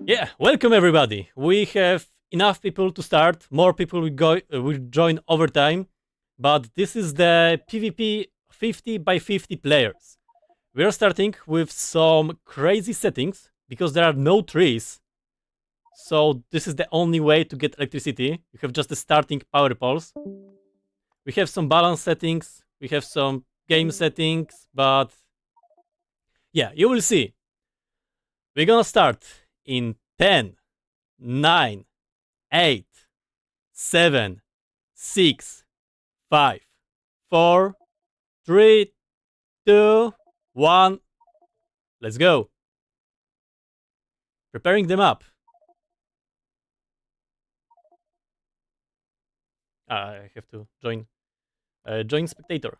Yeah, welcome everybody. We have enough people to start. More people will join over time, but this is the PvP 50 by 50 players. We are starting with some crazy settings because there are no trees. So this is the only way to get electricity. You have just the starting power poles. We have some balance settings. We have some game settings, but yeah, you will see. We're gonna start in 10, 9, 8, 7, 6, 5, 4, 3, 2, 1. Let's go. Preparing them up. I have to join. Join spectator.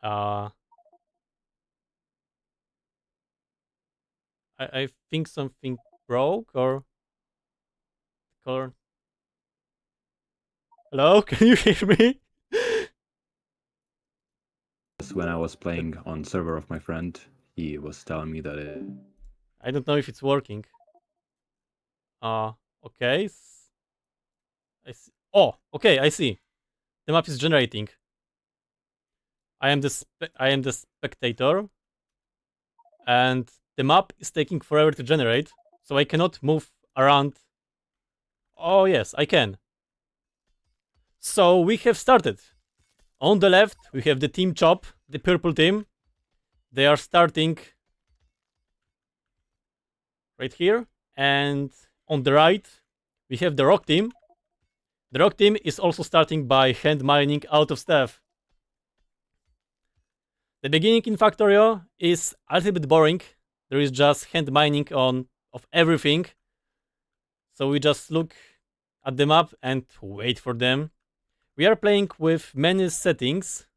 Uh, I think something broke or color. Hello, can you hear me? When I was playing on server of my friend, he was telling me that it. I don't know if it's working. Okay. I see. Oh, okay, I see. The map is generating. I am the spectator, and the map is taking forever to generate, so I cannot move around. Oh yes, I can. So we have started. On the left, we have the team Chop, the purple team. They are starting right here. And on the right, we have the rock team. The rock team is also starting by hand mining out of stuff. The beginning in Factorio is a little bit boring. There is just hand mining of everything. So we just look at the map and wait for them. We are playing with many settings.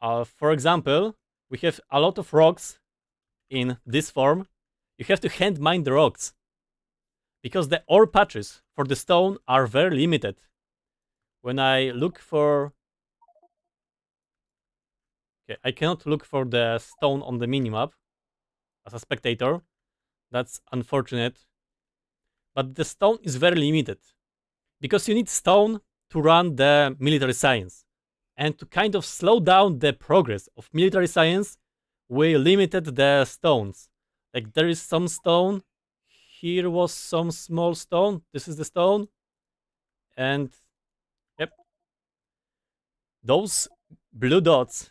For example, we have a lot of rocks in this form. You have to hand mine the rocks because the ore patches for the stone are very limited. When I look for... Okay, I cannot look for the stone on the minimap as a spectator. That's unfortunate. But the stone is very limited because you need stone to run the military science. And to kind of slow down the progress of military science, we limited the stones. Like there is some stone, here was some small stone, this is the stone, and yep. Those blue dots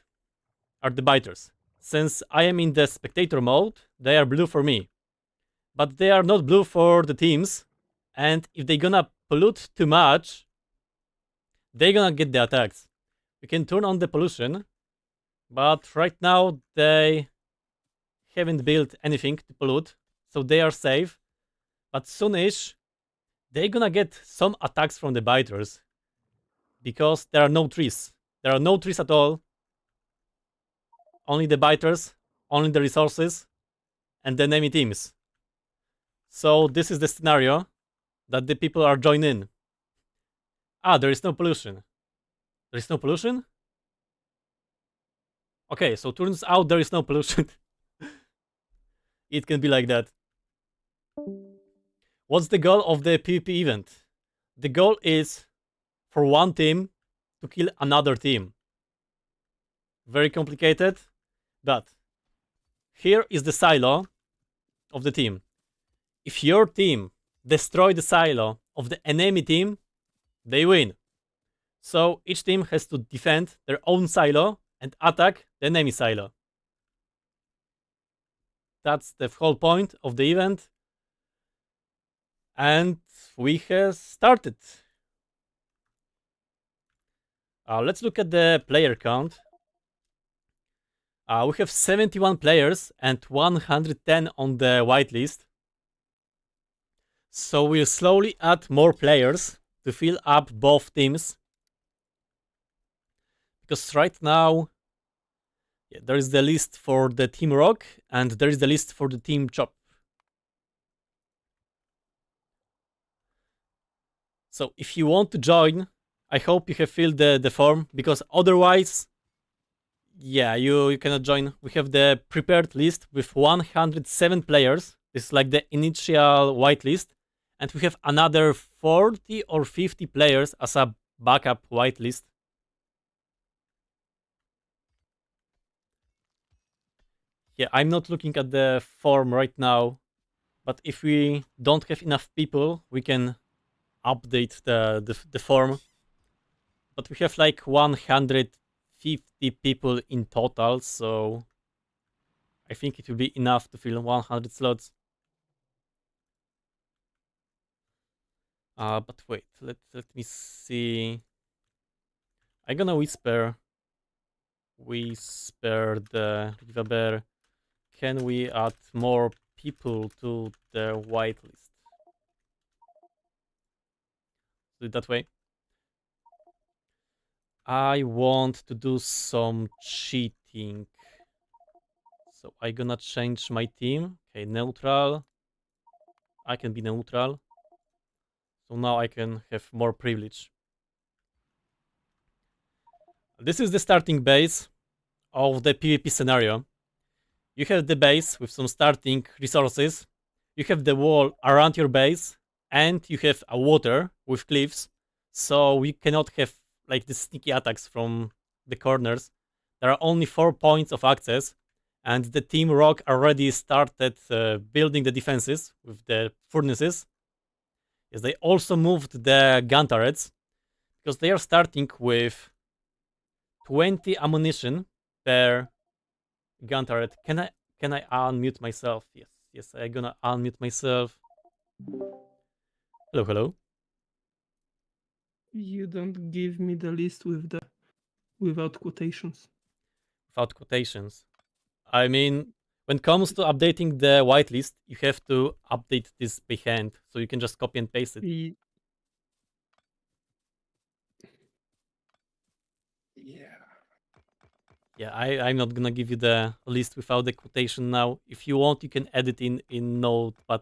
are the biters. Since I am in the spectator mode, they are blue for me. But they are not blue for the teams, and if they're gonna pollute too much, they're gonna get the attacks. We can turn on the pollution, but right now they haven't built anything to pollute, so they are safe. But soonish, they're gonna get some attacks from the biters because there are no trees. There are no trees at all. Only the biters, only the resources, and the enemy teams. So this is the scenario that the people are joining. There is no pollution. There is no pollution? Okay, so turns out there is no pollution. It can be like that. What's the goal of the PvP event? The goal is for one team to kill another team. Very complicated, but here is the silo of the team. If your team destroy the silo of the enemy team, they win. So each team has to defend their own silo and attack the enemy silo. That's the whole point of the event. And we have started. Let's look at the player count. We have 71 players and 110 on the whitelist. So we'll slowly add more players to fill up both teams. Because right now, there is the list for the Team Rock and there is the list for the Team Chop. So if you want to join, I hope you have filled the form, because otherwise Yeah, you cannot join. We have the prepared list with 107 players. This is like the initial whitelist. And we have another 40 or 50 players as a backup whitelist. Yeah, I'm not looking at the form right now, but if we don't have enough people, we can update the form. But we have like 150 people in total, so I think it will be enough to fill 100 slots. But wait, let me see. I'm gonna whisper the Riva Bear. Can we add more people to the whitelist? Do it that way. I want to do some cheating. So I'm gonna change my team. Okay, neutral. I can be neutral. So now I can have more privilege. This is the starting base of the PvP scenario. You have the base with some starting resources. You have the wall around your base, and you have a water with cliffs. So we cannot have like the sneaky attacks from the corners. There are only 4 points of access, and the Team Rock already started building the defenses with the furnaces. Yes, they also moved the gun turrets because they are starting with 20 ammunition per gun turret. Can I unmute myself? Yes, I'm gonna unmute myself. Hello, hello. You don't give me the list without quotations. Without quotations. I mean, when it comes to updating the whitelist, you have to update this by hand, so you can just copy and paste it. Yeah. Yeah, I'm not gonna give you the list without the quotation now. If you want, you can edit in Notepad++.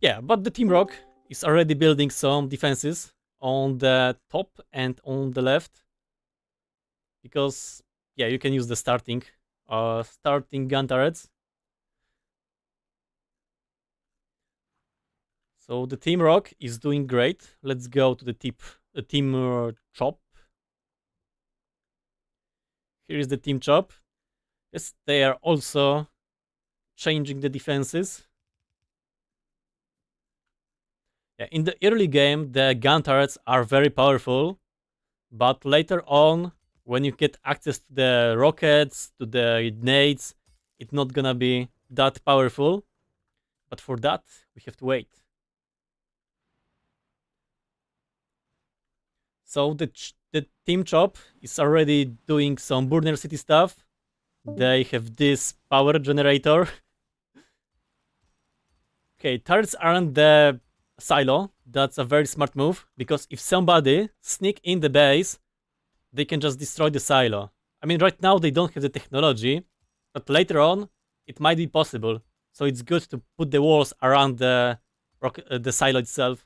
Yeah, but the Team Rock is already building some defenses on the top and on the left. Because, yeah, you can use the starting gun turrets. So the Team Rock is doing great. Let's go to the Team Chop. Here is the Team Chop. Yes, they are also changing the defenses. Yeah, in the early game, the gun turrets are very powerful, but later on, when you get access to the rockets, to the nades, it's not gonna be that powerful. But for that, we have to wait. So the Team Chop is already doing some Burner City stuff. They have this power generator. Okay, turrets aren't the silo. That's a very smart move, because if somebody sneak in the base, they can just destroy the silo. I mean, right now they don't have the technology, but later on it might be possible. So it's good to put the walls around the silo itself.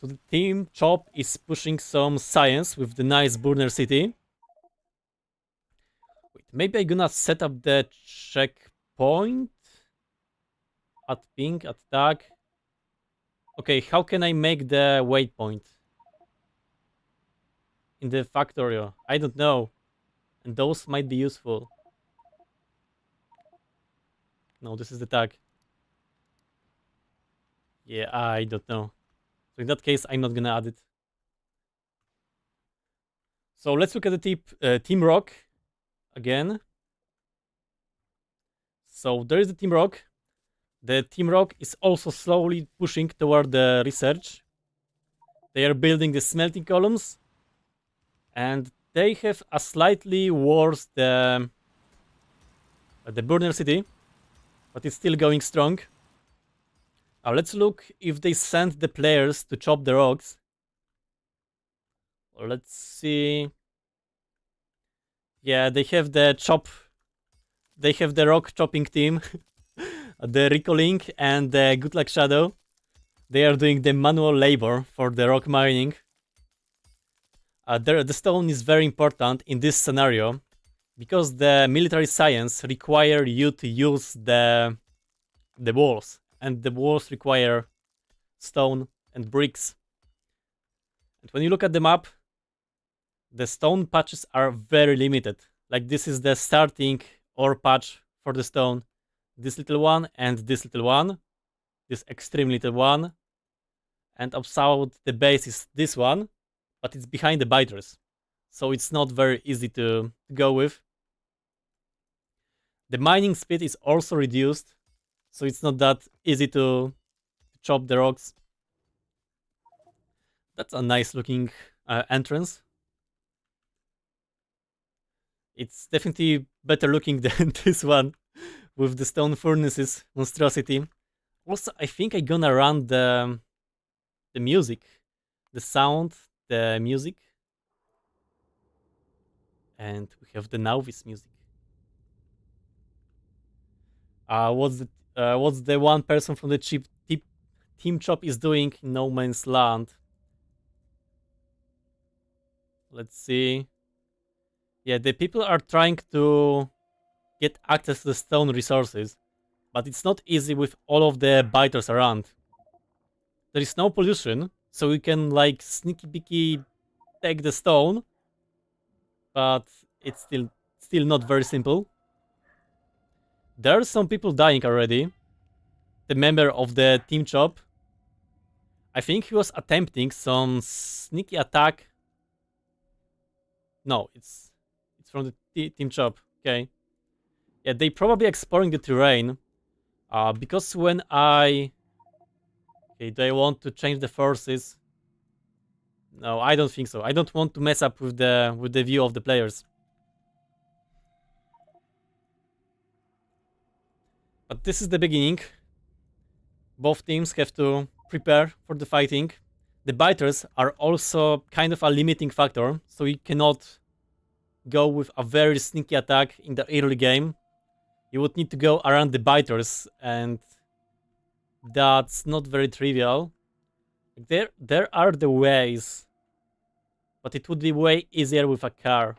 So the Team Chop is pushing some science with the nice Burner City. Wait, maybe I'm gonna set up the checkpoint at ping, at tag. Okay, how can I make the waypoint? In the Factorio? I don't know. And those might be useful. No, this is the tag. Yeah, I don't know. So in that case, I'm not gonna add it. So let's look at the Team Rock again. So there is the Team Rock. The Team Rock is also slowly pushing toward the research. They are building the smelting columns, and they have a slightly worse the Burner City, but it's still going strong. Now let's look if they send the players to chop the rocks. Let's see. Yeah, they have the rock chopping team, the Recalling and the Good Luck Shadow. They are doing the manual labor for the rock mining. The stone is very important in this scenario because the military science require you to use the walls, and the walls require stone and bricks. And when you look at the map, the stone patches are very limited. Like this is the starting ore patch for the stone. This little one and this little one. This extreme little one. And outside the base is this one, but it's behind the biters. So it's not very easy to go with. The mining speed is also reduced, so it's not that easy to chop the rocks. That's a nice looking entrance. It's definitely better looking than this one with the stone furnaces monstrosity. Also, I think I'm gonna run the music, the sound, the music, and we have the novice music. What's the one person from the team chop is doing in No Man's Land? Let's see. Yeah, the people are trying to get access to the stone resources, but it's not easy with all of the biters around. There is no pollution, so we can like sneaky beaky take the stone, but it's still not very simple. There are some people dying already. The member of the team chop, I think he was attempting some sneaky attack. No, it's from the team chop. Okay, yeah, they probably exploring the terrain. Because when okay, do I want to change the forces? No, I don't think so. I don't want to mess up with the view of the players. But this is the beginning. Both teams have to prepare for the fighting. The biters are also kind of a limiting factor, so you cannot go with a very sneaky attack in the early game. You would need to go around the biters, and that's not very trivial. There are the ways, but it would be way easier with a car.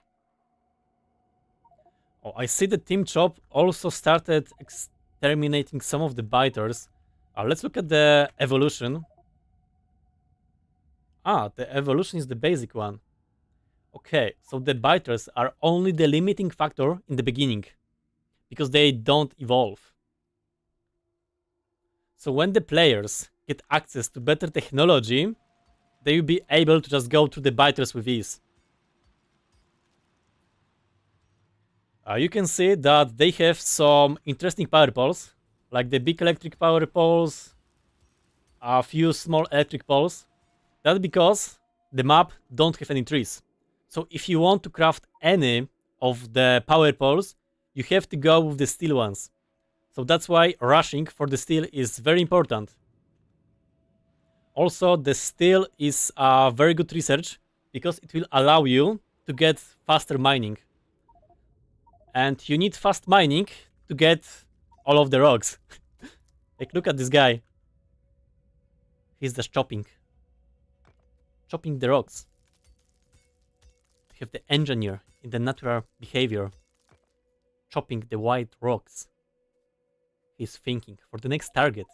Oh, I see the team chop also started exterminating some of the biters. Let's look at the evolution. The evolution is the basic one. Okay, so the biters are only the limiting factor in the beginning, because they don't evolve. So when the players get access to better technology, they will be able to just go through the biters with ease. You can see that they have some interesting power poles, like the big electric power poles, a few small electric poles. That's because the map don't have any trees. So if you want to craft any of the power poles, you have to go with the steel ones. So that's why rushing for the steel is very important. Also, the steel is a very good research because it will allow you to get faster mining. And you need fast mining to get all of the rocks. Like, look at this guy. He's just chopping the rocks. You have the engineer in the natural behavior, chopping the white rocks. He's thinking for the next target.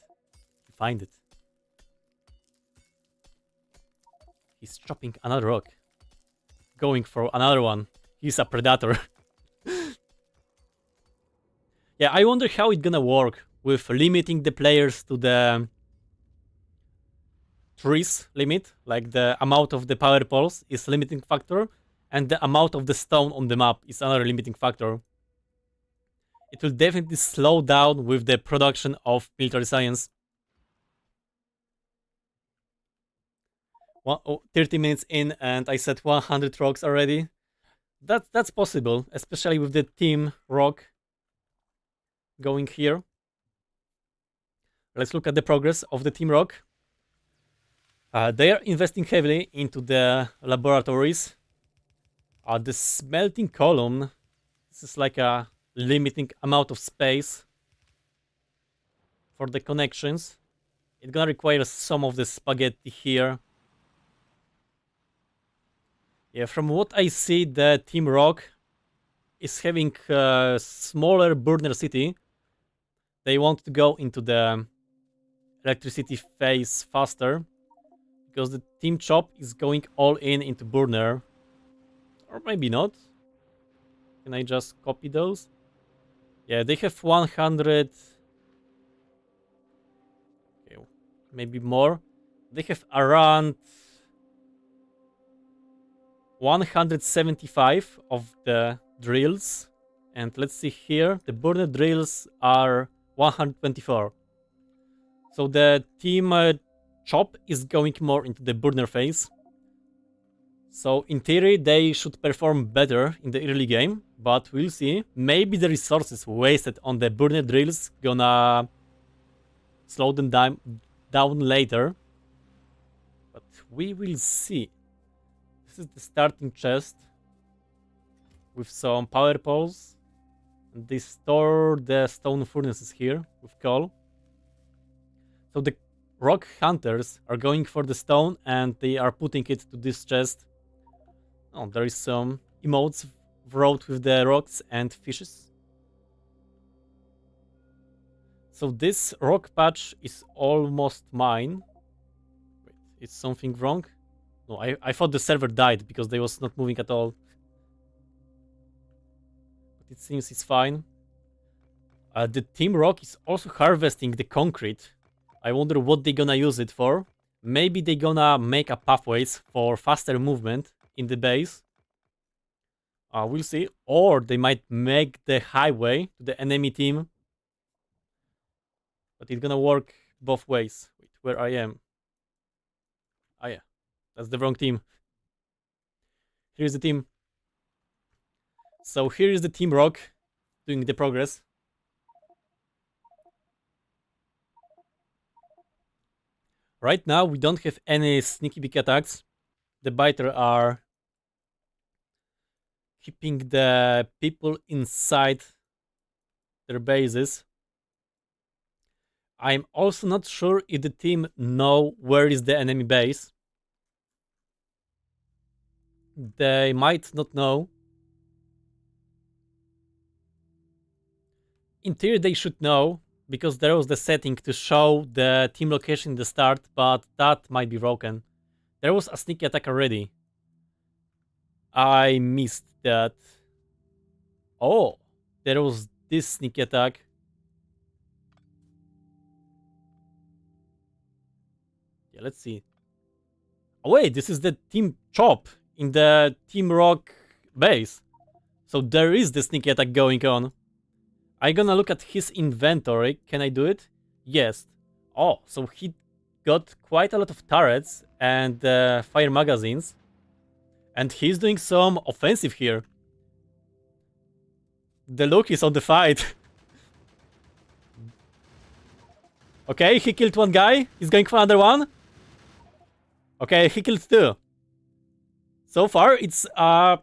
He find it. He's chopping another rock, going for another one. He's a predator. Yeah, I wonder how it's gonna work with limiting the players to the trees limit, like the amount of the power poles is limiting factor, and the amount of the stone on the map is another limiting factor. It will definitely slow down with the production of military science. 30 minutes in and I said 100 rocks already. That's possible, especially with the team rock going here. Let's look at the progress of the team rock. They are investing heavily into the laboratories. The smelting column, this is like a limiting amount of space for the connections. It's gonna require some of the spaghetti here. Yeah, from what I see, the Team Rock is having a smaller burner city. They want to go into the electricity phase faster because the Team Chop is going all in into burner. Or maybe not. Can I just copy those? Yeah, they have 100... Okay, maybe more. They have around 175 of the drills. And let's see here, the burner drills are 124. So the Team Chop is going more into the burner phase. So in theory, they should perform better in the early game, but we'll see. Maybe the resources wasted on the burner drills gonna slow them down later. But we will see. This is the starting chest with some power poles. And they store the stone furnaces here with coal. So the rock hunters are going for the stone and they are putting it to this chest. Oh, there is some emotes wrote with the rocks and fishes. So this rock patch is almost mine. Wait, is something wrong? No, I thought the server died because they was not moving at all. But it seems it's fine. The Team Rock is also harvesting the concrete. I wonder what they're gonna use it for. Maybe they're gonna make a pathways for faster movement in the base. We'll see. Or they might make the highway to the enemy team. But it's gonna work both ways. Wait, where I am. Ah yeah, that's the wrong team. Here's the team. So here is the Team Rock doing the progress. Right now, we don't have any sneaky big attacks. The Biter are keeping the people inside their bases. I'm also not sure if the team know where is the enemy base. They might not know. In theory, they should know, because there was the setting to show the team location in the start, but that might be broken. There was a sneaky attack already. I missed that. Oh, there was this sneaky attack. Yeah, let's see. Oh wait, this is the Team Chop in the Team Rock base. So there is the sneaky attack going on. I'm gonna look at his inventory. Can I do it? Yes. Oh, so he got quite a lot of turrets and fire magazines. And he's doing some offensive here. The look is on the fight. Okay, he killed one guy. He's going for another one. Okay, he killed two. So far, it's a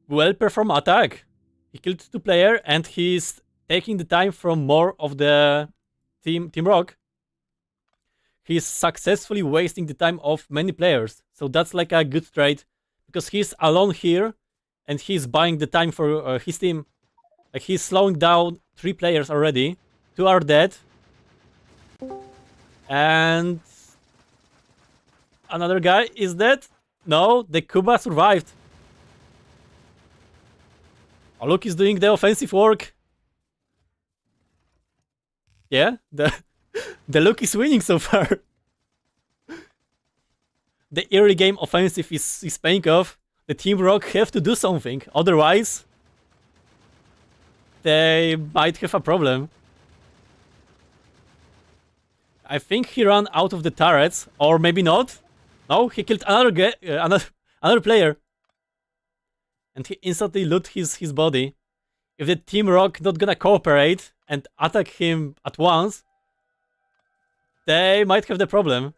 well-performed attack. He killed two players, and he's taking the time from more of the Team Rock. He's successfully wasting the time of many players. So that's like a good trade, because he's alone here, and he's buying the time for his team. Like, he's slowing down 3 players already. 2 are dead. And another guy is dead. No, the Kuba survived. Oh, look, he's doing the offensive work. Yeah, the look is winning so far. The early game offensive is paying off. The Team Rock have to do something, otherwise they might have a problem. I think he ran out of the turrets, or maybe not. No, he killed another player. And he instantly loot his body. If the Team Rock not gonna cooperate and attack him at once, they might have the problem.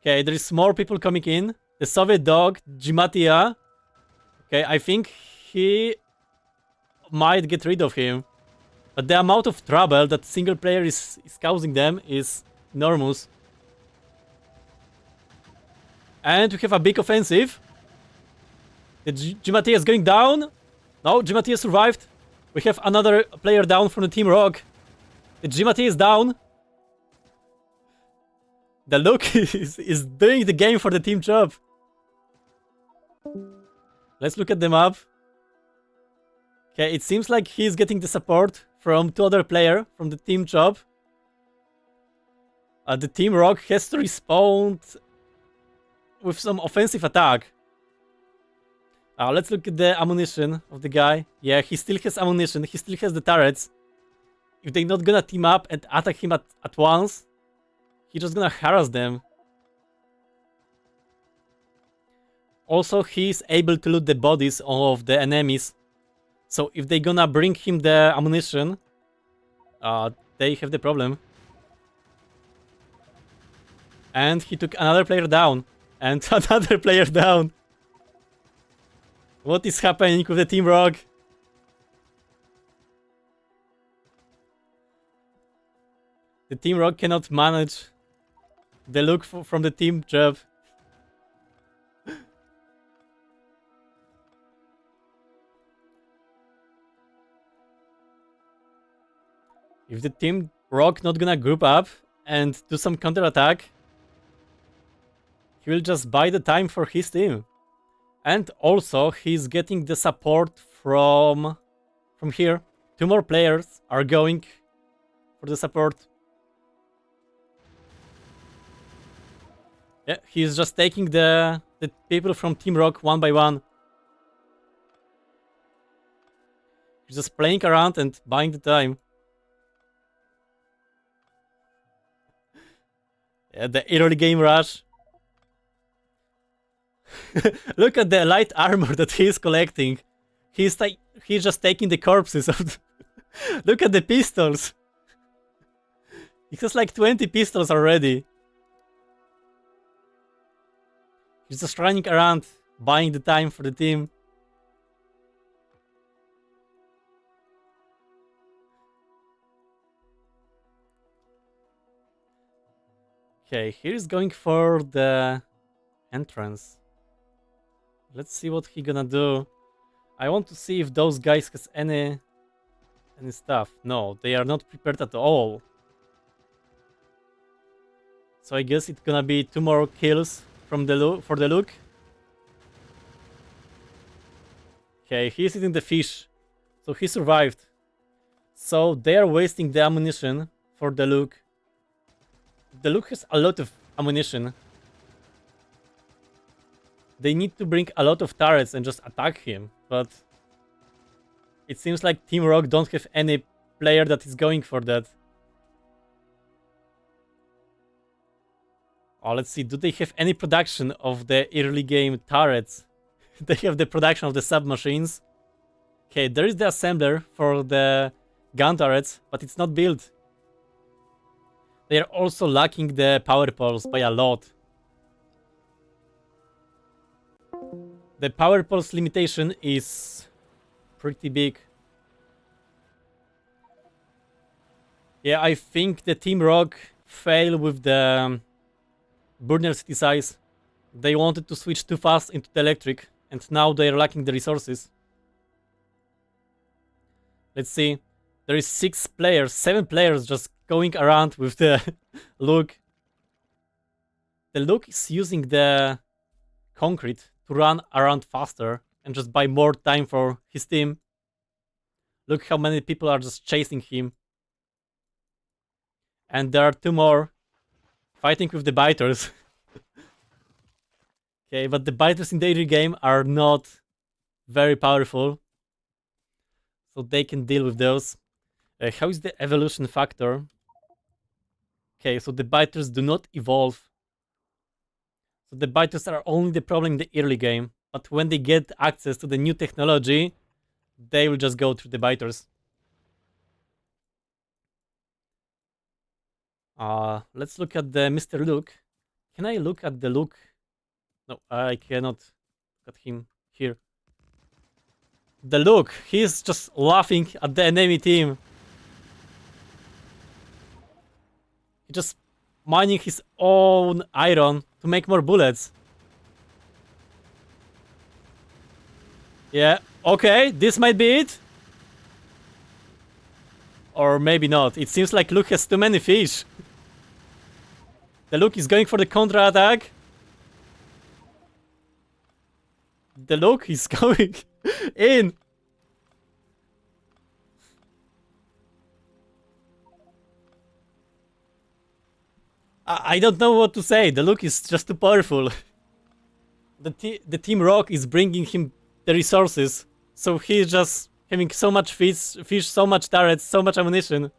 Okay, there is more people coming in. The Soviet dog, Gimatia. Okay, I think he might get rid of him. But the amount of trouble that single player is causing them is enormous. And we have a big offensive. The Gimati is going down. No, Gimati survived. We have another player down from the Team Rock. The Gimati is down. The Luke is doing the game for the Team Chop. Let's look at the map. Okay, it seems like he's getting the support from two other players from the Team Chop. The Team Rock has to respond with some offensive attack. Let's look at the ammunition of the guy. Yeah, he still has ammunition. He still has the turrets. If they're not gonna team up and attack him at once, he's just gonna harass them. Also, he's able to loot the bodies of the enemies. So if they're gonna bring him the ammunition, they have the problem. And he took another player down. And another player down. What is happening with the Team Rock? The Team Rock cannot manage the look from the Team Chop. If the Team Rock not gonna group up and do some counter attack, he will just buy the time for his team. And also he's getting the support from here. Two more players are going for the support. Yeah, he's just taking the people from Team Rock one by one. He's just playing around and buying the time. Yeah, the early game rush. Look at the light armor that he's collecting. He's just taking the corpses of the Look at the pistols. He has like 20 pistols already. He's just running around, buying the time for the team. Okay, here's going for the entrance. Let's see what he gonna do. I want to see if those guys has any stuff. No, they are not prepared at all. So I guess it's gonna be 2 more kills from for the Luke. Okay, he's eating the fish, so he survived. So they are wasting the ammunition for the Luke. The Luke has a lot of ammunition. They need to bring a lot of turrets and just attack him, but it seems like Team Rock don't have any player that is going for that. Oh, let's see, do they have any production of the early game turrets? They have the production of the submachines. Okay, there is the assembler for the gun turrets, but it's not built. They are also lacking the power pulse by a lot. The power pulse limitation is pretty big. Yeah, I think the Team Rock failed with the burner city size. They wanted to switch too fast into the electric, and now they are lacking the resources. Let's see. There is 7 players just going around with the Luke. The Luke is using the concrete to run around faster and just buy more time for his team. Look how many people are just chasing him. And there are 2 more fighting with the biters. Okay, but the biters in the early game are not very powerful, so they can deal with those. How is the evolution factor? Okay, so the biters do not evolve. So the biters are only the problem in the early game, but when they get access to the new technology, they will just go through the biters. Let's look at the Mr. Luke. Can I look at the Luke? No, I cannot look at him here. The Luke, he's just laughing at the enemy team. He's just mining his own iron to make more bullets. Yeah, okay, this might be it. Or maybe not. It seems like Luke has too many fish. The Luke is going for the counter-attack. The Luke is going in. I don't know what to say. The Luke is just too powerful. The Team Rock is bringing him the resources. So he's just having so much fish, so much turrets, so much ammunition.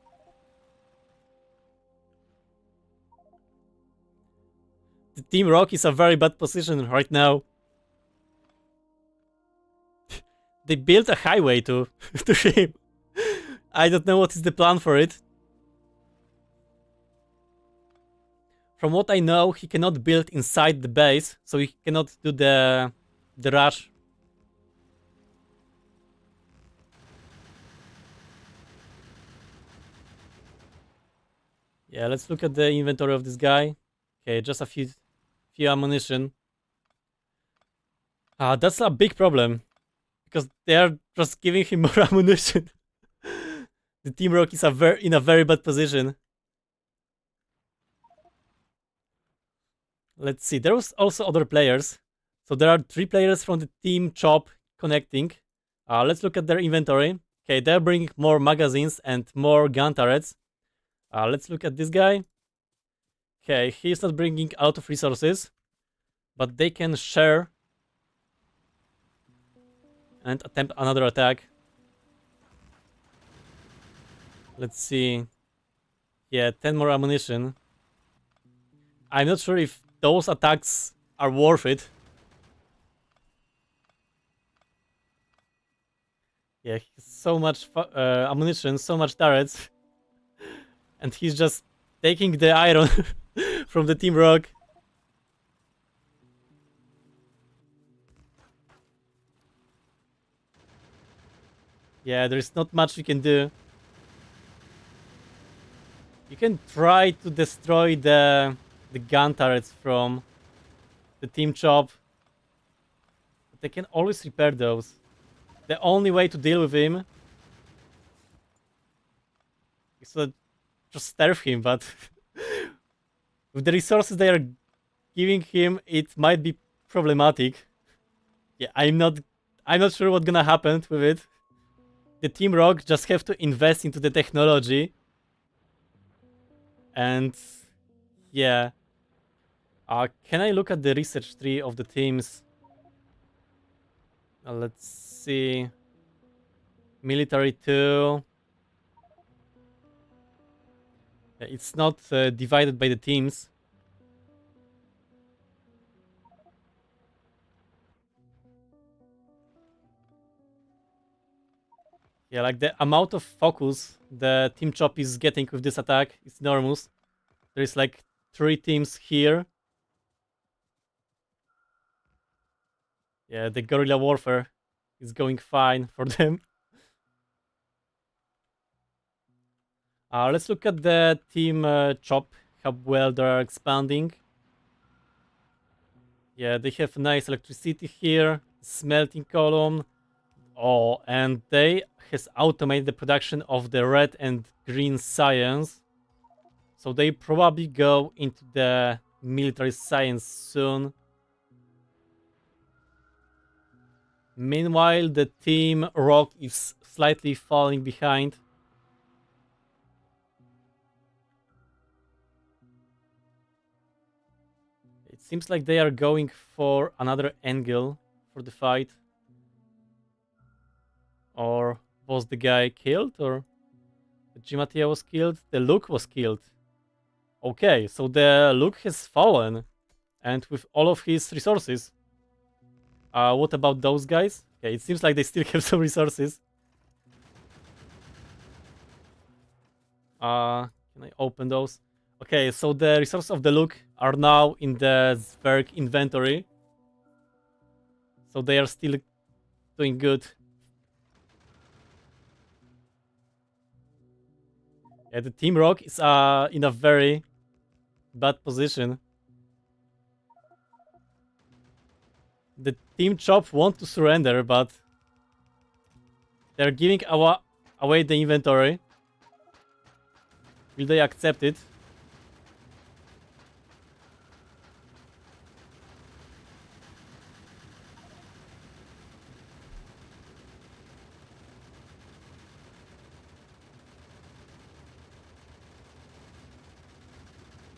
The Team Rock is a very bad position right now. They built a highway to him. I don't know what is the plan for it. From what I know, he cannot build inside the base, so he cannot do the rush. Yeah, let's look at the inventory of this guy. Okay, just a few ammunition. That's a big problem, because they are just giving him more ammunition. The Team Rock is in a very bad position. Let's see, there was also other players. So there are 3 players from the Team Chop connecting. Let's look at their inventory. Okay, they're bringing more magazines and more gun turrets. Let's look at this guy. Okay, he's not bringing a lot of resources, but they can share and attempt another attack. Let's see. Yeah, 10 more ammunition. I'm not sure if those attacks are worth it. Yeah, so much ammunition, so much turrets. And he's just taking the iron from the Team Rock. Yeah, there's not much you can do. You can try to destroy the gun turrets from the Team Chop, but they can always repair those. The only way to deal with him is to just starve him, but with the resources they are giving him, it might be problematic. Yeah, I'm not sure what's gonna happen with it. The Team Rock just have to invest into the technology. And yeah. Can I look at the research tree of the teams? Let's see. Military 2. It's not divided by the teams. Yeah, like the amount of focus the Team Chop is getting with this attack is enormous. There's like 3 teams here. Yeah, the guerrilla warfare is going fine for them. Let's look at the Team Chop, how well they're expanding. Yeah, they have nice electricity here, smelting column. Oh, and they has automated the production of the red and green science. So they probably go into the military science soon. Meanwhile, the Team Rock is slightly falling behind. It seems like they are going for another angle for the fight. Or was the guy killed? Or the Gimatia was killed? The Luke was killed. Okay, so the Luke has fallen. And with all of his resources. What about those guys? Okay, it seems like they still have some resources. Can I open those? Okay, so the resources of the Luke are now in the Zwerg inventory. So they are still doing good. Yeah, the Team Rock is in a very bad position. The Team Chop want to surrender, but they're giving away the inventory. Will they accept it?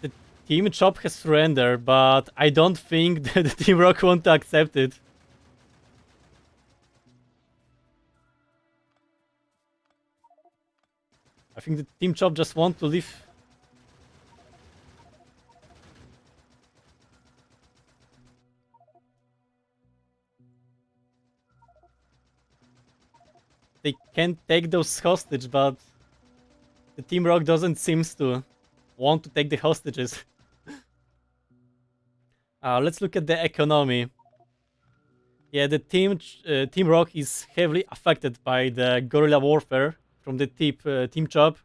The Team Chop has surrendered, but I don't think that the Team Rock want to accept it. I think the Team Chop just want to leave. They can take those hostage, but the Team Rock doesn't seem to want to take the hostages. Let's look at the economy. Yeah, the Team Rock is heavily affected by the guerrilla warfare from the Team Chop.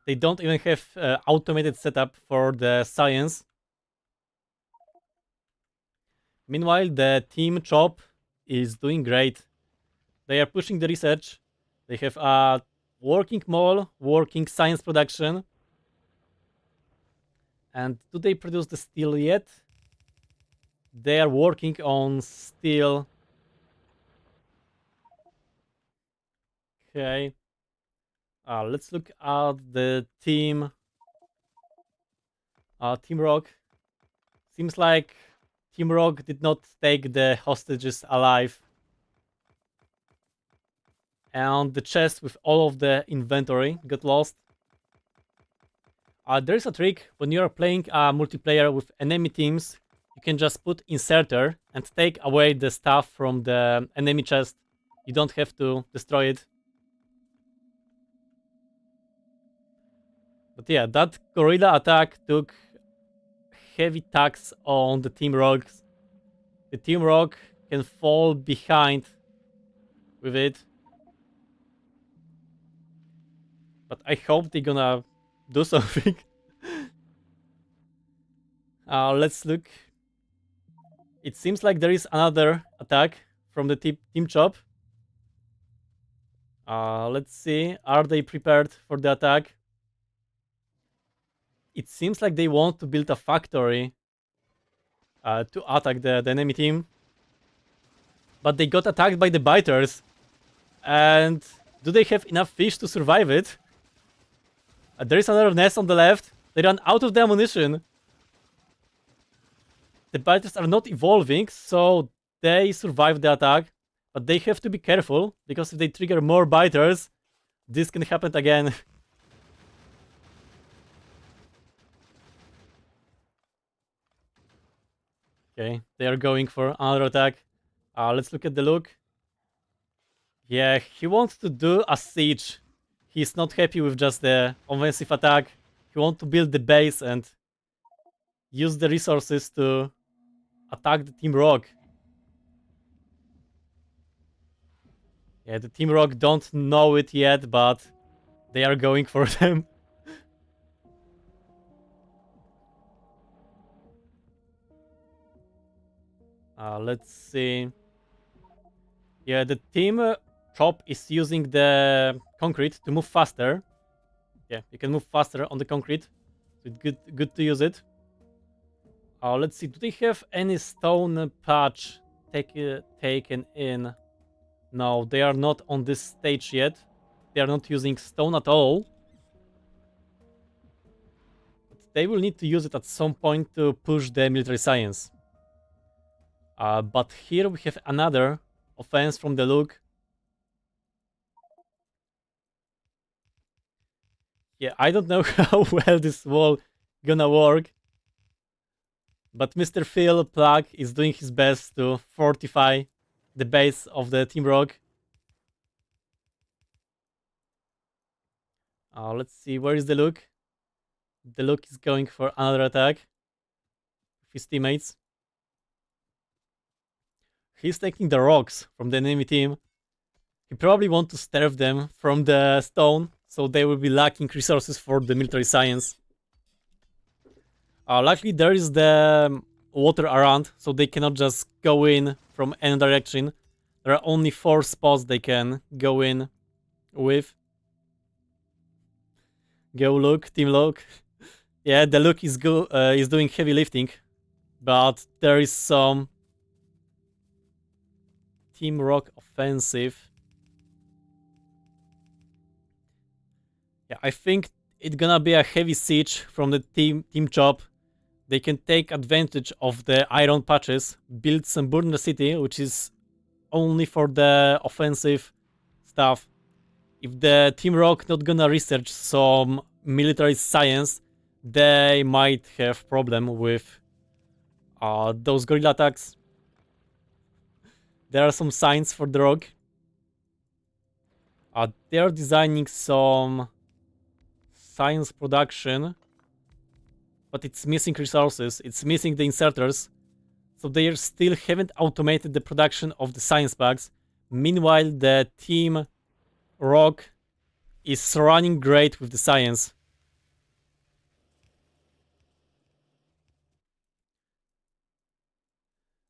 They don't even have automated setup for the science. Meanwhile, the Team Chop is doing great. They are pushing the research. They have a working mall, working science production. And do they produce the steel yet? They are working on steel. Okay. Let's look at the Team Rock. Seems like Team Rock did not take the hostages alive. And the chest with all of the inventory got lost. There's a trick when you're playing a multiplayer with enemy teams. You can just put inserter and take away the stuff from the enemy chest. You don't have to destroy it. But yeah, that guerrilla attack took heavy tax on the Team Rock. The Team Rock can fall behind with it. But I hope they're gonna do something. Let's look. It seems like there is another attack from the Team Chop. Let's see. Are they prepared for the attack? It seems like they want to build a factory to attack the enemy team. But they got attacked by the biters. And do they have enough fish to survive it? There is another nest on the left. They ran out of the ammunition. The biters are not evolving, so they survive the attack. But they have to be careful, because if they trigger more biters, this can happen again. Okay, they are going for another attack. Let's look at the look. Yeah, he wants to do a siege. He's not happy with just the offensive attack. He wants to build the base and use the resources to attack the Team Rock. Yeah, the Team Rock don't know it yet, but they are going for them. Let's see. Yeah, the Team Chop is using the concrete to move faster. Yeah, you can move faster on the concrete. So it's good to use it. Let's see. Do they have any stone patch taken in? No, they are not on this stage yet. They are not using stone at all. But they will need to use it at some point to push the military science. But here we have another offense from the look. Yeah, I don't know how well this wall gonna work. But Mr. Phil Plug is doing his best to fortify the base of the Team Rock. Let's see, where is the Luke? The Luke is going for another attack with his teammates. He's taking the rocks from the enemy team. He probably wants to starve them from the stone, so they will be lacking resources for the military science. Luckily, there is the water around, so they cannot just go in from any direction. There are only 4 spots they can go in with. Go Luke, Team Luke. Yeah, the Luke is doing heavy lifting, but there is some Team Rock offensive. Yeah, I think it's gonna be a heavy siege from the Team Chop. They can take advantage of the iron patches, build some burner city, which is only for the offensive stuff. If the Team Rock not gonna research some military science, they might have problem with those guerrilla attacks. There are some signs for the Rock. They are designing some science production, but it's missing resources. It's missing the inserters, so they still haven't automated the production of the science bags. Meanwhile, the Team Rock is running great with the science.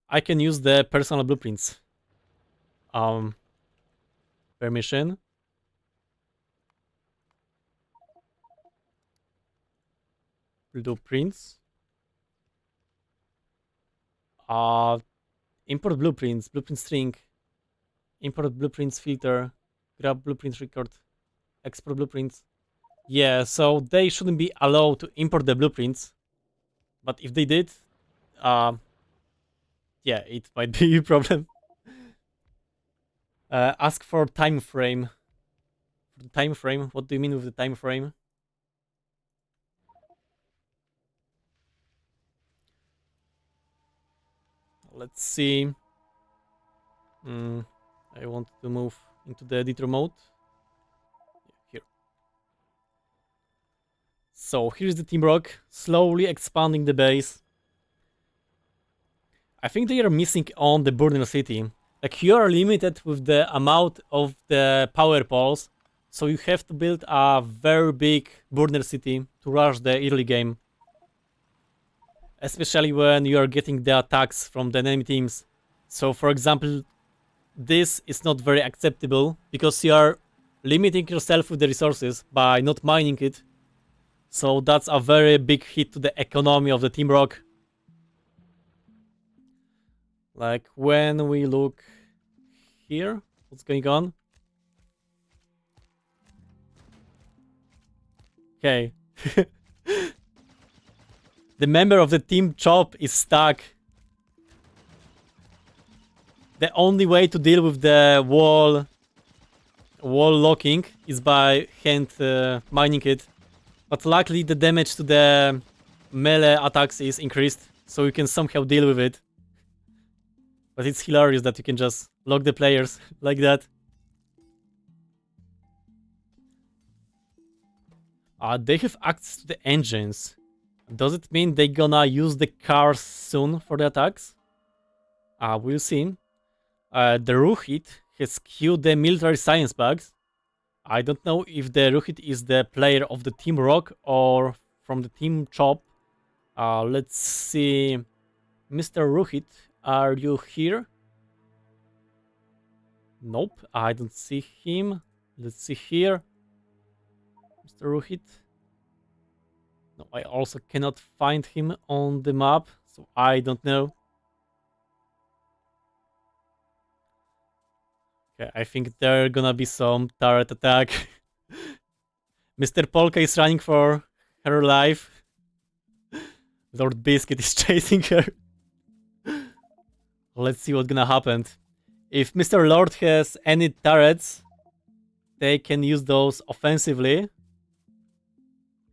I can use the personal blueprints. Permission. Blueprints. Import blueprints. Blueprint string. Import blueprints filter. Grab blueprint record. Export blueprints. Yeah, so they shouldn't be allowed to import the blueprints. But if they did, yeah, it might be a problem. Ask for time frame. Time frame? What do you mean with the time frame? Let's see. I want to move into the editor mode. Here. So here's the Team Rock, slowly expanding the base. I think they are missing on the burner city. Like, you are limited with the amount of the power poles, so you have to build a very big burner city to rush the early game. Especially when you are getting the attacks from the enemy teams. So, for example, this is not very acceptable because you are limiting yourself with the resources by not mining it. So that's a very big hit to the economy of the Team Rock. Like, when we look here, what's going on? Okay. The member of the Team Chop is stuck. The only way to deal with the wall locking is by hand mining it. But luckily the damage to the melee attacks is increased, so you can somehow deal with it. But it's hilarious that you can just lock the players like that. They have access to the engines. Does it mean they're gonna use the cars soon for the attacks? We'll see. The Ruhit has queued the military science bags. I don't know if the Ruhit is the player of the Team Rock or from the Team Chop. Let's see. Mr. Ruhit, are you here? Nope, I don't see him. Let's see here. Mr. Ruhit. No, I also cannot find him on the map, so I don't know. Okay, I think there gonna be some turret attack. Mr. Polka is running for her life. Lord Biscuit is chasing her. Let's see what's gonna happen. If Mr. Lord has any turrets, they can use those offensively.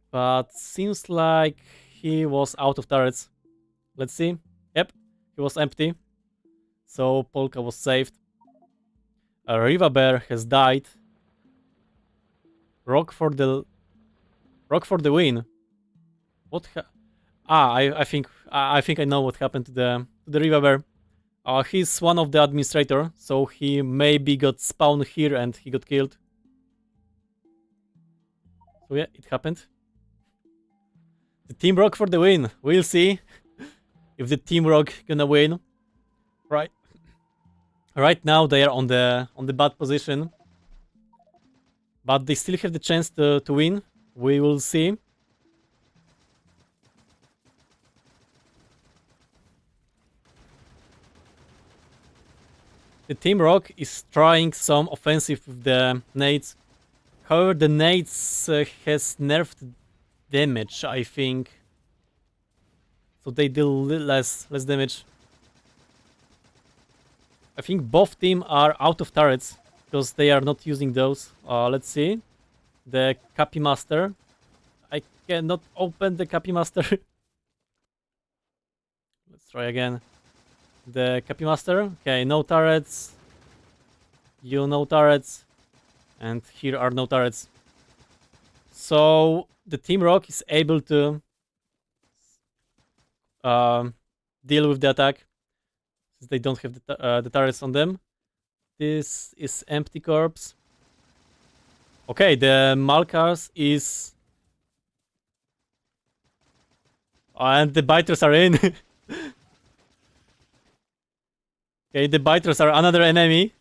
But seems like he was out of turrets. Let's see. Yep, he was empty. So Polka was saved. A Riva Bear has died. Rock for the win. What? I think I know what happened to the Riva Bear. He's one of the administrator, so he maybe got spawned here and he got killed. So yeah, it happened. The Team Rock for the win. We'll see if the Team Rock gonna win. Right. Right now they are on the bad position. But they still have the chance to win. We will see. The Team Rock is trying some offensive with the nades. However, the nades has nerfed damage, I think. So they deal less damage. I think both teams are out of turrets because they are not using those. Let's see. The Cappy Master. I cannot open the Cappy Master. Let's try again. The Cappy Master. Okay, no turrets. You no turrets. And here are no turrets. So the Team Rock is able to deal with the attack. Since they don't have the turrets on them. This is empty corpse. Okay, the Malkars is... and the biters are in. Okay, the biters are another enemy.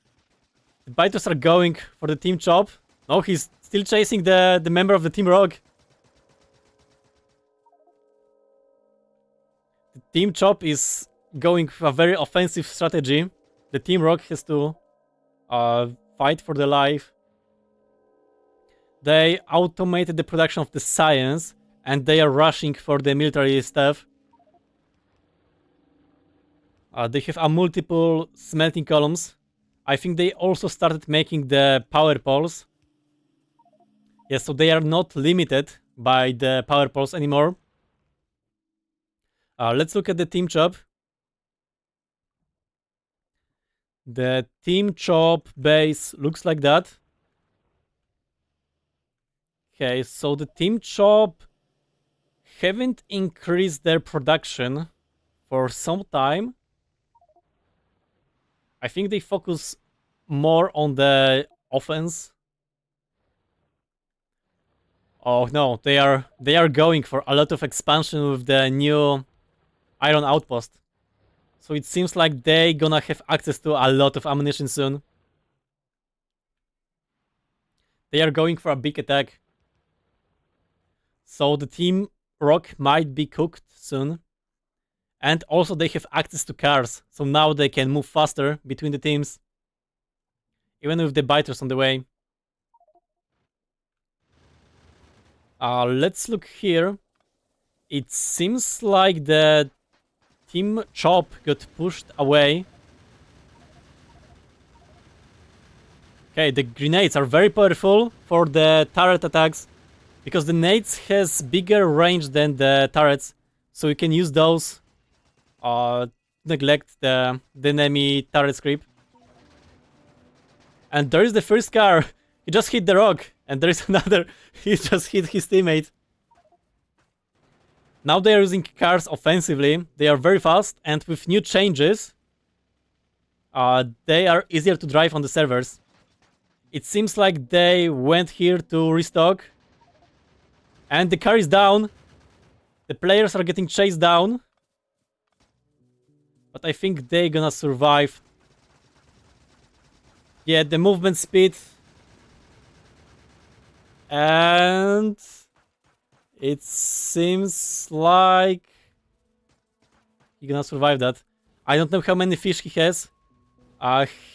The biters are going for the Team Chop. No, he's still chasing the member of the Team Rock. The Team Chop is going for a very offensive strategy. The Team Rock has to fight for their life. They automated the production of the science and they are rushing for the military stuff. They have a multiple smelting columns. I think they also started making the power poles. Yes, so they are not limited by the power poles anymore. Let's look at the Team Chop. The Team Chop base looks like that. Okay, so the Team Chop haven't increased their production for some time. I think they focus more on the offense. Oh no, they are going for a lot of expansion with the new Iron Outpost. So it seems like they gonna have access to a lot of ammunition soon. They are going for a big attack. So the Team Rock might be cooked soon. And also they have access to cars. So now they can move faster between the teams. Even with the biters on the way. Let's look here. It seems like the Team Chop got pushed away. Okay, the grenades are very powerful for the turret attacks. Because the nades has bigger range than the turrets. So you can use those. Neglect the enemy turret creep. And there is the first car. He just hit the rock. And there is another. He just hit his teammate. Now they are using cars offensively. They are very fast. And with new changes, they are easier to drive on the servers. It seems like they went here to restock. And the car is down. The players are getting chased down. But I think they're gonna survive. Yeah, the movement speed. And it seems like he's gonna survive that. I don't know how many fish he has.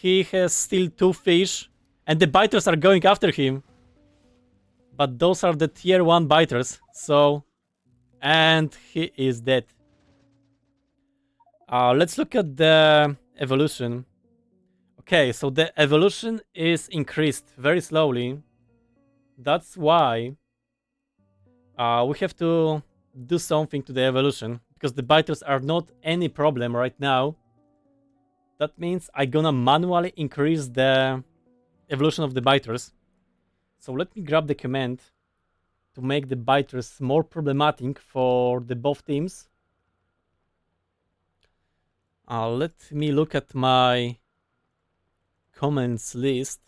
He has still 2 fish. And the biters are going after him. But those are the tier 1 biters. So... and he is dead. Let's look at the evolution. Okay, so the evolution is increased very slowly. That's why we have to do something to the evolution. Because the biters are not any problem right now. That means I'm gonna manually increase the evolution of the biters. So let me grab the command to make the biters more problematic for the both teams. Let me look at my commands list.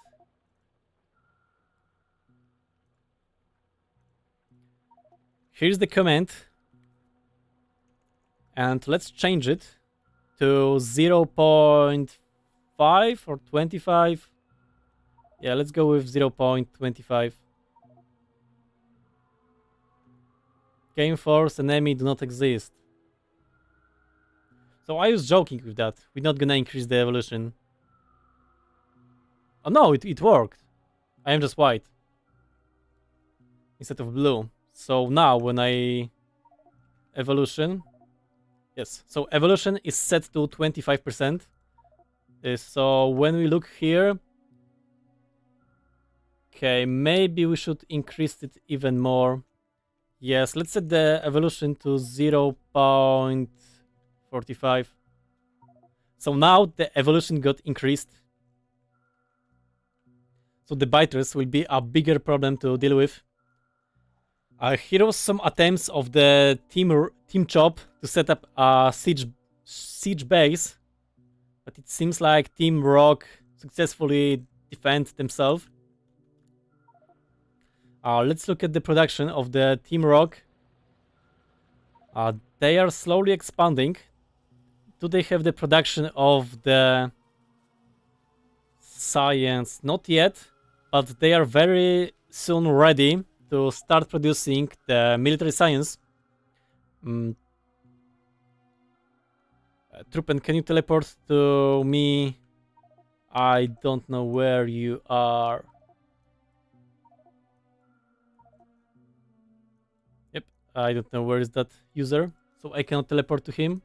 Here's the command And let's change it to 0.5 or 25. Yeah, let's go with 0.25. Game force enemy do not exist. So I was joking with that. We're not gonna increase the evolution. Oh no, it worked. I am just white instead of blue. So now when I evolution, yes, so evolution is set to 25%. So when we look here, okay, maybe we should increase it even more. Yes, let's set the evolution to 0.45. So now the evolution got increased. So the biters will be a bigger problem to deal with. Here was some attempts of the Team Chop to set up a siege base, but it seems like Team Rock successfully defend themselves. Let's look at the production of the Team Rock. They are slowly expanding. Do they have the production of the science? Not yet, but they are very soon ready to start producing the military science. Trupen, can you teleport to me? I don't know where you are. Yep, I don't know where is that user, so I cannot teleport to him.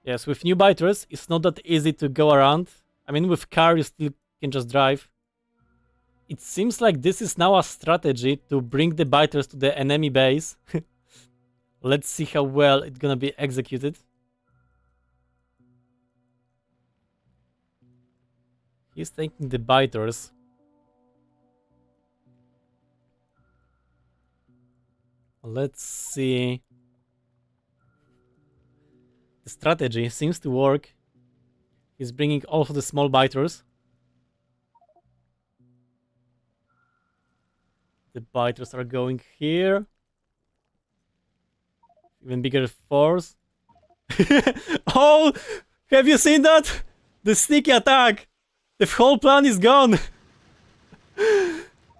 Yes, with new biters, it's not that easy to go around. I mean, with car, you still can just drive. It seems like this is now a strategy to bring the biters to the enemy base. Let's see how well it's gonna be executed. He's taking the biters. Let's see. The strategy seems to work. He's bringing also the small biters. The biters are going here. Even bigger force. Oh! Have you seen that? The sneaky attack! The whole plan is gone!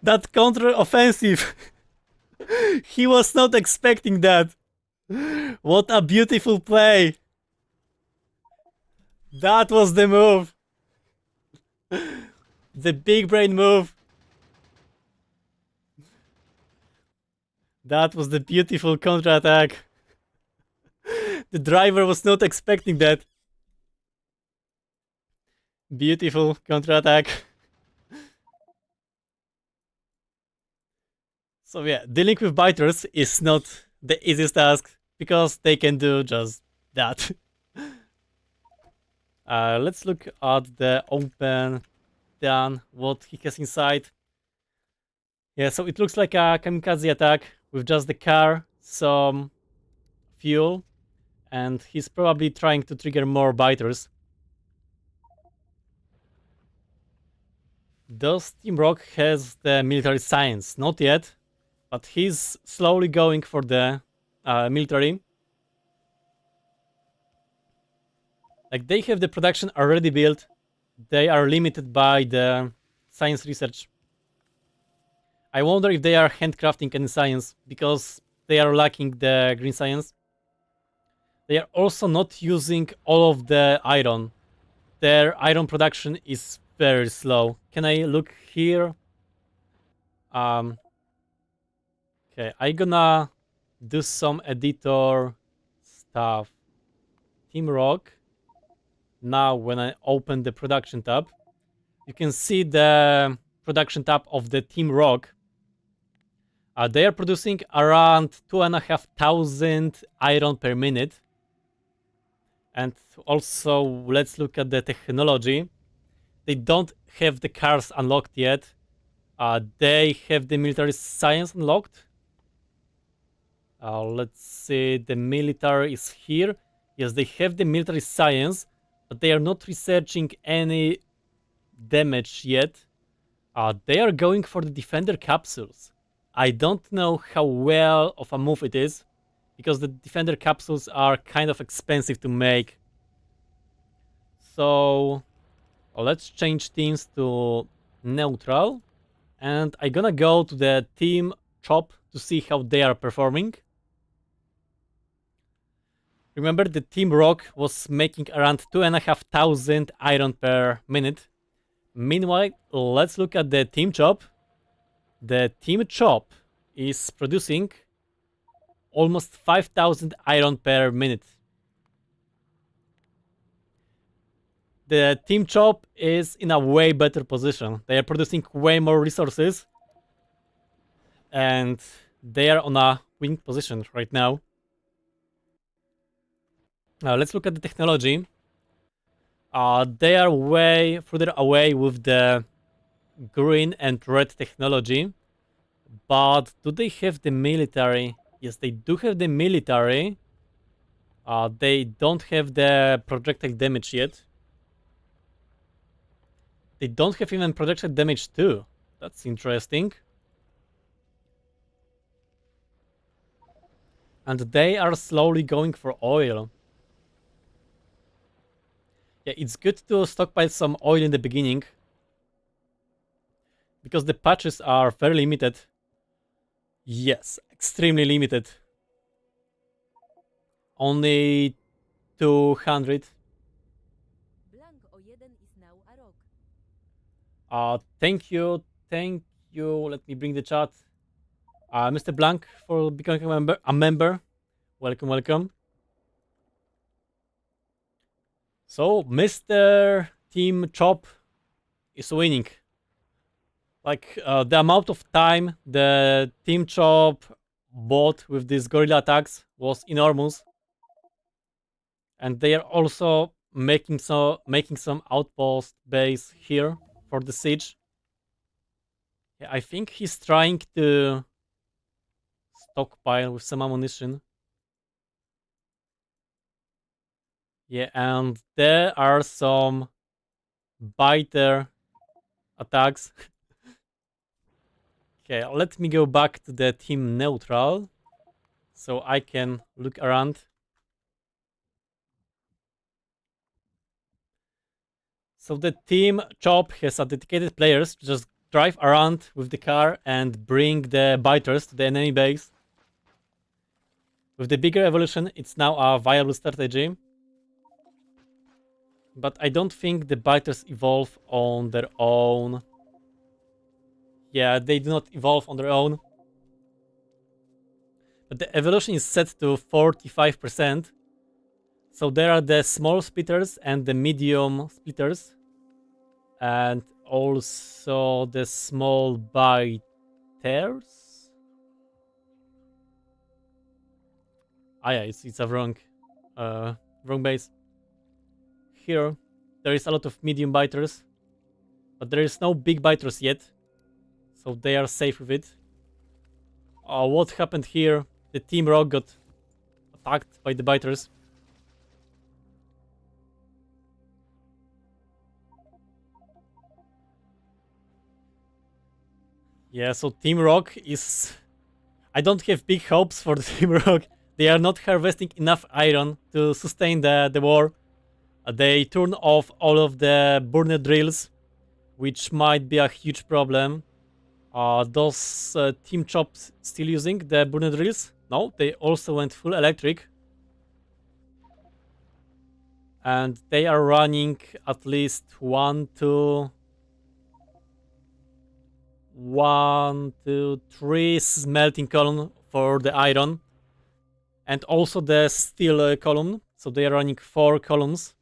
That counter-offensive. He was not expecting that. What a beautiful play. That was the move. The big brain move. That was the beautiful counter-attack. The driver was not expecting that. Beautiful counter-attack. So yeah, dealing with biters is not the easiest task because they can do just that. Let's look at the open done, what he has inside. Yeah, so it looks like a kamikaze attack with just the car, some fuel, and he's probably trying to trigger more biters. Does Team Rock has the military science? Not yet, but he's slowly going for the military. Like, they have the production already built. They are limited by the science research. I wonder if they are handcrafting any science, because they are lacking the green science. They are also not using all of the iron. Their iron production is very slow. Can I look here? Okay, I'm gonna do some editor stuff. Team Rock. Now, when I open the production tab, you can see the production tab of the Team Rock. They are producing around 2,500 iron per minute. And also, let's look at the technology. They don't have the cars unlocked yet. They have the military science unlocked. Let's see, the military is here. Yes, they have the military science, but they are not researching any damage yet. They are going for the defender capsules. I don't know how well of a move it is. because the defender capsules are kind of expensive to make. So let's change teams to neutral, and I'm gonna go to the team chop to see how they are performing. Remember, the team rock was making around 2,500 iron per minute. Meanwhile, let's look at the team chop. The team chop is producing almost 5,000 iron per minute. The team chop is in a way better position. They are producing way more resources, and they are on a winning position right now. Now let's look at the technology. They are way further away with the green and red technology, but do they have the military? Yes, they do have the military. They don't have the projectile damage yet. They don't have even projectile damage too. That's interesting. And they are slowly going for oil. Yeah, it's good to stockpile some oil in the beginning, because the patches are very limited. Yes, extremely limited. Only 200. Thank you. Let me bring the chat. Mr. Blank for becoming a member. Welcome. So, Mr. Team Chop is winning. Like, the amount of time the Team Chop bought with these guerrilla attacks was enormous. And they are also making some outpost base here for the siege. Yeah, I think he's trying to stockpile with some ammunition. Yeah, and there are some biter attacks. Okay, let me go back to the team neutral so I can look around. So the team chop has a dedicated players to just drive around with the car and bring the biters to the enemy base. With the bigger evolution, it's now a viable strategy. But I don't think the biters evolve on their own. Yeah, they do not evolve on their own. But the evolution is set to 45%. So there are the small splitters and the medium splitters. And also the small biters. Yeah, it's a wrong base. Here, there is a lot of medium biters, but there is no big biters yet, so they are safe with it. What happened here? The Team Rock got attacked by the biters. Yeah, so Team Rock is... I don't have big hopes for the Team Rock. They are not harvesting enough iron to sustain the war. They turn off all of the burner drills, which might be a huge problem. Those Team Chops still using the burner drills? No, they also went full electric. And they are running at least one, two, three smelting column for the iron. And also the steel column. So they are running 4 columns.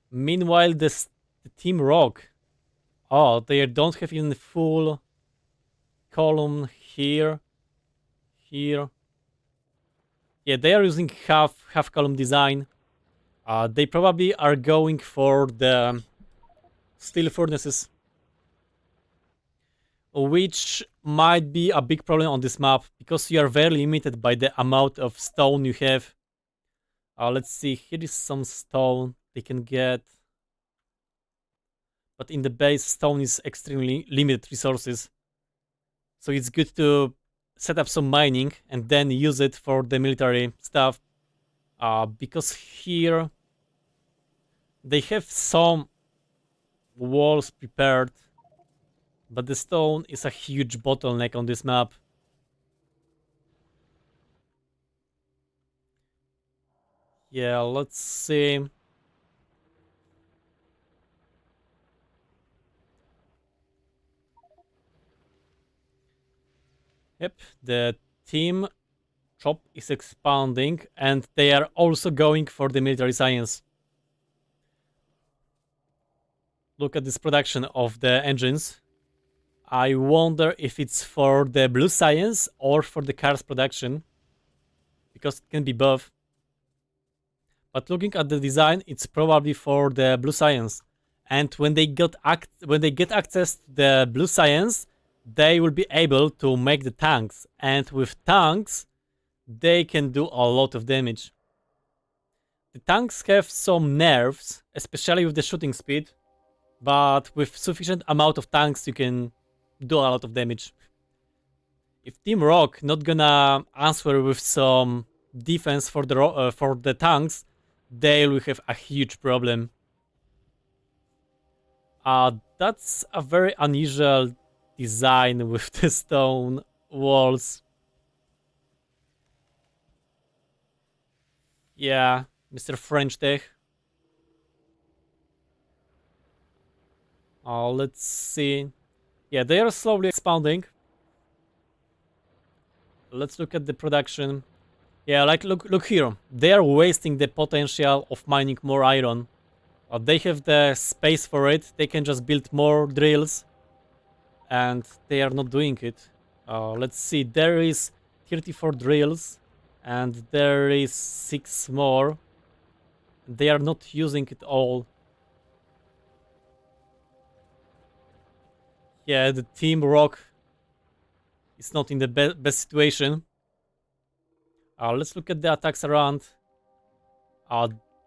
Meanwhile, the Team Rock, they don't have even full column here. Yeah, they are using half column design. They probably are going for the steel furnaces, which might be a big problem on this map because you are very limited by the amount of stone you have. Let's see, here is some stone they can get. But in the base, stone is extremely limited resources. So it's good to set up some mining and then use it for the military stuff. Because here they have some walls prepared, but the stone is a huge bottleneck on this map. Yeah, let's see. Yep, the team shop is expanding and they are also going for the military science. Look at this production of the engines. I wonder if it's for the blue science or for the cars production, because it can be both. But looking at the design, it's probably for the blue science. And when they get access to the blue science, they will be able to make the tanks. And with tanks, they can do a lot of damage. The tanks have some nerfs, especially with the shooting speed. But with sufficient amount of tanks, you can do a lot of damage. If Team Rock not gonna answer with some defense for the tanks, they will have a huge problem. That's a very unusual design with the stone walls. Yeah, Mr. French Tech. Let's see. Yeah, they are slowly expanding. Let's look at the production. Yeah, like look here. They are wasting the potential of mining more iron. They have the space for it. They can just build more drills, and they are not doing it. Let's see. There is 34 drills, and there is 6 more. They are not using it all. Yeah, the Team Rock is not in the best situation. Let's look at the attacks around.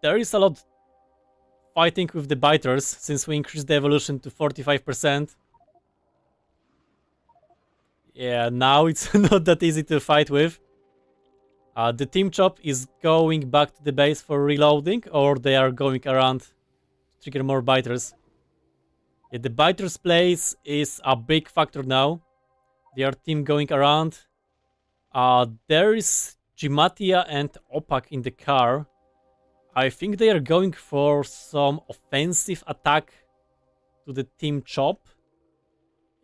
There is a lot fighting with the biters since we increased the evolution to 45%. Yeah, now it's not that easy to fight with. The Team Chop is going back to the base for reloading, or they are going around to trigger more biters. Yeah, the biters' place is a big factor now. Their team going around. There is Gimatia and Opak in the car. I think they are going for some offensive attack to the Team Chop.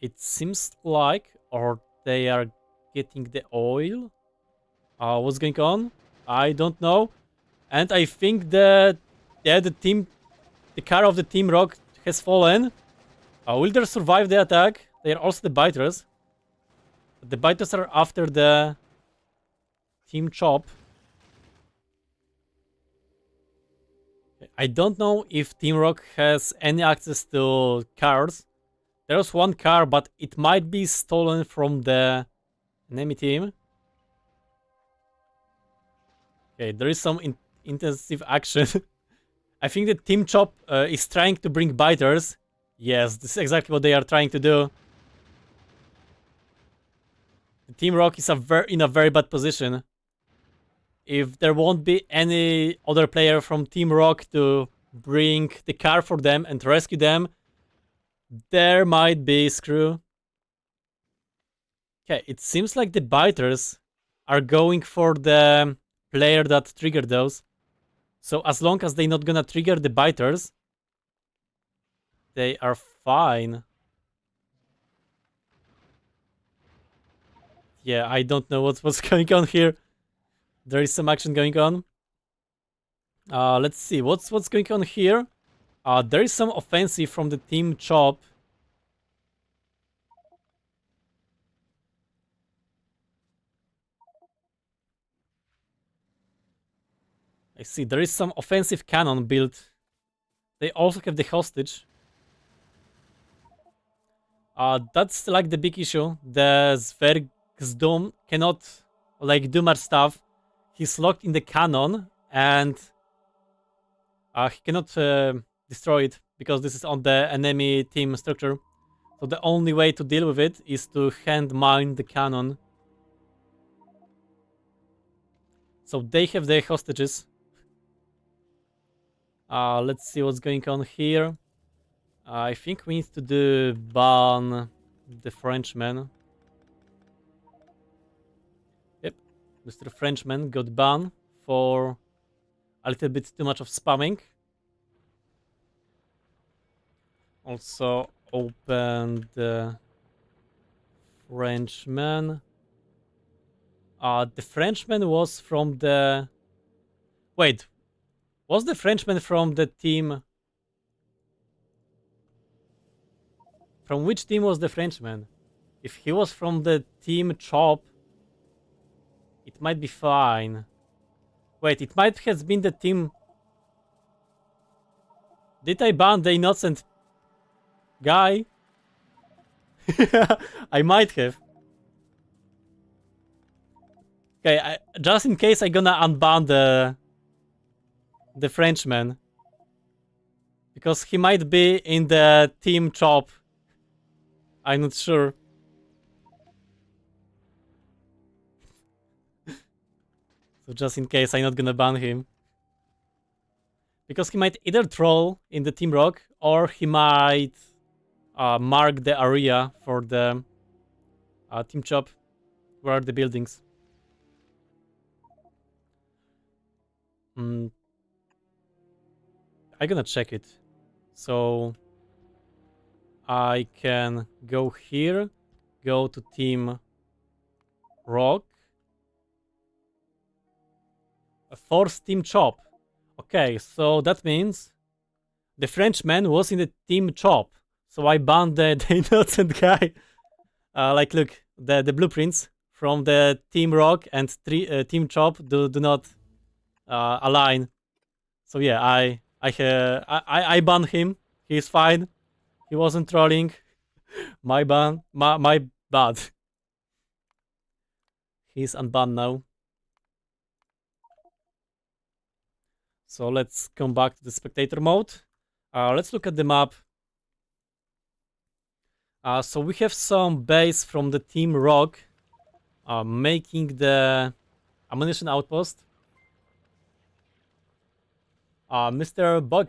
It seems like, or they are getting the oil. What's going on? I don't know. And I think that the car of the Team Rock has fallen. Will they survive the attack? They are also the biters. The biters are after the Team Chop. I don't know if Team Rock has any access to cars. There's one car, but it might be stolen from the enemy team. Okay, there is some intensive action. I think the Team Chop is trying to bring biters. Yes, this is exactly what they are trying to do. The Team Rock is in a very bad position. If there won't be any other player from Team Rock to bring the car for them and rescue them, there might be screw. Okay, it seems like the biters are going for the player that triggered those. So as long as they're not gonna trigger the biters, they are fine. Yeah, I don't know what's going on here. There is some action going on. Let's see, what's going on here? There is some offensive from the Team Chop. I see, there is some offensive cannon built. They also have the hostage. That's like the big issue. The Zvergsdom cannot like do much stuff. He's locked in the cannon and he cannot destroy it because this is on the enemy team structure. So the only way to deal with it is to hand mine the cannon. So they have their hostages. Let's see what's going on here. I think we need to do ban the Frenchman. Yep, Mr. Frenchman got banned for a little bit too much of spamming. Also open the Frenchman. The Frenchman was from the... Wait, was the Frenchman from the team... From which team was the Frenchman? If he was from the team Chop, it might be fine. Wait, it might have been the team... Did I ban the innocent guy? I might have. Okay, just in case I'm gonna unban the Frenchman. Because he might be in the team Chop. I'm not sure. So just in case I'm not gonna ban him. Because he might either troll in the Team Rock or he might mark the area for the Team Chop. Where are the buildings? I'm gonna check it. So I can go here, go to Team Rock, force Team Chop. Okay, so that means the Frenchman was in the Team Chop. So I banned the innocent guy. Like, look, the blueprints from the Team Rock and Team Chop do not align. So yeah, I banned him. He's fine. He wasn't trolling. My bad. He's unbanned now. So let's come back to the spectator mode. Let's look at the map. So we have some base from the Team Rock making the ammunition outpost. Mr. Buck,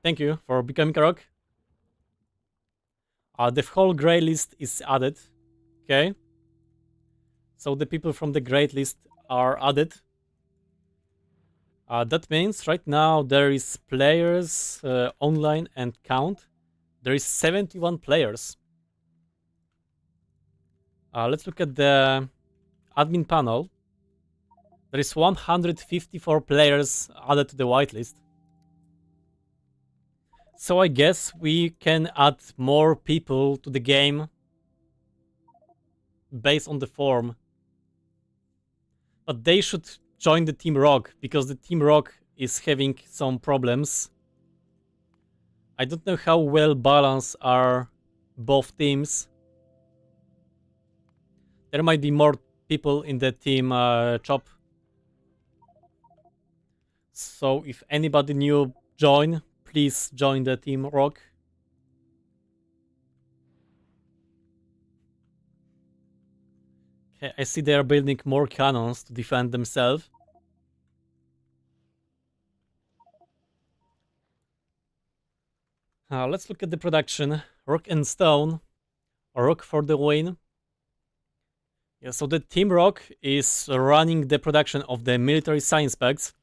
thank you for becoming a rock. The whole grey list is added. Okay. So the people from the grey list are added. That means right now there is players online and count. There is 71 players. Let's look at the admin panel. There is 154 players added to the whitelist. So I guess we can add more people to the game based on the form. But they should join the Team Rock because the Team Rock is having some problems. I don't know how well balanced are both teams. There might be more people in the Team Chop. So if anybody new join, please join the Team Rock. Okay, I see they are building more cannons to defend themselves. Let's look at the production. Rock and Stone. Rock for the win. Yeah, so the Team Rock is running the production of the military science packs.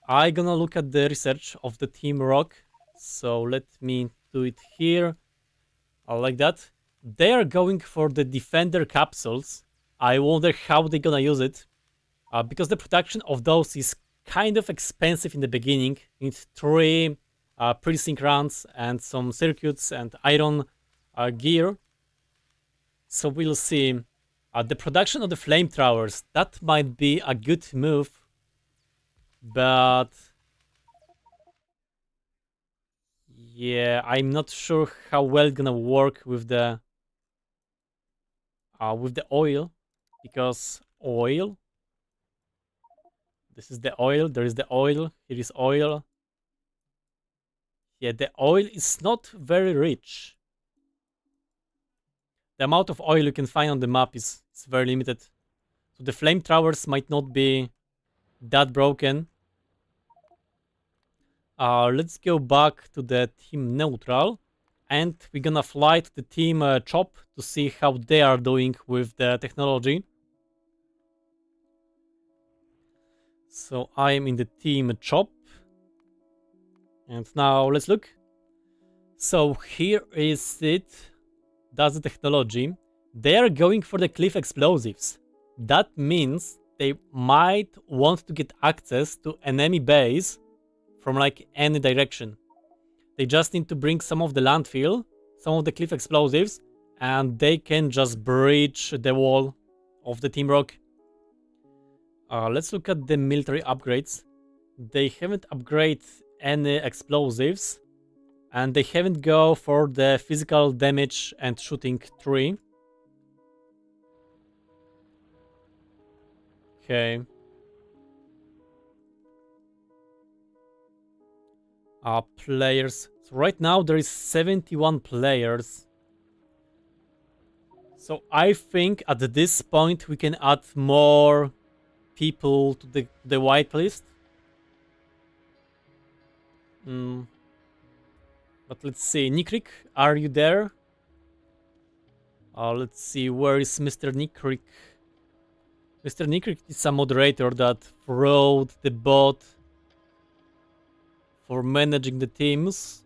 I'm gonna look at the research of the Team Rock. So let me do it here. Like that. They are going for the Defender capsules. I wonder how they're gonna use it. Because the production of those is kind of expensive in the beginning. You need 3 precinct runs and some circuits and iron gear. So we'll see. The production of the flamethrowers, that might be a good move. But yeah, I'm not sure how well it's gonna work with the oil, because oil. This is the oil. There is the oil. Here is oil. Yeah, the oil is not very rich. the amount of oil you can find on the map is very limited. So the flamethrowers might not be that broken. Let's go back to the team neutral, and we're gonna fly to the team chop to see how they are doing with the technology. So I am in the team chop, and now let's look. So here is it. That's the technology. They are going for the cliff explosives. That means they might want to get access to enemy base from like any direction. They just need to bring some of the landfill, some of the cliff explosives, and they can just breach the wall of the Team Rock. Let's look at the military upgrades. They haven't upgraded any explosives, and they haven't go for the physical damage and shooting tree. Okay. Players. So right now there is 71 players. So I think at this point we can add more people to the whitelist. But let's see, Nikrik, are you there? Let's see, where is Mr. Nikrik? Mr. Nikrik is a moderator that wrote the bot for managing the teams,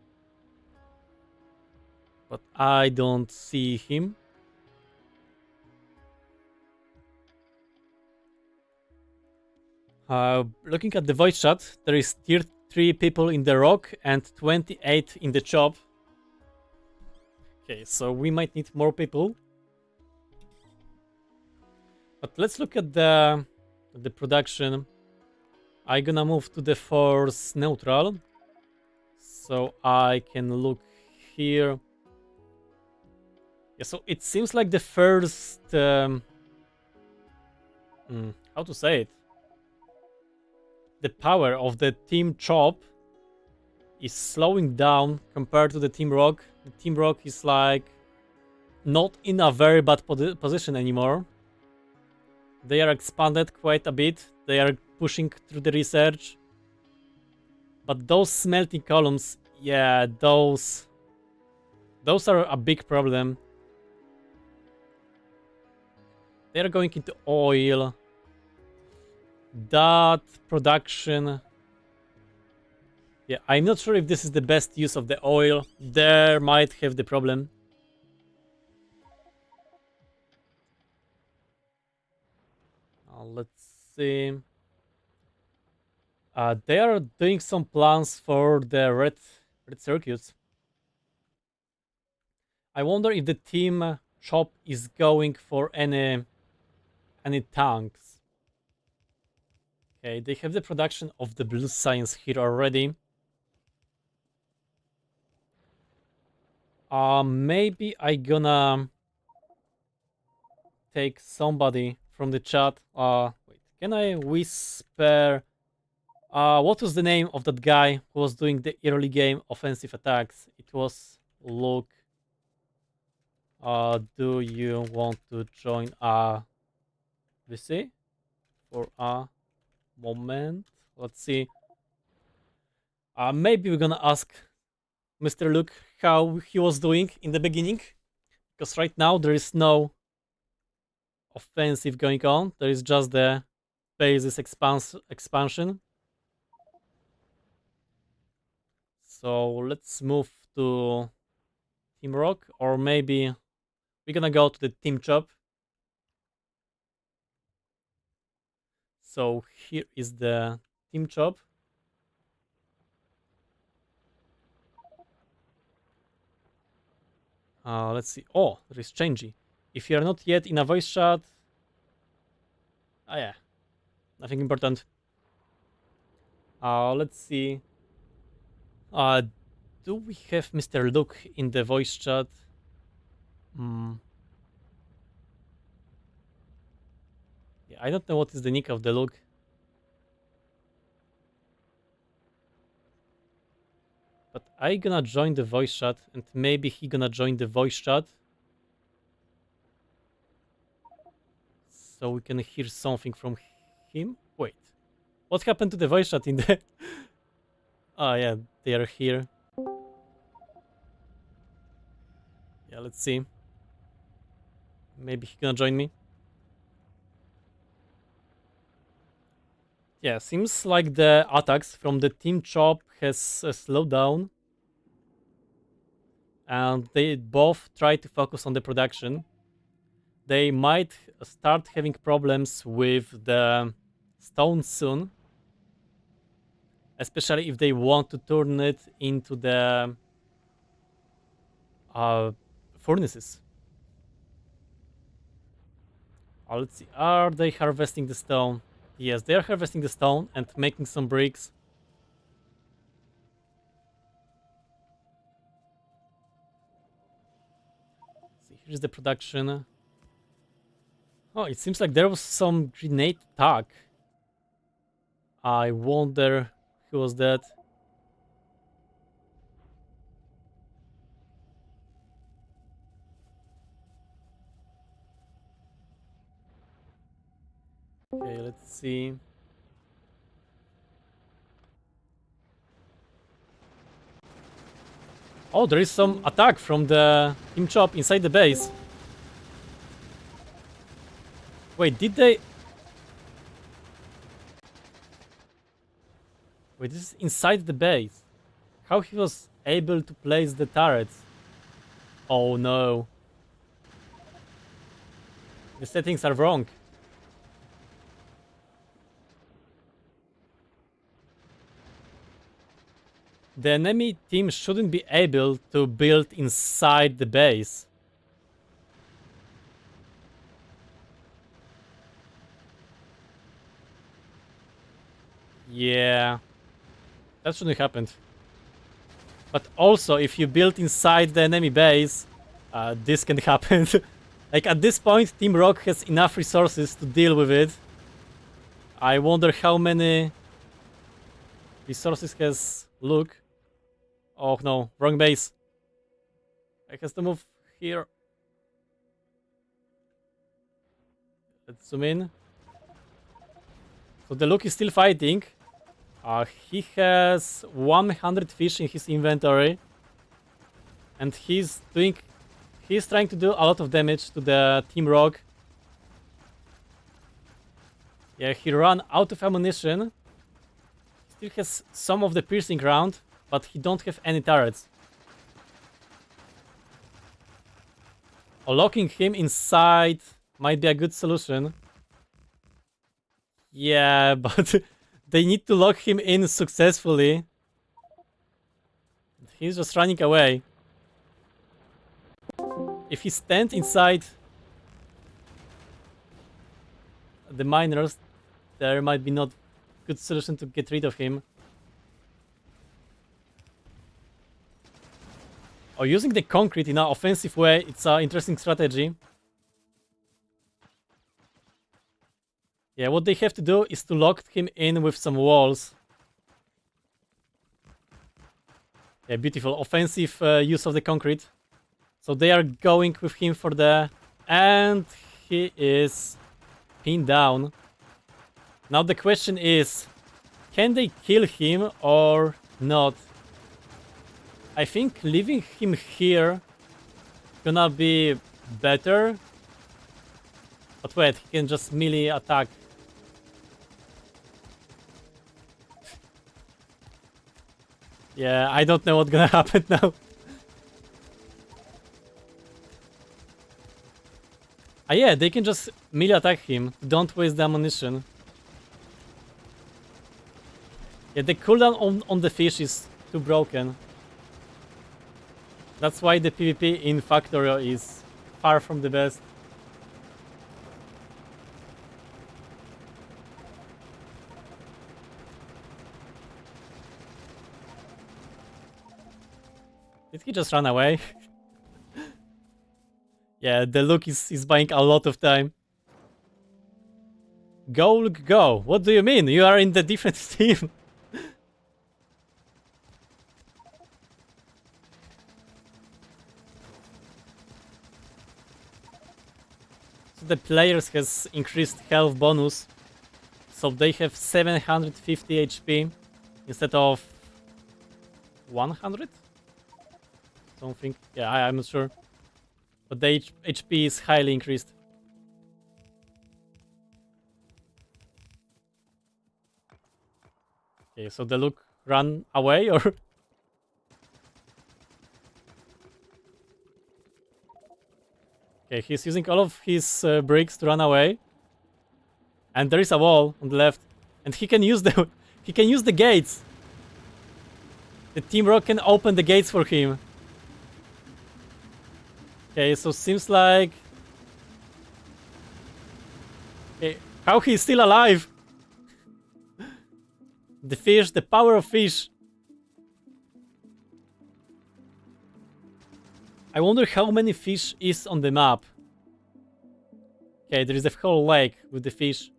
but I don't see him. Looking at the voice chat, there is 33 people in the rock and 28 in the chop. Okay, so we might need more people. But let's look at the production. I'm gonna move to the force neutral, so I can look here. Yeah, so it seems like the first how to say it? The power of the Team Chop is slowing down compared to the Team Rock. The Team Rock is like not in a very bad position anymore. They are expanded quite a bit. They are pushing through the research. But those smelting columns, yeah, those are a big problem. They are going into oil. That production, yeah, I'm not sure if this is the best use of the oil. There might have the problem. Let's see. They are doing some plans for the red circuits. I wonder if the team shop is going for any tanks. Okay, they have the production of the blue science here already. Maybe I gonna take somebody from the chat. Wait, can I whisper? What was the name of that guy who was doing the early game offensive attacks? It was Luke. Do you want to join VC for a moment? Let's see. Maybe we're gonna ask Mr. Luke how he was doing in the beginning, because right now there is no offensive going on. There is just the basis expansion. So let's move to Team Rock, or maybe we're gonna go to the Team Chop. So here is the Team Chop. Let's see. Oh, there is changey. If you are not yet in a voice chat, yeah, nothing important. Let's see. Do we have Mr. Luke in the voice chat? Yeah, I don't know what is the nick of the Luke. But I gonna join the voice chat, and maybe he gonna join the voice chat. So we can hear something from him. Wait. What happened to the voice chat in the... Oh yeah, they are here. Yeah, let's see. Maybe he gonna join me. Yeah, seems like the attacks from the Team Chop has slowed down. And they both try to focus on the production. They might start having problems with the stone soon. Especially if they want to turn it into the furnaces. Let's see. Are they harvesting the stone? Yes, they are harvesting the stone and making some bricks. Let's see, here's the production. Oh, it seems like there was some grenade attack. I wonder who was that. Okay, let's see. Oh, there is some attack from the Team Chop inside the base. Wait, did they... Wait, this is inside the base. How he was able to place the turrets? Oh no. The settings are wrong. The enemy team shouldn't be able to build inside the base. Yeah. That shouldn't have happened. But also, if you build inside the enemy base, this can happen. Like at this point, Team Rock has enough resources to deal with it. I wonder how many resources has Luke. Oh no, wrong base. I have to move here. Let's zoom in. So the Luke is still fighting. He has 100 fish in his inventory. And he's trying to do a lot of damage to the Team Rock. Yeah, he ran out of ammunition. Still has some of the piercing round, but he don't have any turrets. Locking him inside might be a good solution. Yeah, but they need to lock him in successfully. He's just running away. If he stands inside the miners, there might be not good solution to get rid of him. Oh, using the concrete in an offensive way, it's an interesting strategy. Yeah, what they have to do is to lock him in with some walls. Yeah, beautiful. Offensive use of the concrete. So they are going with him for the... And he is pinned down. Now the question is, can they kill him or not? I think leaving him here gonna be better. But wait, he can just melee attack. Yeah, I don't know what's gonna happen now. Yeah, they can just melee attack him. Don't waste the ammunition. Yeah, the cooldown on the fish is too broken. That's why the PvP in Factorio is far from the best. Did he just run away? Yeah, the Luke is buying a lot of time. Go, Luke, go. What do you mean? You are in the different team. So the players has increased health bonus, so they have 750 HP instead of 100? Something. Yeah, I'm not sure. But the HP is highly increased. Okay, so the Luke run away or? Okay, he's using all of his bricks to run away. And there is a wall on the left, and he can use the he can use the gates. The Team Rock can open the gates for him. Okay, so seems like okay, how he's still alive. The fish, the power of fish. I wonder how many fish is on the map. Okay, there is a whole lake with the fish.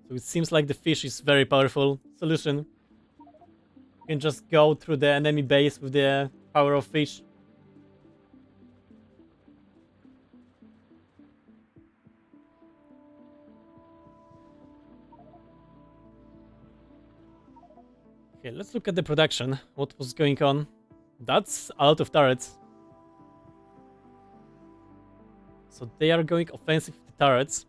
So it seems like the fish is very powerful solution. You can just go through the enemy base with the power of fish. Okay, let's look at the production. What was going on? That's a lot of turrets. So they are going offensive with the turrets.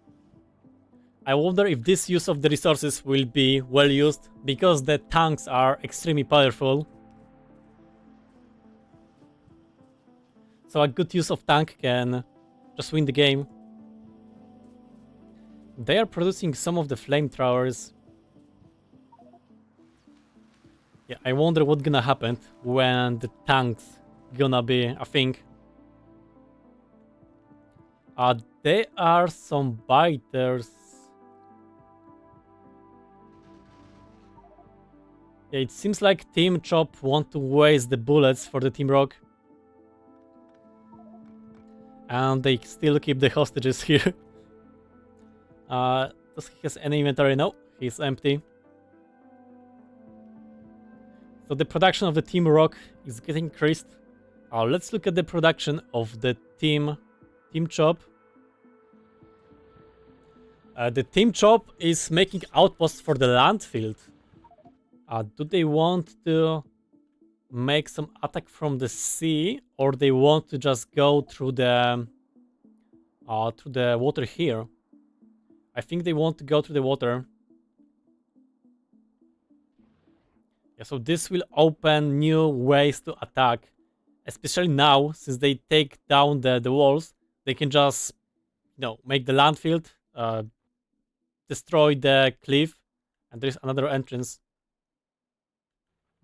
I wonder if this use of the resources will be well used, because the tanks are extremely powerful. So a good use of tank can just win the game. They are producing some of the flamethrowers. Yeah, I wonder what's gonna happen when the tanks gonna be a thing. There are some biters. Yeah, it seems like Team Chop want to waste the bullets for the Team Rock. And they still keep the hostages here. Does he has any inventory? No, he's empty. So the production of the Team Rock is getting increased. Let's look at the production of the Team Chop. The Team Chop is making outposts for the land field. Do they want to make some attack from the sea, or they want to just go through the water here? I think they want to go through the water. Yeah, so this will open new ways to attack, especially now since they take down the walls. They can just, make the land field, destroy the cliff, and there's another entrance.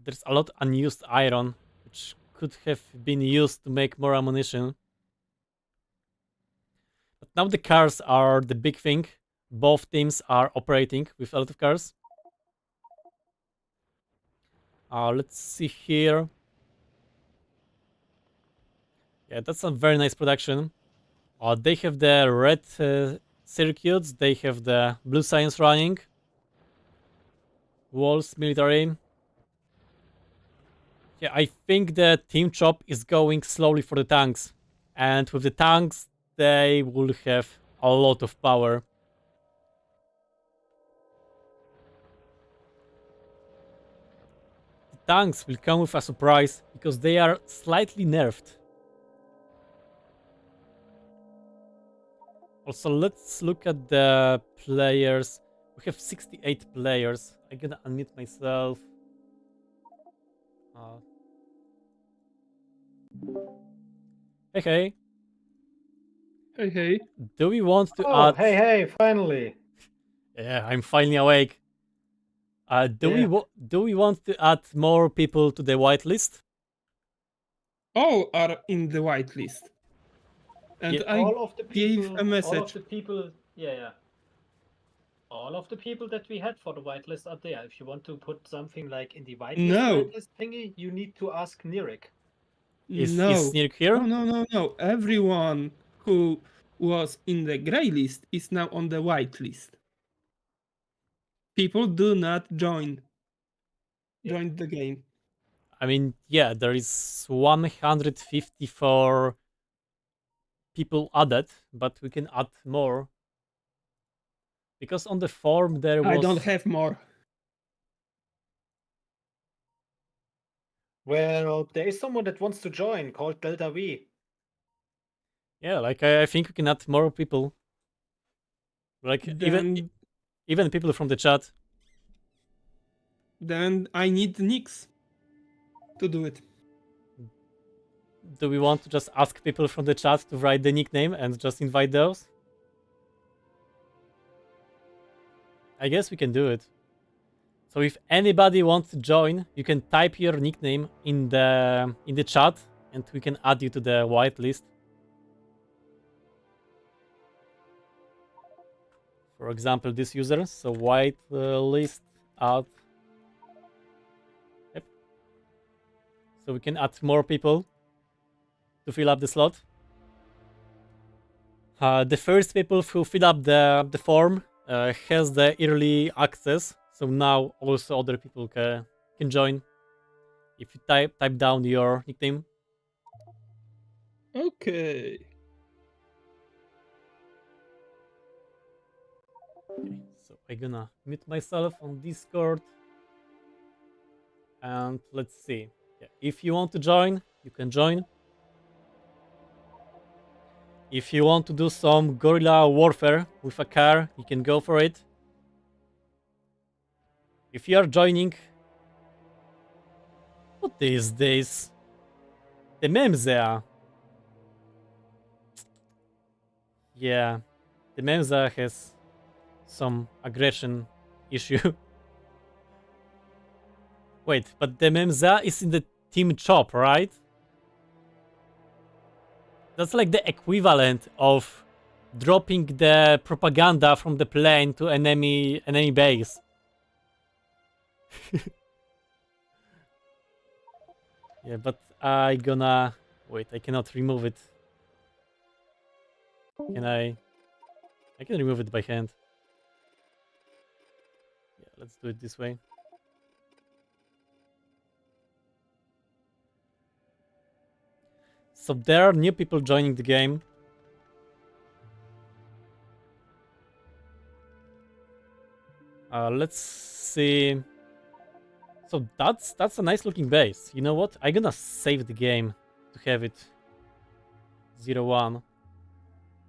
There's a lot unused iron, which could have been used to make more ammunition. But now the cars are the big thing. Both teams are operating with a lot of cars. Let's see here. Yeah, that's a very nice production. They have the red circuits. They have the blue science running. Walls, military. Yeah, I think the Team Chop is going slowly for the tanks. And with the tanks, they will have a lot of power. The tanks will come with a surprise, because they are slightly nerfed. Also, let's look at the players. We have 68 players. I'm gonna unmute myself. Hey, hey. Hey, hey. Do we want to Oh, add... hey, finally. Yeah, I'm finally awake. Do we want to add more people to the whitelist? All are in the whitelist. And Yeah. I All of the gave people, a message. all of the people, yeah. All of the people that we had for the whitelist are there. If you want to put something like in the whitelist thingy, you need to ask Nirik. Is no. Snirk here? No. Everyone who was in the gray list is now on the white list. People do not join the game. I mean, yeah, there is 154 people added, but we can add more. Because on the form there was... I don't have more. Well, there is someone that wants to join called Delta V. Yeah, like I think we can add more people. Like Then even people from the chat. I need nicks to do it. Do we want to just ask people from the chat to write the nickname and just invite those? I guess we can do it. So if anybody wants to join, you can type your nickname in the chat and we can add you to the whitelist. For example, this user, so whitelist add. Yep. So we can add more people to fill up the slot. The first people who fill up the form has the early access. So now also other people can join. If you type down your nickname. Okay. Okay, so I'm gonna mute myself on Discord. And let's see. Yeah, if you want to join, you can join. If you want to do some guerrilla warfare with a car, you can go for it. If you are joining... What is this? The Memza. Yeah, the Memza has some aggression issue. Wait, but the Memza is in the Team Chop, right? That's like the equivalent of dropping the propaganda from the plane to enemy base. Yeah, but I gonna... Wait, I cannot remove it. Can I? I can remove it by hand. Yeah, let's do it this way. So there are new people joining the game. Let's see. So that's a nice looking base. You know what? I'm gonna save the game to have it 0-1.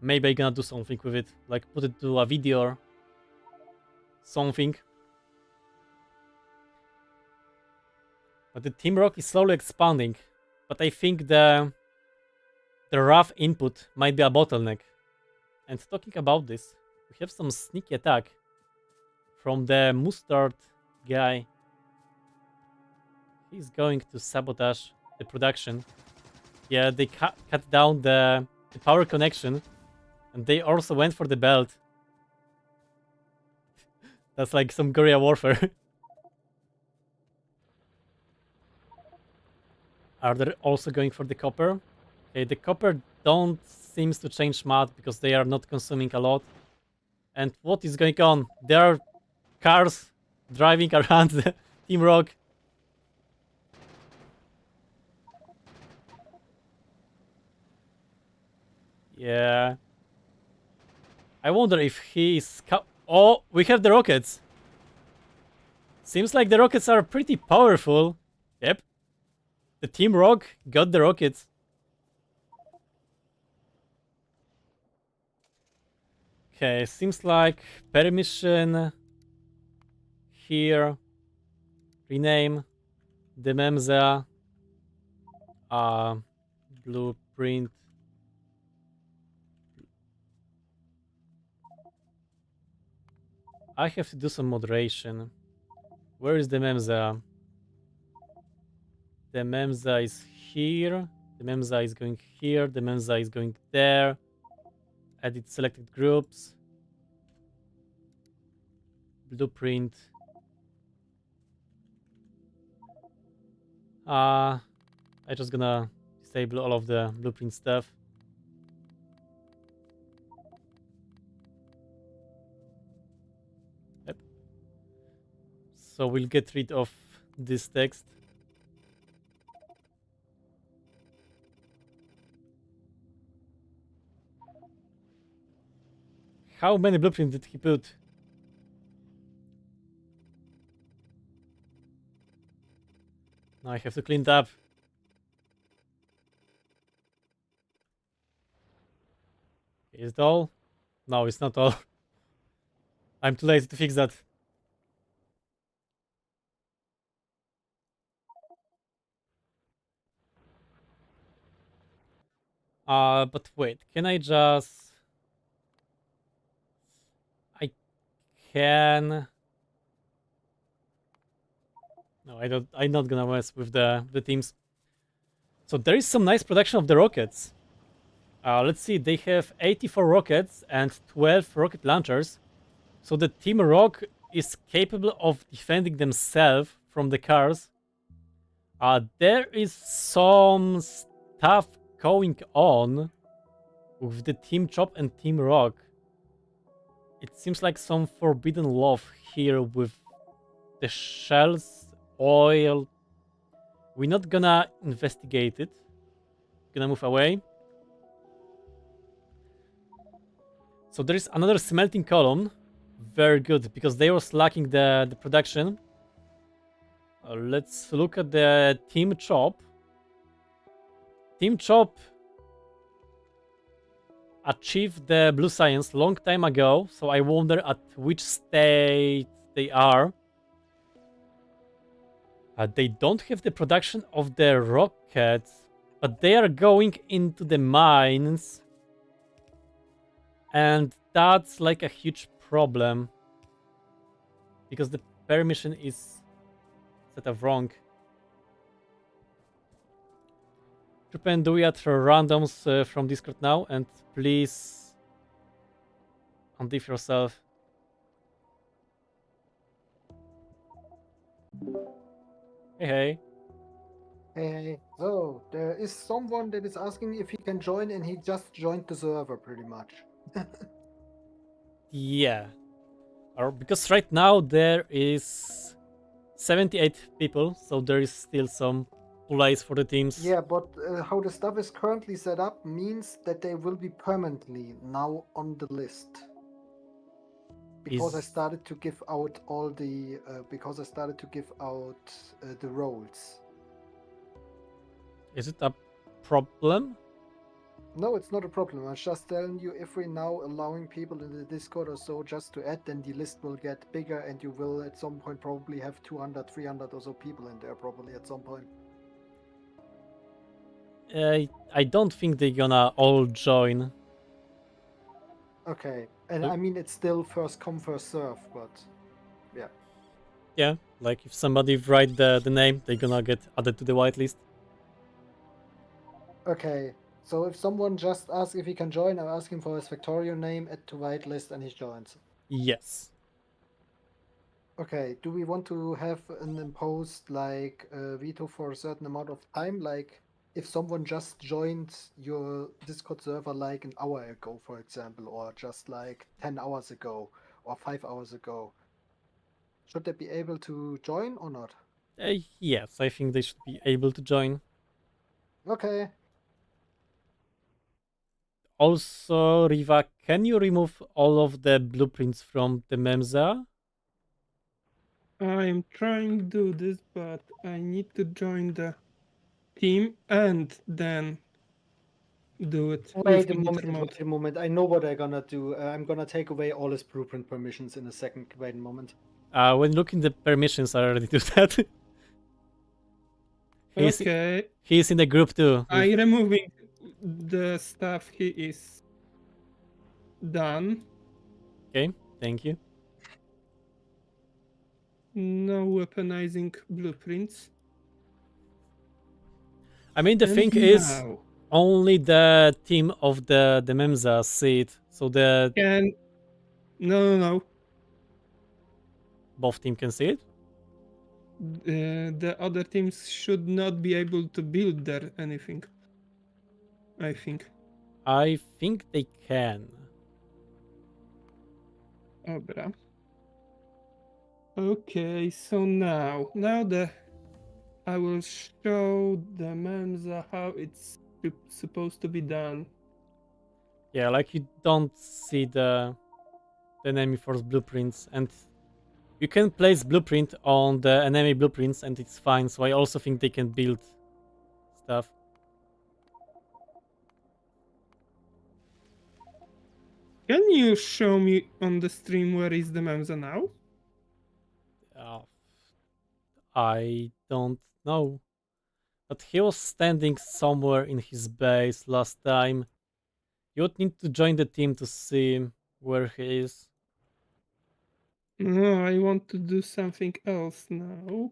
Maybe I'm gonna do something with it, like put it to a video or something. But the Team Rock is slowly expanding. But I think the rough input might be a bottleneck. And talking about this, we have some sneaky attack from the mustard guy. He's going to sabotage the production. Yeah, they cut down the power connection. And they also went for the belt. That's like some guerrilla warfare. Are they also going for the copper? Okay, the copper don't seems to change much because they are not consuming a lot. And what is going on? There are cars driving around the Team Rock. Yeah. I wonder if he's... Oh, we have the rockets. Seems like the rockets are pretty powerful. Yep. The Team Rock got the rockets. Okay, seems like permission here. Rename the Memza. Blueprint. I have to do some moderation. Where is the Memza? The Memza is here. The Memza is going here. The Memza is going there. Edit selected groups. Blueprint. I'm just gonna disable all of the blueprint stuff. Yep. So we'll get rid of this text. how many blueprints did he put? Now I have to clean it up. Is it all? No, it's not all. I'm too lazy to fix that. But wait, can I just... I can... No, I don't. I'm not gonna mess with the teams. So there is some nice production of the rockets. Let's see, they have 84 rockets and 12 rocket launchers. So the Team Rock is capable of defending themselves from the cars. There is some stuff going on with the Team Chop and Team Rock. It seems like some forbidden love here with the shells, oil. We're not gonna investigate it. Gonna move away. So there is another smelting column. Very good, because they were lacking the production. Let's look at the Team Chop. Team Chop achieved the blue science long time ago, so I wonder at which state they are. They don't have the production of the rockets, but they are going into the mines. And that's like a huge problem. Because the permission is set up wrong. Trupen, do we add randoms from Discord now? And please undiff yourself. Hey, hey. Hey, so there is someone that is asking if he can join, and he just joined the server pretty much. Yeah. Or because right now there is 78 people, so there is still some place for the teams. Yeah, but how the stuff is currently set up means that they will be permanently now on the list. Because I started to give out all the the roles. Is it a problem? No, it's not a problem. I'm just telling you, if we're now allowing people in the Discord or so just to add, then the list will get bigger, and you will at some point probably have 200, 300 or so people in there probably at some point. I don't think they're gonna all join. Okay, and I mean it's still first come first serve, but yeah. Yeah, like if somebody write the name, they're gonna get added to the whitelist. Okay, so if someone just asks if he can join, I'm asking for his Factorio name, add to whitelist, and he joins. Yes. Okay, do we want to have an imposed like veto for a certain amount of time? Like if someone just joined your Discord server like an hour ago, for example, or just like 10 hours ago or 5 hours ago, should they be able to join or not? Yes, I think they should be able to join. Okay. Also, Riva, can you remove all of the blueprints from the Memza? I'm trying to do this, but I need to join the team and then do it with Wait a editor moment, mode. wait a moment. I know what I'm gonna do. I'm gonna take away all his blueprint permissions in a second. Wait a moment. When looking the permissions, I already do that. Okay, He's in the group too. I removing the stuff he is done. Okay, thank you. No weaponizing blueprints. I mean, the And thing is, now only the team of the Memza see it, so the can no. both team can see it. The other teams should not be able to build there anything. I think. I think they can. Dobra. Okay, so now I will show the Memza how it's supposed to be done. Yeah, like you don't see the the enemy force blueprints, and you can place blueprint on the enemy blueprints and it's fine, so I also think they can build stuff. Can you show me on the stream where is the Memza now? I don't know. But he was standing somewhere in his base last time. You would need to join the team to see where he is. No, I want to do something else now.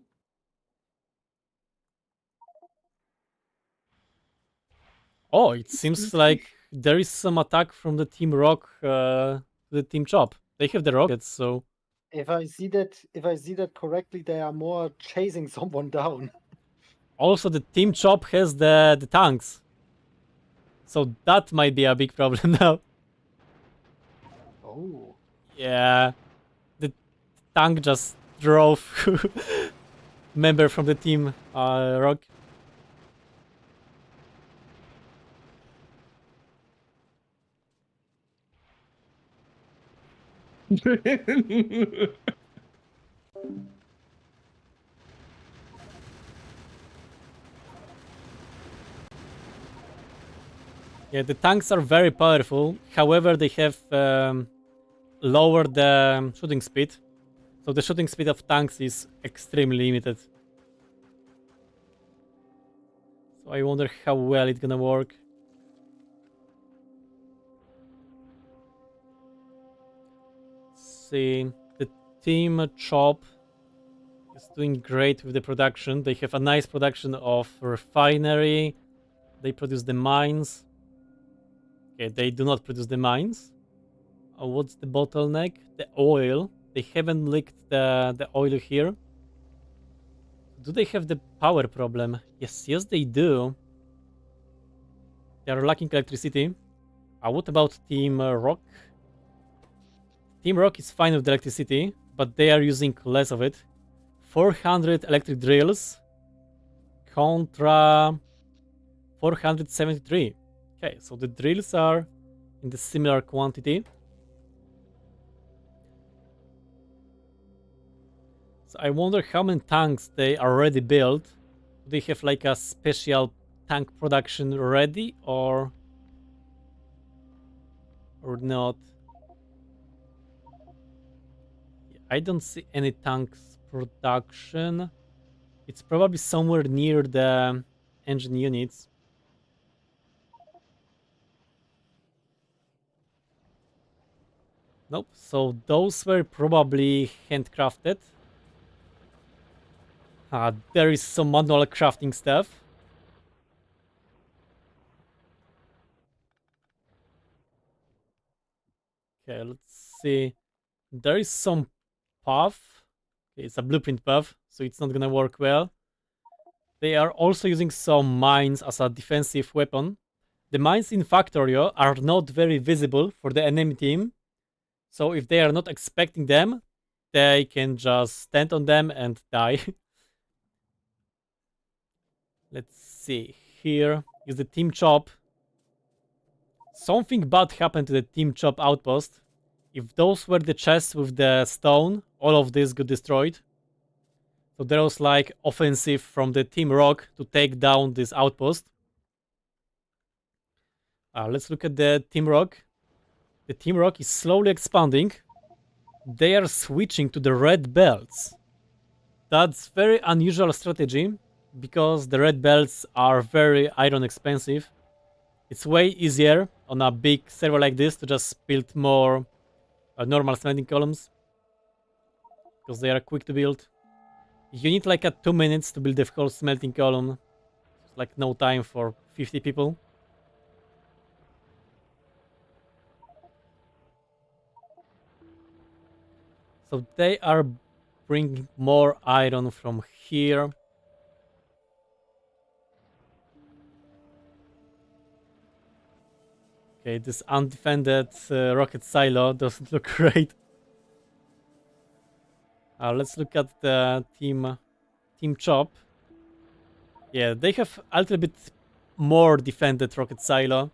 Oh, it seems like there is some attack from the Team Rock to the Team Chop. They have the rockets, so... If I see that correctly, they are more chasing someone down. Also, the Team Chop has the tanks. So that might be a big problem now. Oh. Yeah. The tank just drove member from the Team Rock. Yeah, the tanks are very powerful. However, they have lowered the shooting speed. So the shooting speed of tanks is extremely limited. So I wonder how well it's gonna work. See, the Team Chop is doing great with the production. They have a nice production of refinery. They produce the mines. Okay, they do not produce the mines. What's the bottleneck? The oil. They haven't leaked the oil here. Do they have the power problem? Yes, they do. They are lacking electricity. What about Team Rock? Team Rock is fine with electricity, but they are using less of it. 400 electric drills contra 473. Okay, so the drills are in the similar quantity. So I wonder how many tanks they already built. Do they have like a special tank production ready or not? I don't see any tanks production. It's probably somewhere near the engine units. Nope, so those were probably handcrafted. There is some manual crafting stuff. Okay, let's see. There is some path. Okay, it's a blueprint path, so it's not gonna work well. They are also using some mines as a defensive weapon. The mines in Factorio are not very visible for the enemy team, so if they are not expecting them, they can just stand on them and die. Let's see. Here is the Team Chop. Something bad happened to the Team Chop outpost. If those were the chests with the stone, all of this got destroyed. So there was like offensive from the Team Rock to take down this outpost. Let's look at the Team Rock. The Team Rock is slowly expanding. They are switching to the red belts. That's very unusual strategy because the red belts are very iron expensive. It's way easier on a big server like this to just build more normal smelting columns because they are quick to build. You need like 2 minutes to build the whole smelting column. It's like no time for 50 people. So they are bringing more iron from here. Okay, this undefended rocket silo doesn't look great. Let's look at the Team Chop. Yeah, they have a little bit more defended rocket silo.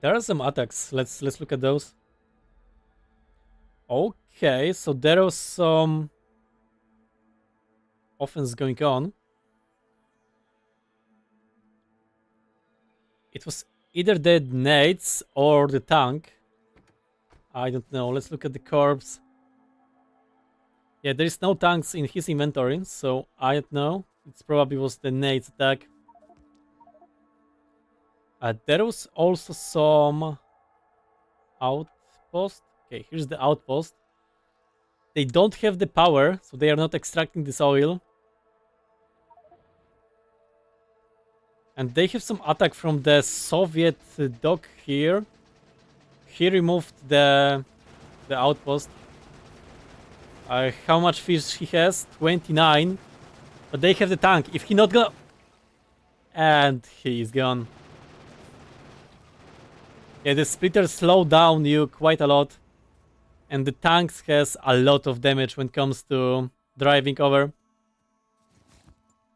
There are some attacks. Let's look at those. Okay, so there was some offense going on. It was either the nades or the tank. I don't know. Let's look at the corpse. Yeah, there is no tanks in his inventory, so I don't know. It probably was the nades attack. There was also some outpost. Okay, here's the outpost. They don't have the power, so they are not extracting this oil. And they have some attack from the Soviet dock here. He removed the outpost. How much fish he has? 29. But they have the tank. If he not gonna... And he is gone. Yeah, the splitters slow down you quite a lot. And the tanks has a lot of damage when it comes to driving over.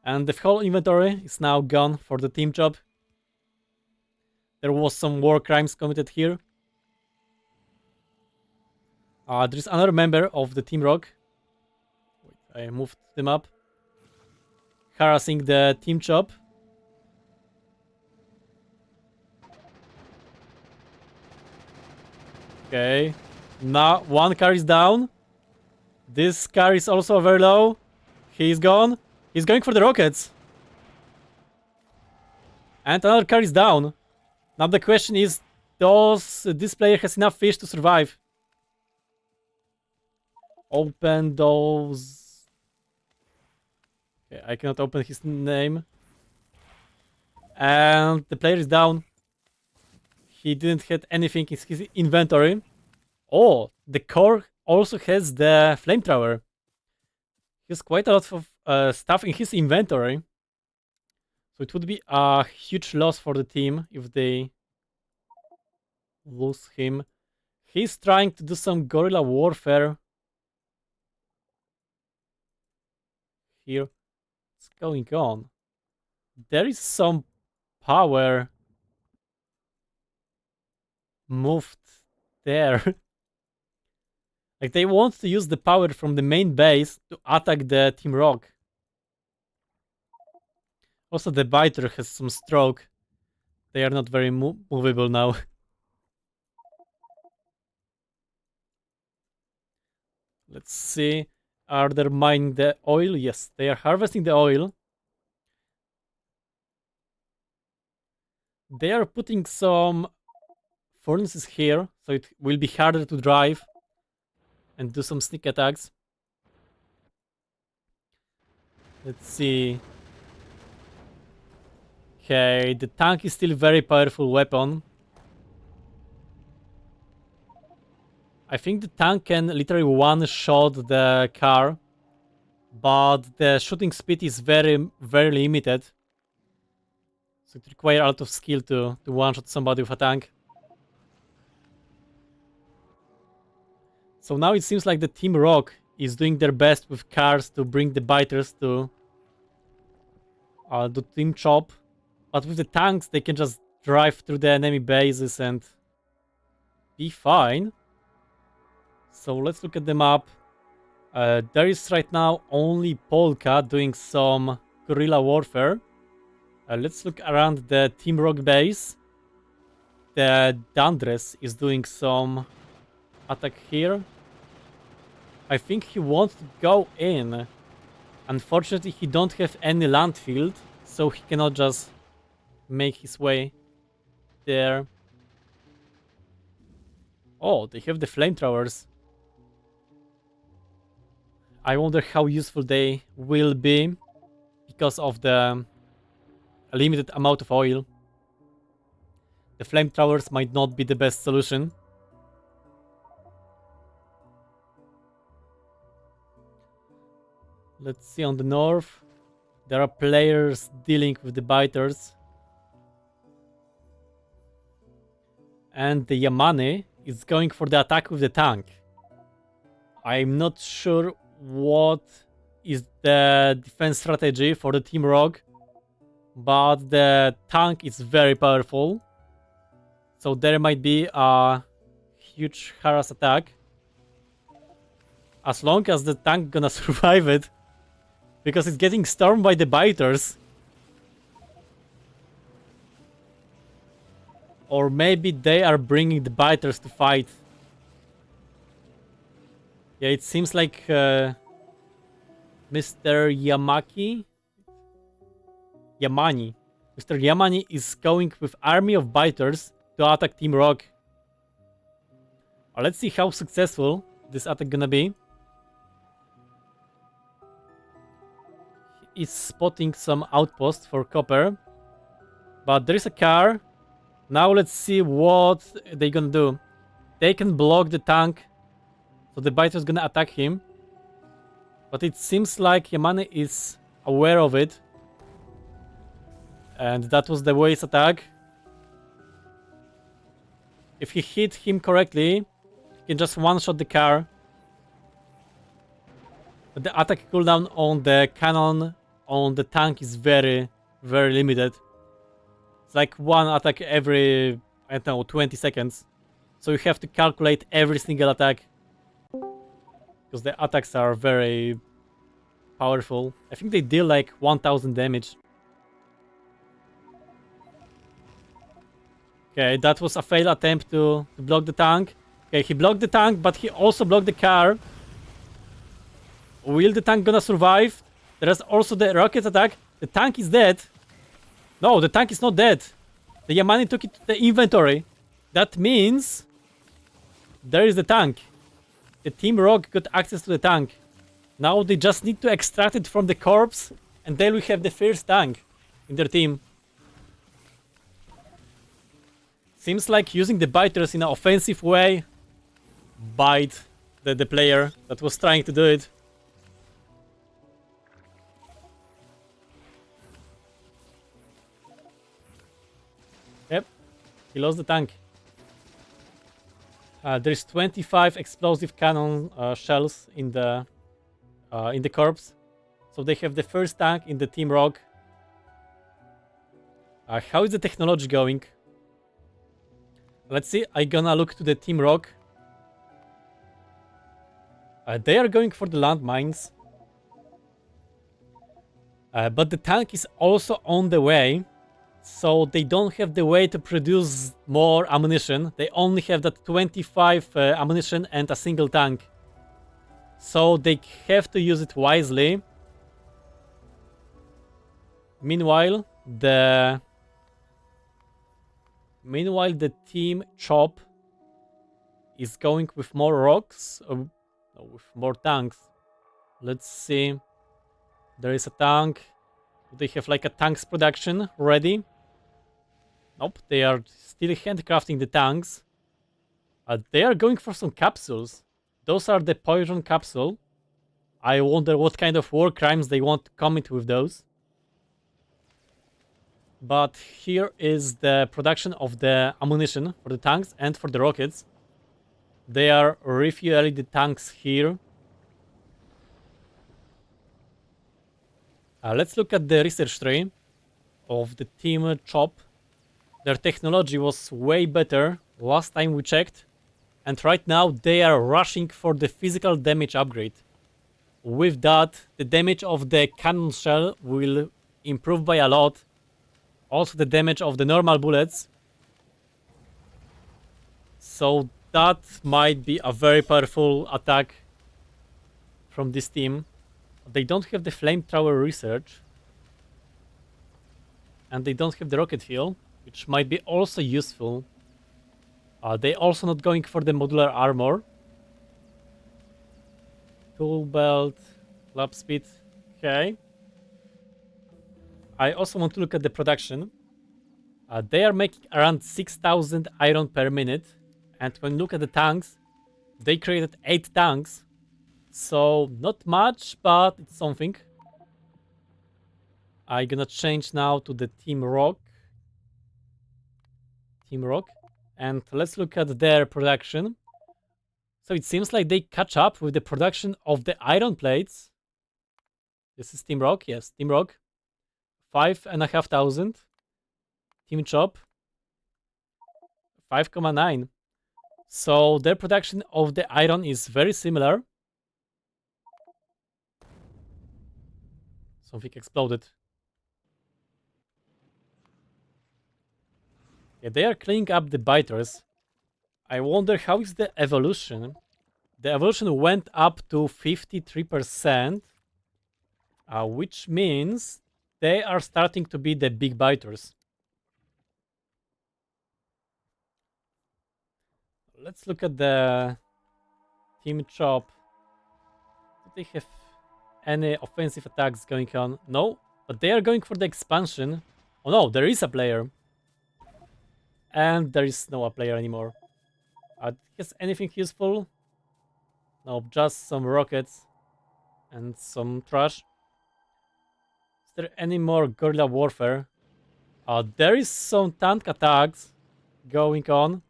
And the whole inventory is now gone for the team job. There was some war crimes committed here. There is another member of the Team Rock. Wait, I moved them up. Harassing the team job. Okay. Now one car is down. This car is also very low. He's gone. He's going for the rockets. And another car is down. Now the question is, this player has enough fish to survive. Open those. Okay, I cannot open his name. And the player is down. He didn't have anything in his inventory. Oh, the core also has the flamethrower. He has quite a lot of stuff in his inventory. So it would be a huge loss for the team if they lose him. He's trying to do some guerrilla warfare. Here. What's going on? There is some power moved there. Like they want to use the power from the main base to attack the Team Rock. Also the biter has some stroke. They are not very movable now. Let's see. Are they mining the oil? Yes, they are harvesting the oil. They are putting some furnaces here, so it will be harder to drive and do some sneak attacks. Let's see. Okay, the tank is still a very powerful weapon. I think the tank can literally one-shot the car, but the shooting speed is very, very limited. So it requires a lot of skill to one-shot somebody with a tank. So now it seems like the Team Rock is doing their best with cars to bring the biters to Team Chop. But with the tanks, they can just drive through the enemy bases and be fine. So let's look at the map. There is right now only Polka doing some guerrilla warfare. Let's look around the Team Rock base. The Dandres is doing some attack here. I think he wants to go in. Unfortunately, he don't have any land field, so he cannot just make his way there. Oh, they have the flamethrowers. I wonder how useful they will be because of the limited amount of oil. The flamethrowers might not be the best solution. Let's see on the north. There are players dealing with the biters. And the Yamane is going for the attack with the tank. I'm not sure what is the defense strategy for the Team Rock, but the tank is very powerful. So there might be a huge harass attack. As long as the tank gonna survive it. Because it's getting stormed by the biters. Or maybe they are bringing the biters to fight. Yeah, it seems like Mr. Yamani. Mr. Yamani is going with army of biters to attack Team Rock. Let's see how successful this attack gonna be. He is spotting some outposts for copper. But there is a car. Now let's see what they're gonna do. They can block the tank. So the biter is gonna attack him. But it seems like Yamane is aware of it. And that was the waste attack. If he hit him correctly, he can just one-shot the car. But the attack cooldown on the cannon on the tank is very, very limited. It's like one attack every, I don't know, 20 seconds. So you have to calculate every single attack. Because the attacks are very powerful. I think they deal like 1000 damage. Okay, that was a failed attempt to block the tank. Okay, he blocked the tank, but he also blocked the car. Will the tank gonna survive? There's also the rocket attack. The tank is dead. No, the tank is not dead. The Yamani took it to the inventory. That means there is the tank. The Team Rock got access to the tank. Now they just need to extract it from the corpse, and then we have the first tank in their team. Seems like using the biters in an offensive way bite the player that was trying to do it. Yep, he lost the tank. There's 25 explosive cannon shells in the corpse, so they have the first tank in the Team Rock. How is the technology going? Let's see. I'm gonna look to the Team Rock. They are going for the landmines, but the tank is also on the way. So they don't have the way to produce more ammunition. They only have that 25 ammunition and a single tank. So they have to use it wisely. Meanwhile, the Team Chop is going with more rocks, no, with more tanks. Let's see. There is a tank. They have like a tanks production ready. Nope, they are still handcrafting the tanks. They are going for some capsules. Those are the poison capsule. I wonder what kind of war crimes they want to commit with those. But here is the production of the ammunition for the tanks and for the rockets. They are refueling the tanks here. Let's look at the research tree of the Team Chop. Their technology was way better last time we checked. And right now they are rushing for the physical damage upgrade. With that, the damage of the cannon shell will improve by a lot. Also the damage of the normal bullets. So that might be a very powerful attack from this team. They don't have the flamethrower research. And they don't have the rocket fuel, which might be also useful. They also not going for the modular armor. Tool belt, lap speed, okay. I also want to look at the production. They are making around 6,000 iron per minute. And when you look at the tanks, they created 8 tanks. So not much, but it's something. I'm gonna change now to the Team Rock. And let's look at their production. So it seems like they catch up with the production of the iron plates. This is Team Rock, yes, Team Rock. 5,500. Team Chop. 5,9. So their production of the iron is very similar. Something exploded. Yeah, they are cleaning up the biters. I wonder how is the evolution. The evolution went up to 53%, which means they are starting to be the big biters. Let's look at the team chop. Do they have any offensive attacks going on? No, but they are going for the expansion. Oh no, there is a player. And there is no player anymore. Is anything useful? No, just some rockets and some trash. Is there any more guerrilla warfare? There is some tank attacks going on.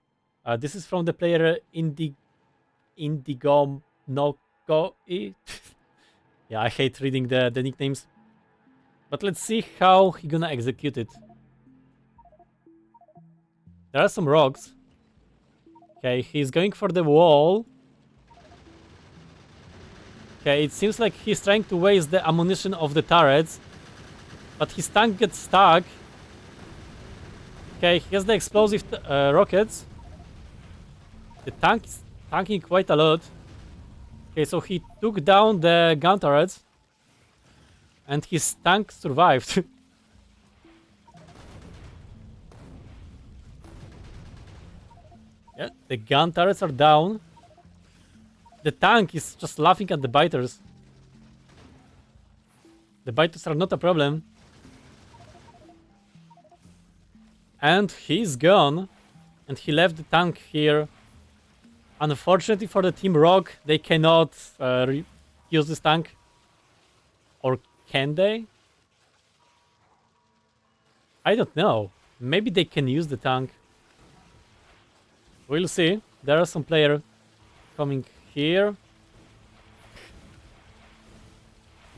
This is from the player Indigo Noko. Yeah, I hate reading the nicknames. But let's see how he gonna execute it. There are some rocks. Okay, he's going for the wall. Okay, it seems like he's trying to waste the ammunition of the turrets. But his tank gets stuck. Okay, he has the explosive rockets. The tank is tanking quite a lot. Okay, so he took down the gun turrets. And his tank survived. Yeah, the gun turrets are down. The tank is just laughing at the biters. The biters are not a problem. And he's gone. And he left the tank here. Unfortunately for the Team Rock, they cannot use this tank. Or can they? I don't know. Maybe they can use the tank. We'll see. There are some players coming here.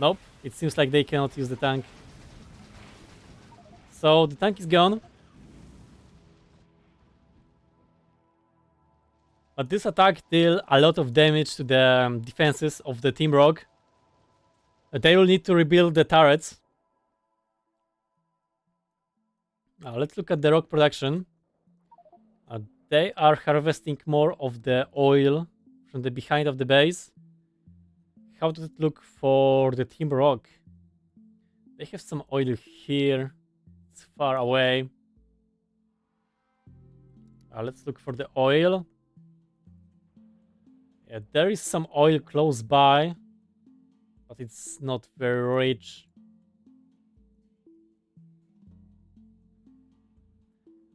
Nope. It seems like they cannot use the tank. So the tank is gone. But this attack deal a lot of damage to the defenses of the Team Rock. They will need to rebuild the turrets. Now let's look at the rock production. They are harvesting more of the oil from the behind of the base. How does it look for the Team Rock? They have some oil here. It's far away. Let's look for the oil. Yeah, there is some oil close by, but it's not very rich.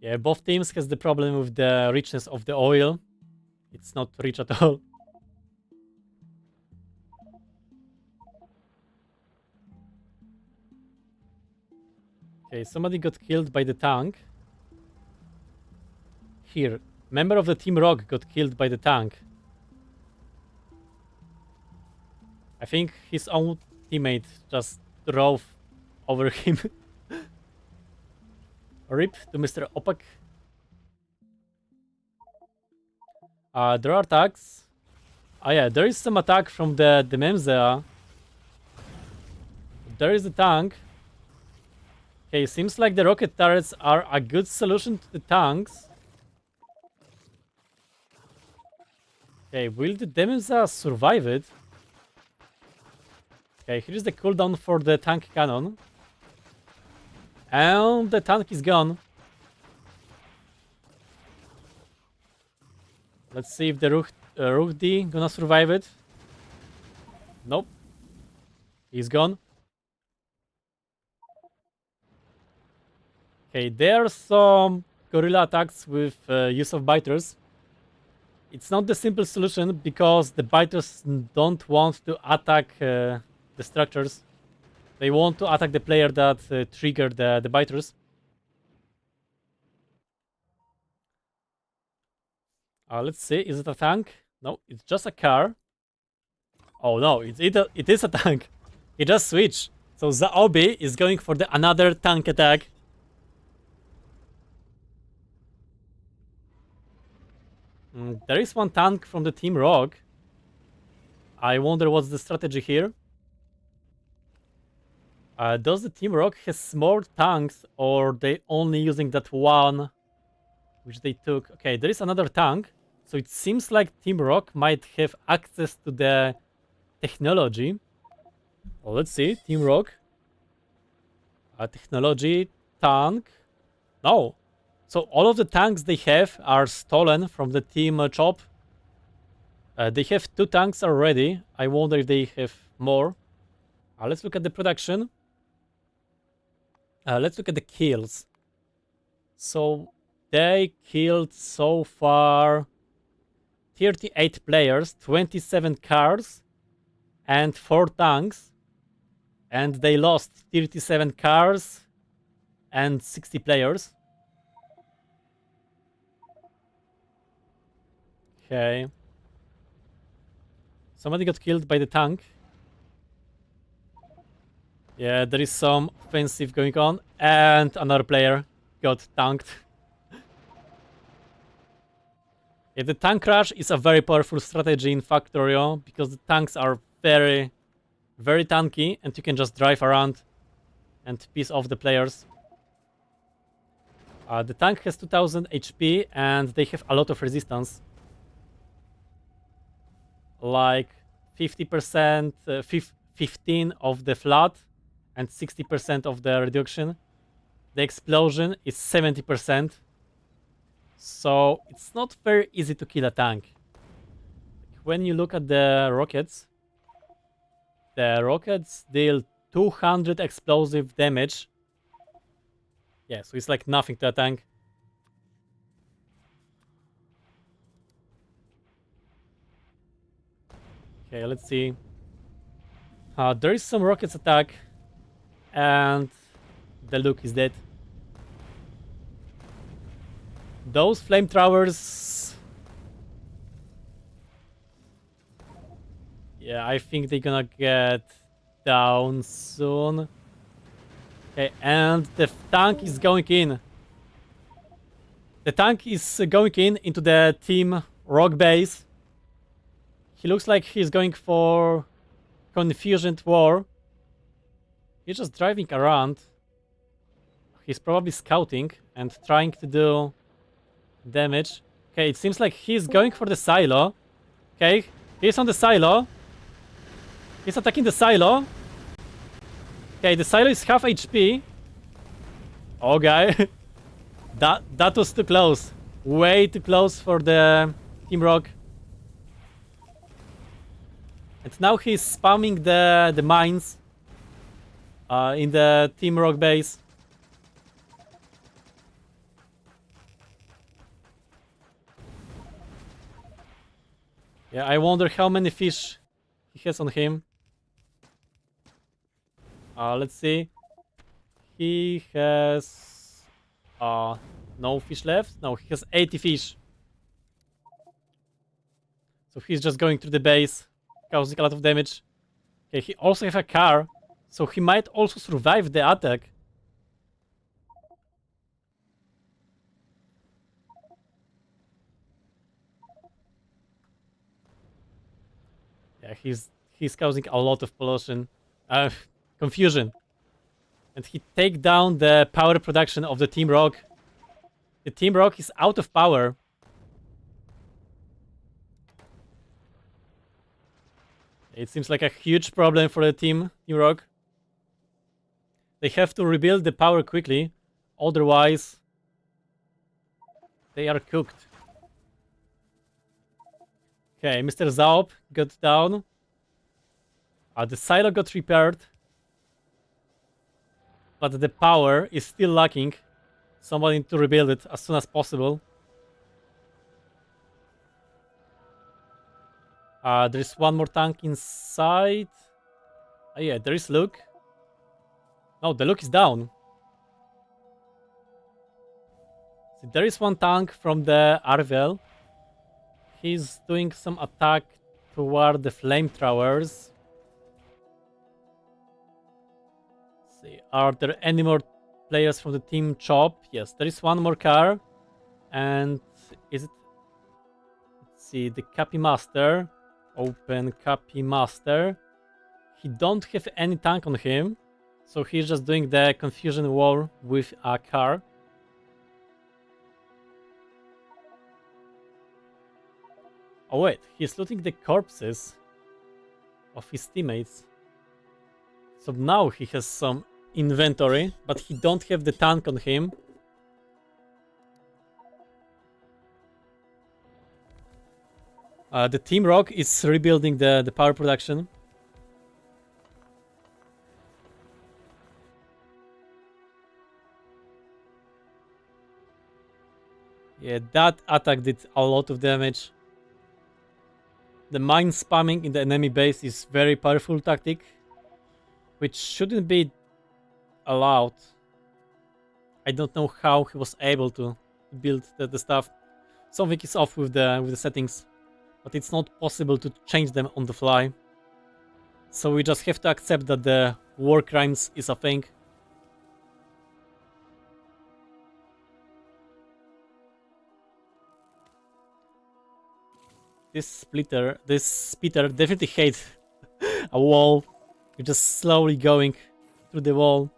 Yeah, both teams has the problem with the richness of the oil. It's not rich at all. Okay, somebody got killed by the tank. Here, member of the Team Rock got killed by the tank. I think his own teammate just drove over him. RIP to Mr. Opak. There are attacks. Yeah, there is some attack from the Memzea. There is a tank. Okay, seems like the rocket turrets are a good solution to the tanks. Okay, will the Memzea survive it? Okay, here is the cooldown for the tank cannon. And the tank is gone. Let's see if the Ruhdi gonna survive it. Nope. He's gone. Okay, there are some guerrilla attacks with use of biters. It's not the simple solution because the biters don't want to attack the structures. They want to attack the player that triggered the biters. Let's see, is it a tank? No, it's just a car. Oh no, it is a tank. He just switched. So Zaobi is going for another tank attack. There is one tank from the Team Rock. I wonder what's the strategy here. Does the Team Rock has more tanks, or they only using that one which they took? Okay, there is another tank, so it seems like Team Rock might have access to the technology. Well, let's see. Team Rock. Technology, tank. No. So all of the tanks they have are stolen from the Team Chop. They have 2 tanks already. I wonder if they have more. Let's look at the production. Let's look at the kills. So they killed so far 38 players, 27 cars, and 4 tanks. And they lost 37 cars and 60 players. Okay. Somebody got killed by the tank. Yeah, there is some offensive going on. And another player got tanked. Yeah, the tank crash is a very powerful strategy in Factorio because the tanks are very, very tanky and you can just drive around and piss off the players. The tank has 2000 HP and they have a lot of resistance. Like 50%, 15 of the flat and 60% of the reduction. The explosion is 70%. So it's not very easy to kill a tank. When you look at the rockets deal 200 explosive damage. Yeah, so it's like nothing to a tank. Okay, let's see. There is some rockets attack, and the Luke is dead. Those flamethrowers... Yeah, I think they're gonna get down soon. Okay, and the tank is going in. The tank is going in into the Team Rock base. He looks like he's going for Confusion War. He's just driving around. He's probably scouting and trying to do damage. Okay, it seems like he's going for the silo. Okay, he's on the silo. He's attacking the silo. Okay, the silo is half HP. Oh, guy. that was too close. Way too close for the Team Rock. And now he's spamming the mines in the Team Rock base. Yeah, I wonder how many fish he has on him. Let's see. He has no fish left. No, he has 80 fish. So he's just going through the base, causing a lot of damage. Okay, he also has a car, so he might also survive the attack. Yeah, he's causing a lot of pollution, confusion. And he take down the power production of the Team Rock. The Team Rock is out of power. It seems like a huge problem for the Team Rock. They have to rebuild the power quickly, otherwise they are cooked. Okay, Mr. Zaub got down. The silo got repaired. But the power is still lacking. Somebody need to rebuild it as soon as possible. There is one more tank inside. Yeah, there is Luke. No, the Luke is down. So there is one tank from the Arvel. He's doing some attack toward the flamethrowers. See, are there any more players from the Team Chop? Yes, there is one more car. And is it... see, the Copy Master. Open Copy Master. He don't have any tank on him, so he's just doing the confusion war with a car. Oh wait, he's looting the corpses of his teammates. So now he has some inventory, but he don't have the tank on him. The Team Rock is rebuilding the power production. Yeah, that attack did a lot of damage. The mine spamming in the enemy base is very powerful tactic, which shouldn't be allowed. I don't know how he was able to build the stuff. Something is off with the settings, but it's not possible to change them on the fly. So we just have to accept that the war crimes is a thing. This splitter definitely hates a wall. You're just slowly going through the wall.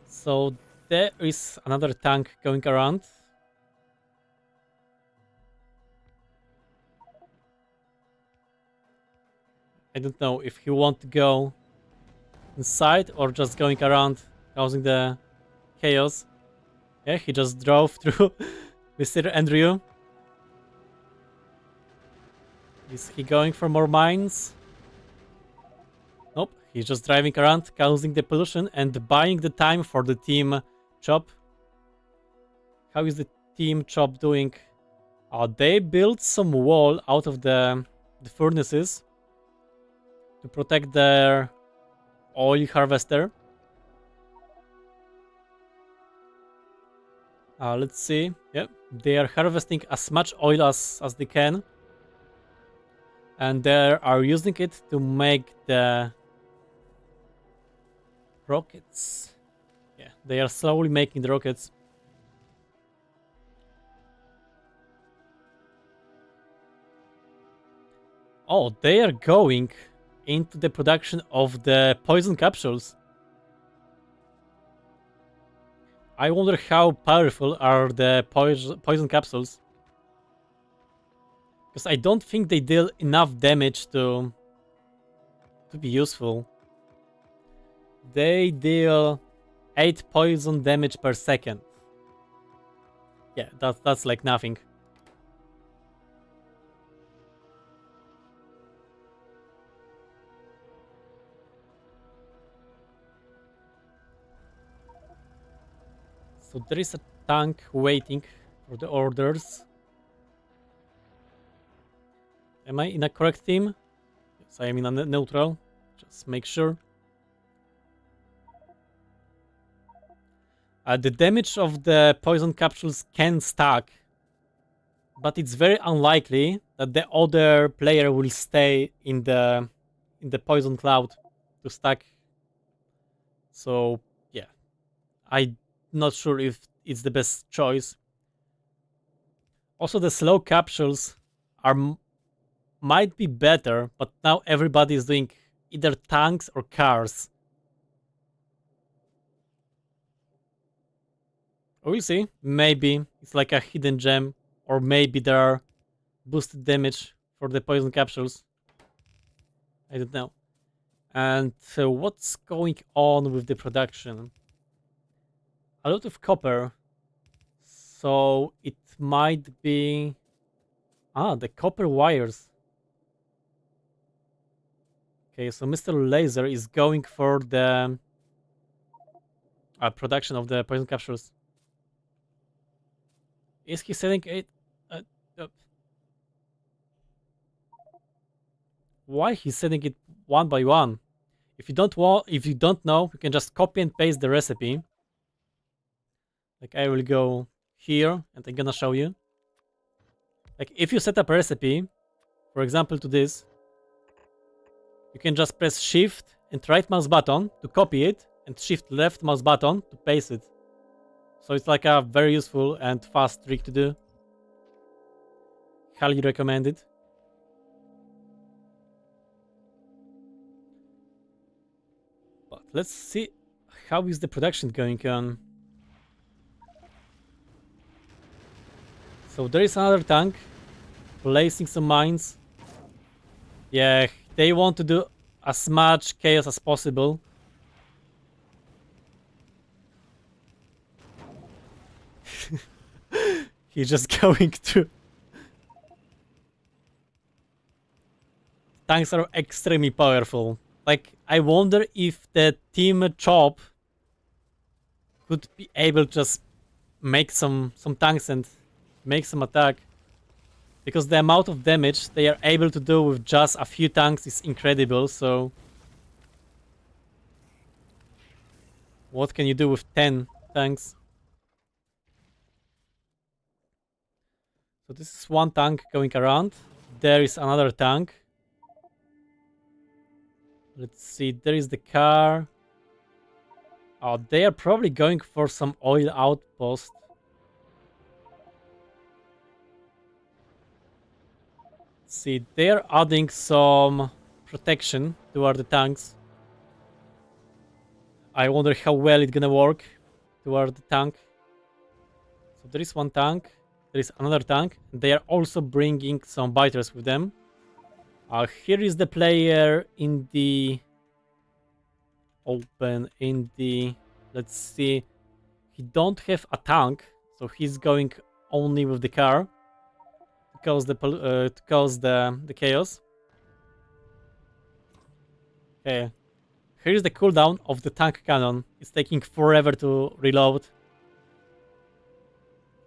So there is another tank going around. I don't know if he wants to go inside or just going around causing the chaos. Yeah, he just drove through Mr. Andrew. Is he going for more mines? Nope, he's just driving around causing the pollution and buying the time for the team chop. How is the team chop doing? They built some wall out of the furnaces to protect their oil harvester. Let's see. Yep, they are harvesting as much oil as they can, and they are using it to make the rockets. Yeah, they are slowly making the rockets. Oh, they are going into the production of the poison capsules. I wonder how powerful are the poison capsules. Because I don't think they deal enough damage to be useful. They deal 8 poison damage per second. Yeah, that's like nothing. So there is a tank waiting for the orders. Am I in a correct team? Yes, I am in a neutral. Just make sure. The damage of the poison capsules can stack, but it's very unlikely that the other player will stay in the poison cloud to stack. So yeah, I'm not sure if it's the best choice. Also, the slow capsules are might be better, but now everybody is doing either tanks or cars. We'll see. Maybe it's like a hidden gem, or maybe there are boosted damage for the poison capsules. I don't know. And what's going on with the production? A lot of copper. So it might be... the copper wires. Okay, so Mr. Laser is going for the production of the poison capsules. Is he selling it? Why he's selling it one by one? If you don't know, you can just copy and paste the recipe. Like I will go here and I'm gonna show you. Like if you set up a recipe, for example to this, you can just press shift and right mouse button to copy it and shift left mouse button to paste it. So it's like a very useful and fast trick to do. Highly recommended. But let's see how is the production going on. So there is another tank placing some mines. Yeah, they want to do as much chaos as possible. He's just going to... Tanks are extremely powerful. Like, I wonder if the team Chop could be able to just make some tanks and make some attack. Because the amount of damage they are able to do with just a few tanks is incredible, so... What can you do with 10 tanks? So this is one tank going around. There is another tank. Let's see, there is the car. Oh, they are probably going for some oil outpost. Let's see, they are adding some protection toward the tanks. I wonder how well it's gonna work toward the tank. So there is one tank, there is another tank. They are also bringing some biters with them. Here is the player in the open, in the... Let's see. He don't have a tank, so he's going only with the car to cause the chaos. Okay. Here is the cooldown of the tank cannon. It's taking forever to reload.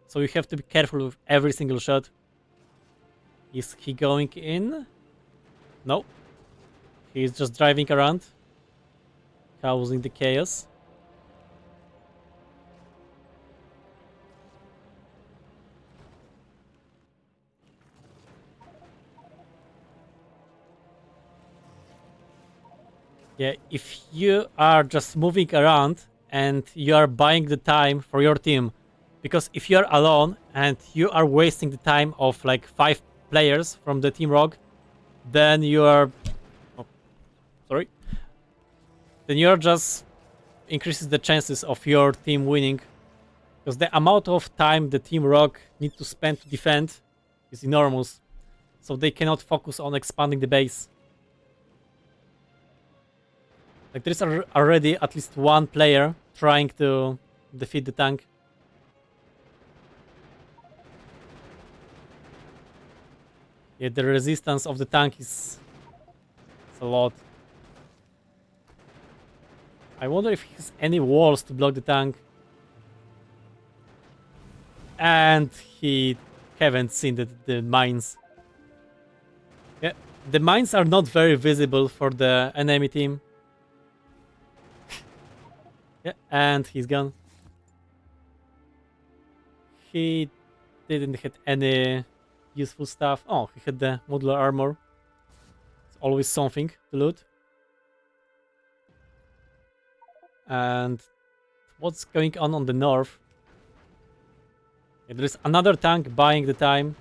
So you have to be careful with every single shot. Is he going in? No. He's just driving around, causing the chaos. Yeah, if you are just moving around and you are buying the time for your team, because if you are alone and you are wasting the time of like 5 players from the Team Rogue, then you are... Oh, sorry. Then you are just increases the chances of your team winning. Because the amount of time the Team Rogue need to spend to defend is enormous. So they cannot focus on expanding the base. Like there is already at least one player trying to defeat the tank. Yeah, the resistance of the tank is a lot. I wonder if he has any walls to block the tank. And he haven't seen the mines. Yeah, the mines are not very visible for the enemy team. Yeah, and he's gone. He didn't hit any useful stuff. Oh, he had the modular armor. It's always something to loot. And what's going on the north? Yeah, there is another tank buying the time.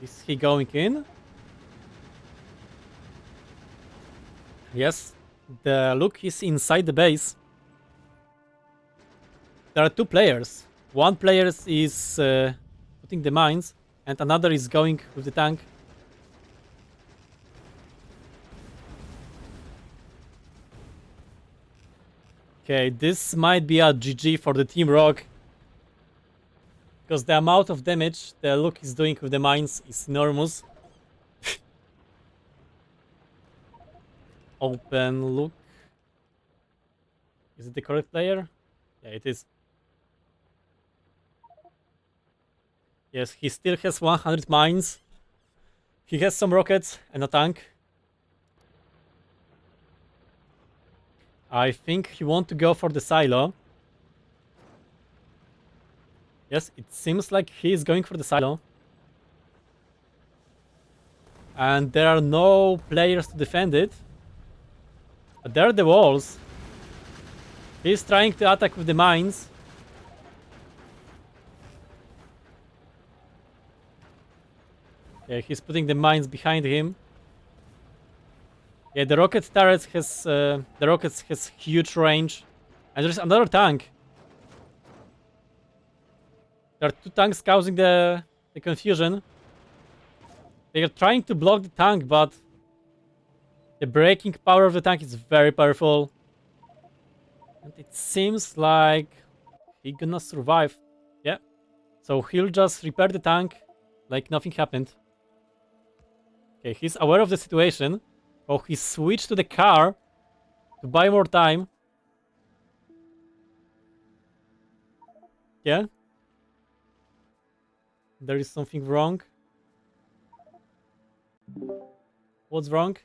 Is he going in? Yes. The look is inside the base. There are 2 players. One player is putting the mines, and another is going with the tank. Okay, this might be a GG for the Team Rogue. Because the amount of damage the Luke is doing with the mines is enormous. Open Luke. Is it the correct player? Yeah, it is. Yes, he still has 100 mines. He has some rockets and a tank. I think he wants to go for the silo. Yes, it seems like he is going for the silo. And there are no players to defend it. But there are the walls. He's trying to attack with the mines. Yeah, he's putting the mines behind him. Yeah, the rocket turret has the rockets has huge range, and there's another tank. There are two tanks causing the confusion. They are trying to block the tank, but the braking power of the tank is very powerful, and it seems like he's gonna survive. Yeah, so he'll just repair the tank like nothing happened. Okay, he's aware of the situation. Oh, he switched to the car to buy more time. Yeah. There is something wrong. What's wrong?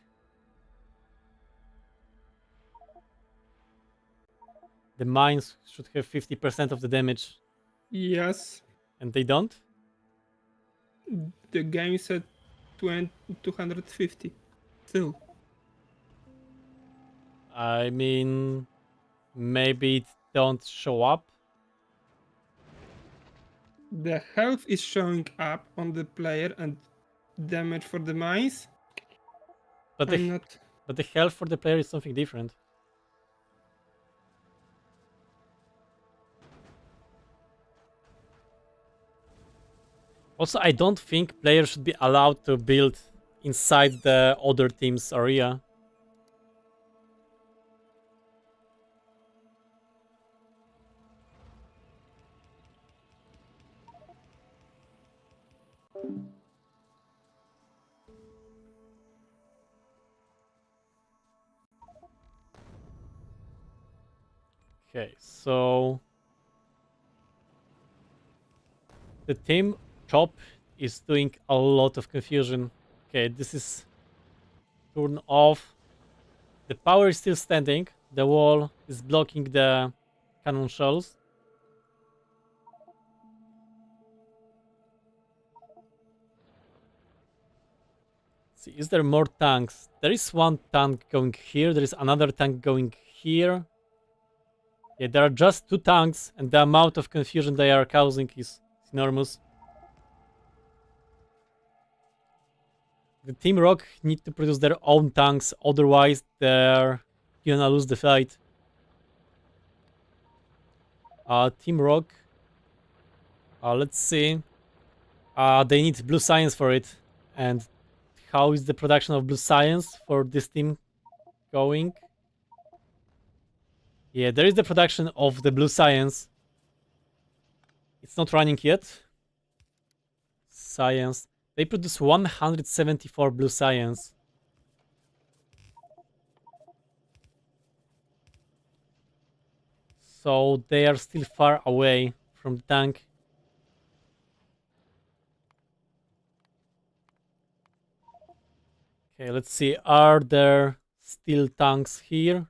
The mines should have 50% of the damage, Yes, and they don't? the game said 250. Still. I mean, maybe it don't show up. The health is showing up on the player and damage for the mines. But I'm the, not. but the health for the player is something different. Also, I don't think players should be allowed to build inside the other team's area. Okay, so the team top is doing a lot of confusion. Okay, this is turn off. The power is still standing. The wall is blocking the cannon shells. See, is there more tanks? There is one tank going here. There is another tank going here. Yeah, there are just two tanks, and the amount of confusion they are causing is enormous. The Team Rock need to produce their own tanks, otherwise they're gonna lose the fight. Team Rock. Let's see. They need blue science for it. And how is the production of blue science for this team going? Yeah, there is the production of the blue science. It's not running yet. Science. They produce 174 blue science. So they are still far away from the tank. Okay, let's see. Are there still tanks here?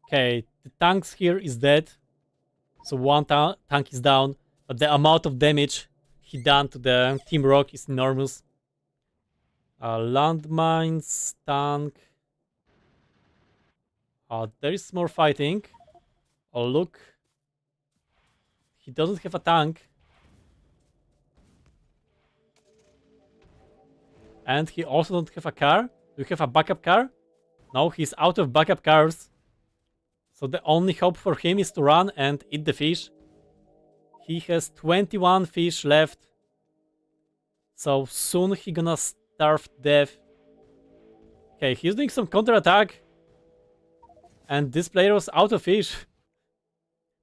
Okay, the tanks here is dead. So one tank is down. But the amount of damage he done to the Team Rock is enormous. Landmines, tank. There is more fighting. Oh, look. He doesn't have a tank. And he also don't have a car. Do you have a backup car? No, he's out of backup cars. So the only hope for him is to run and eat the fish. He has 21 fish left. So soon he gonna starve to death. Okay, he's doing some counterattack. And this player was out of fish.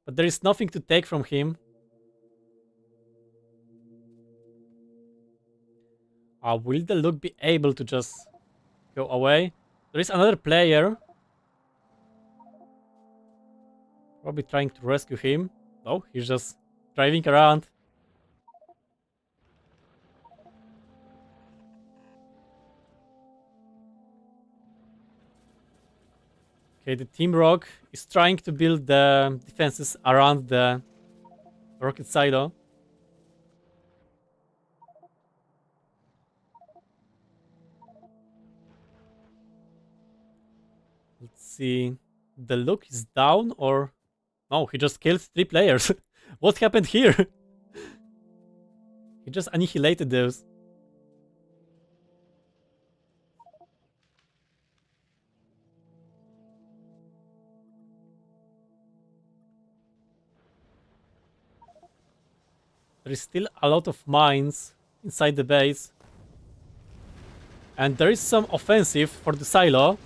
But there is nothing to take from him. Will the Luke be able to just go away? There is another player. Probably trying to rescue him. No, he's just driving around. Okay, the Team Rock is trying to build the defenses around the rocket silo. Let's see. The look is down or... No, he just killed 3 players. What happened here? He just annihilated those. There is still a lot of mines inside the base. And there is some offensive for the silo.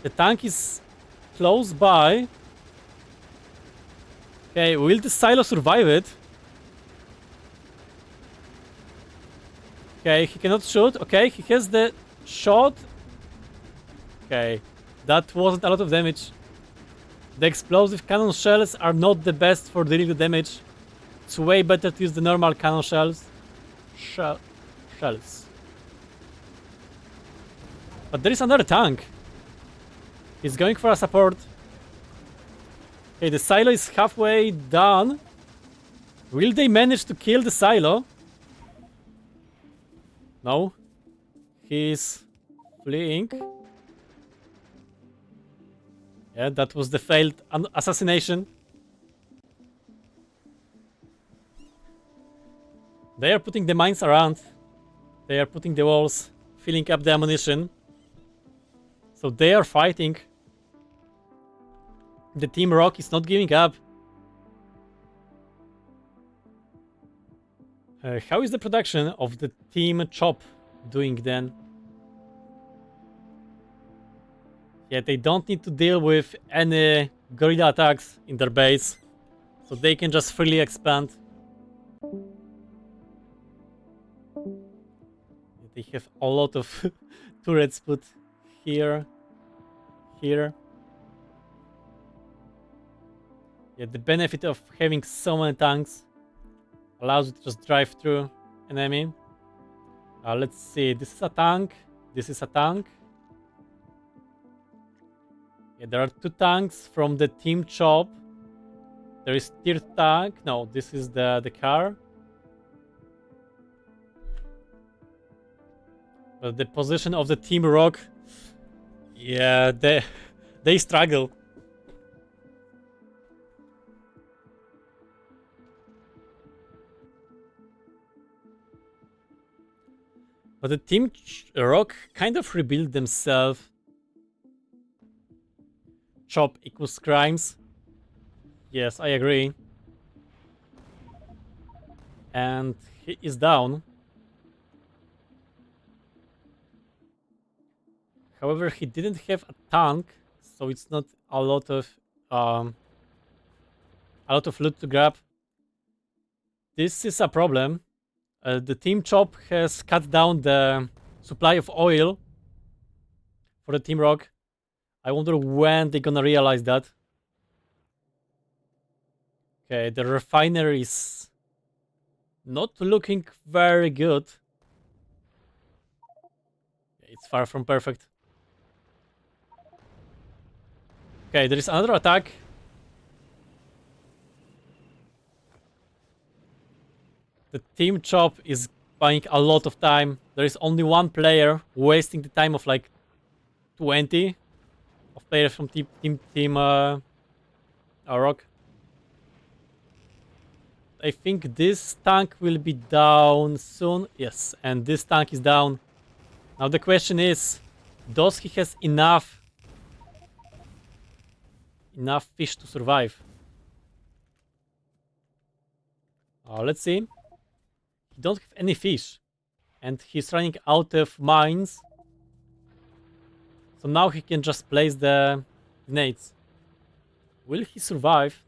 The tank is close by. Okay, will the silo survive it? Okay, he cannot shoot. Okay, he has the shot. Okay, that wasn't a lot of damage. The explosive cannon shells are not the best for dealing the damage. It's way better to use the normal cannon shells. Shells. But there is another tank. He's going for a support. Okay, the silo is halfway done. Will they manage to kill the silo? No. He's fleeing. Yeah, that was the failed assassination. They are putting the mines around. They are putting the walls, filling up the ammunition. So they are fighting. The Team Rock is not giving up. How is the production of the Team Chop doing then? Yeah, they don't need to deal with any guerrilla attacks in their base. So they can just freely expand. They have a lot of turrets put here. Here. Yeah, the benefit of having so many tanks allows you to just drive through an enemy. Let's see, this is a tank, this is a tank. Yeah, there are 2 tanks from the Team Chop. There is third tank, no, this is the car. But the position of the Team Rock, yeah, they struggle. But the Team Rock kind of rebuilt themselves. Chop equals crimes. Yes, I agree. And he is down. However, he didn't have a tank, so it's not a lot of loot to grab. This is a problem. The Team Chop has cut down the supply of oil for the Team Rock. I wonder when they're gonna realize that. Okay, the refinery is not looking very good. It's far from perfect. Okay, there is another attack. The Team Chop is buying a lot of time. There is only 1 player wasting the time of like 20 of players from Team Rock. I think this tank will be down soon. Yes, and this tank is down. Now the question is, does he has enough fish to survive? Let's see. He don't have any fish, and he's running out of mines. So now he can just place the grenades. Will he survive?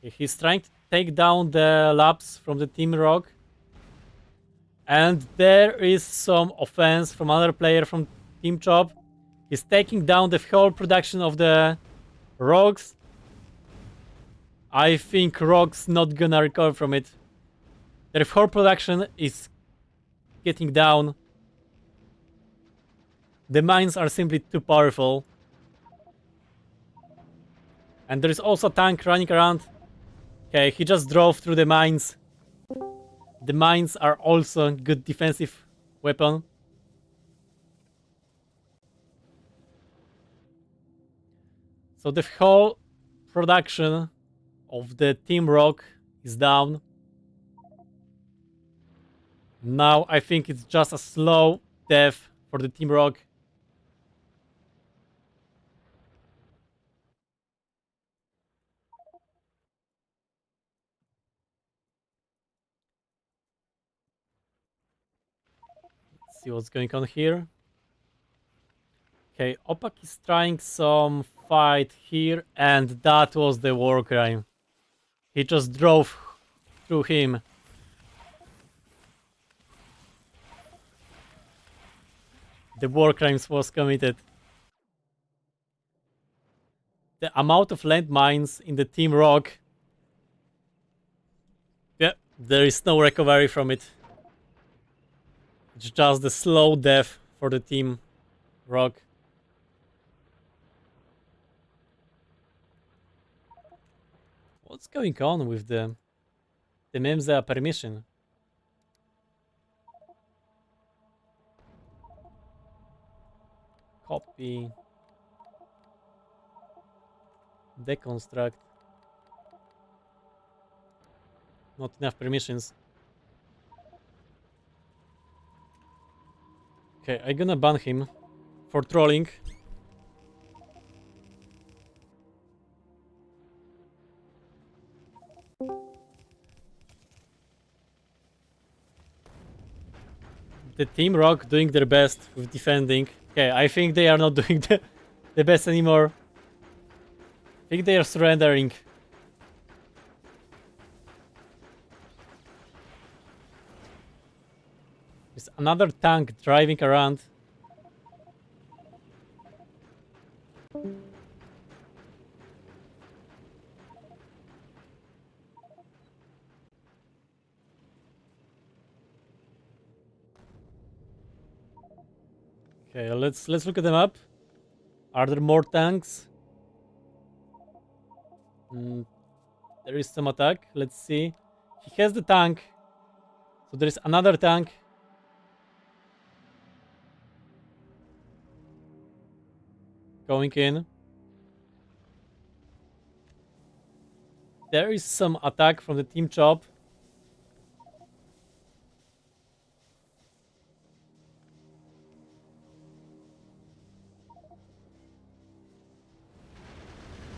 He's trying to take down the labs from the Team Rock. And there is some offense from another player from Team Chop. He's taking down the whole production of the Rogues. I think Rogue's not gonna recover from it. Their whole production is getting down. The mines are simply too powerful. And there is also a tank running around. Okay, he just drove through the mines. The mines are also a good defensive weapon. So the whole production of the Team Rock is down. Now I think it's just a slow death for the Team Rock. Let's see what's going on here. Okay, Opak is trying some fight here, and that was the war crime. He just drove through him. The war crimes was committed. The amount of landmines in the Team Rock. Yeah, there is no recovery from it. It's just the slow death for the Team Rock. What's going on with the Memza permission? Copy. Deconstruct. Not enough permissions. Okay, I'm gonna ban him for trolling. The Team Rock doing their best with defending. Okay, I think they are not doing the best anymore. I think they are surrendering. There's another tank driving around. Okay, let's look at them up. Are there more tanks? There is some attack. Let's see. He has the tank. So there is another tank. Going in. There is some attack from the Team Chop.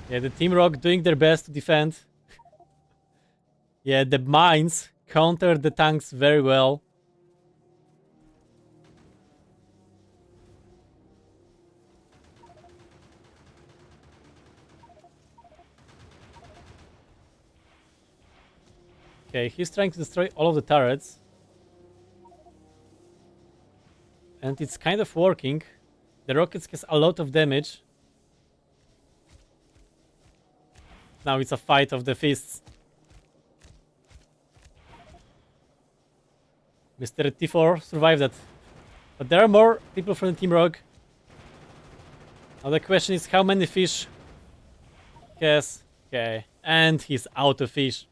Yeah, the Team Rock doing their best to defend. Yeah, the mines counter the tanks very well. Okay, he's trying to destroy all of the turrets. And it's kind of working. The rockets has a lot of damage. Now it's a fight of the fists. Mr. T4 survived that. But there are more people from the Team Rock. Now the question is how many fish he has. Okay, and he's out of fish.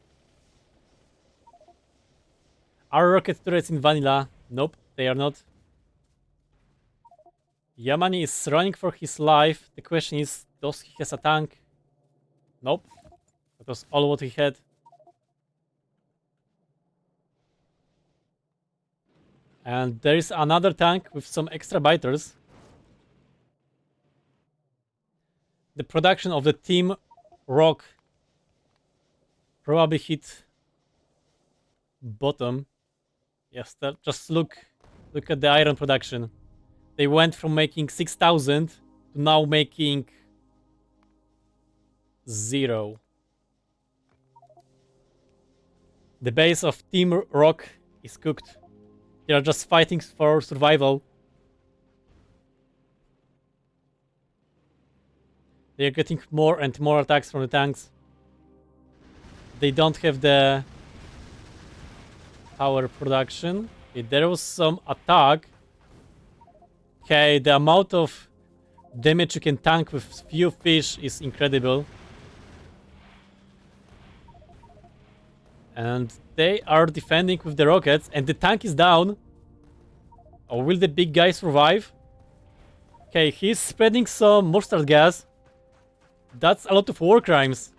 Are rocket turrets in vanilla? Nope, they are not. Yamani is running for his life. The question is, does he has a tank? Nope. That was all what he had. And there is another tank with some extra biters. The production of the Team Rock probably hit bottom. Yes, just look at the iron production. They went from making 6,000 to now making 0. The base of Team Rock is cooked. They are just fighting for survival. They are getting more and more attacks from the tanks. They don't have the power production. Okay, there was some attack. Okay, the amount of damage you can tank with few fish is incredible. And they are defending with the rockets, and the tank is down. Or will the big guy survive? Okay, he's spreading some mustard gas. That's a lot of war crimes.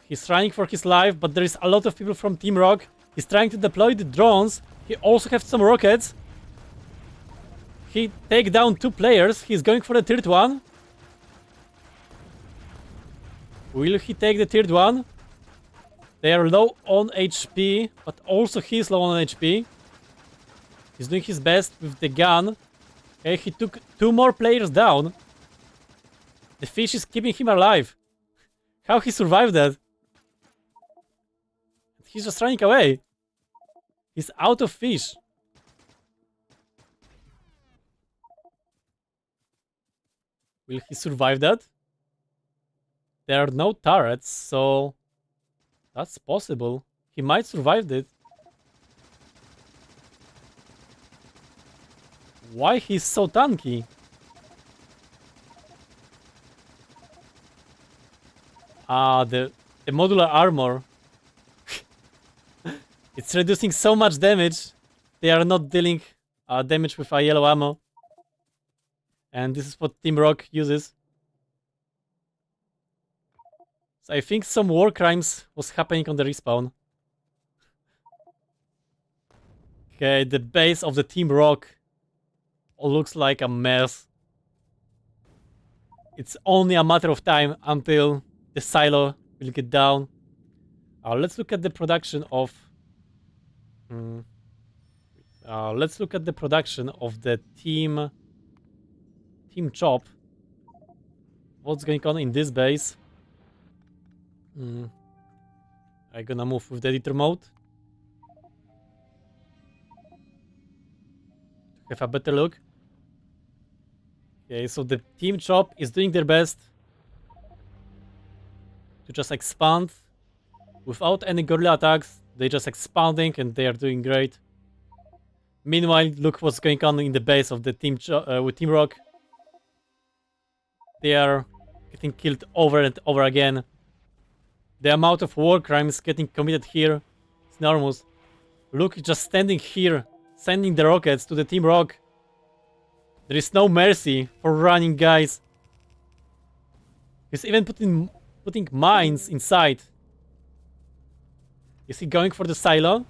He's running for his life, but there is a lot of people from Team Rock. He's trying to deploy the drones. He also has some rockets. He take down 2 players. He's going for the third one. Will he take the third one? They are low on HP, but also he's low on HP. He's doing his best with the gun. Okay, he took 2 more players down. The fish is keeping him alive. How he survived that? He's just running away. He's out of fish. Will he survive that? There are no turrets, so that's possible. He might survive it. Why he's so tanky? Ah, the modular armor. It's reducing so much damage. They are not dealing damage with a yellow ammo. And this is what Team Rock uses. So I think some war crimes was happening on the respawn. Okay, the base of the Team Rock looks like a mess. It's only a matter of time until the silo will get down. Let's look at the production of... let's look at the production of the Team Chop. What's going on in this base? I'm gonna move with the editor mode. Have a better look. Okay, so the Team Chop is doing their best to just expand without any guerrilla attacks. They're just expanding and they are doing great. Meanwhile, look what's going on in the base of the with Team Rock. They are getting killed over and over again. The amount of war crimes getting committed here is enormous. Look, just standing here, sending the rockets to the Team Rock. There is no mercy for running guys. He's even putting mines inside. Is he going for the silo?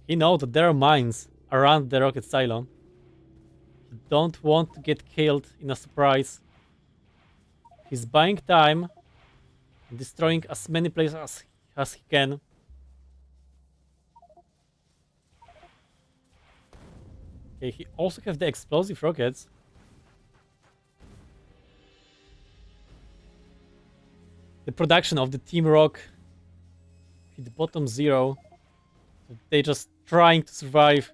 He knows that there are mines around the rocket silo. He don't want to get killed in a surprise. He's buying time, destroying as many places as he can. Okay, he also has the explosive rockets. The production of the Team Rock hit bottom 0. They're just trying to survive.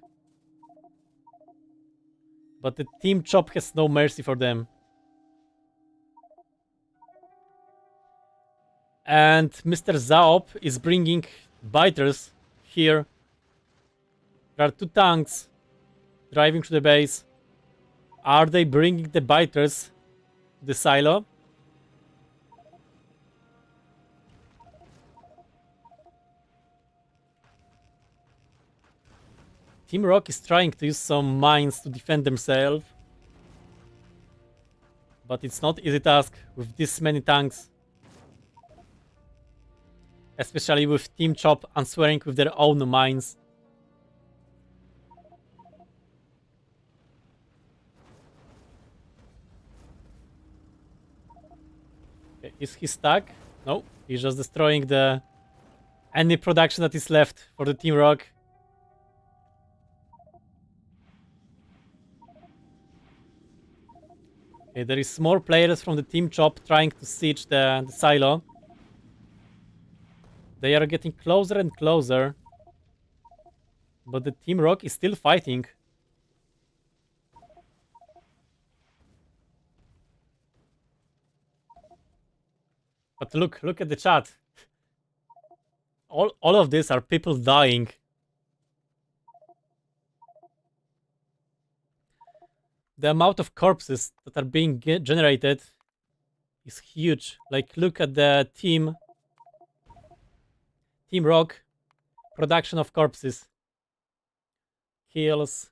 But the Team Chop has no mercy for them. And Mr. Zaop is bringing biters here. There are 2 tanks driving to the base. Are they bringing the biters to the silo? Team Rock is trying to use some mines to defend themselves. But it's not easy task with this many tanks. Especially with Team Chop answering with their own mines. Okay, is he stuck? No, he's just destroying any production that is left for the Team Rock. Okay, there is more players from the Team Chop trying to siege the silo. They are getting closer and closer. But the Team Rock is still fighting. But look at the chat. All of these are people dying. The amount of corpses that are being generated is huge. Like, look at the Team Rock production of corpses, kills,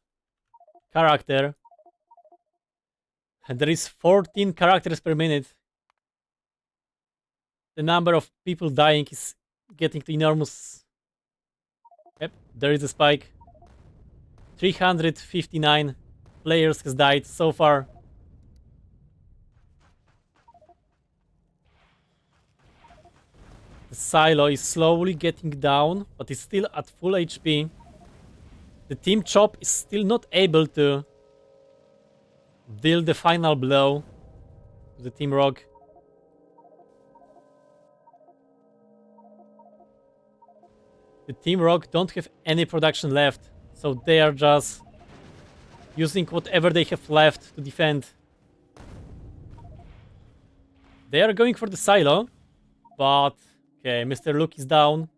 character. And there is 14 characters per minute. The number of people dying is getting to enormous. Yep, there is a spike. 359 players has died so far. The silo is slowly getting down, but it's still at full HP. The Team Chop is still not able to deal the final blow to the Team Rock. The Team Rock don't have any production left, so they are just using whatever they have left to defend. They are going for the silo, but okay, Mr. Luke is down.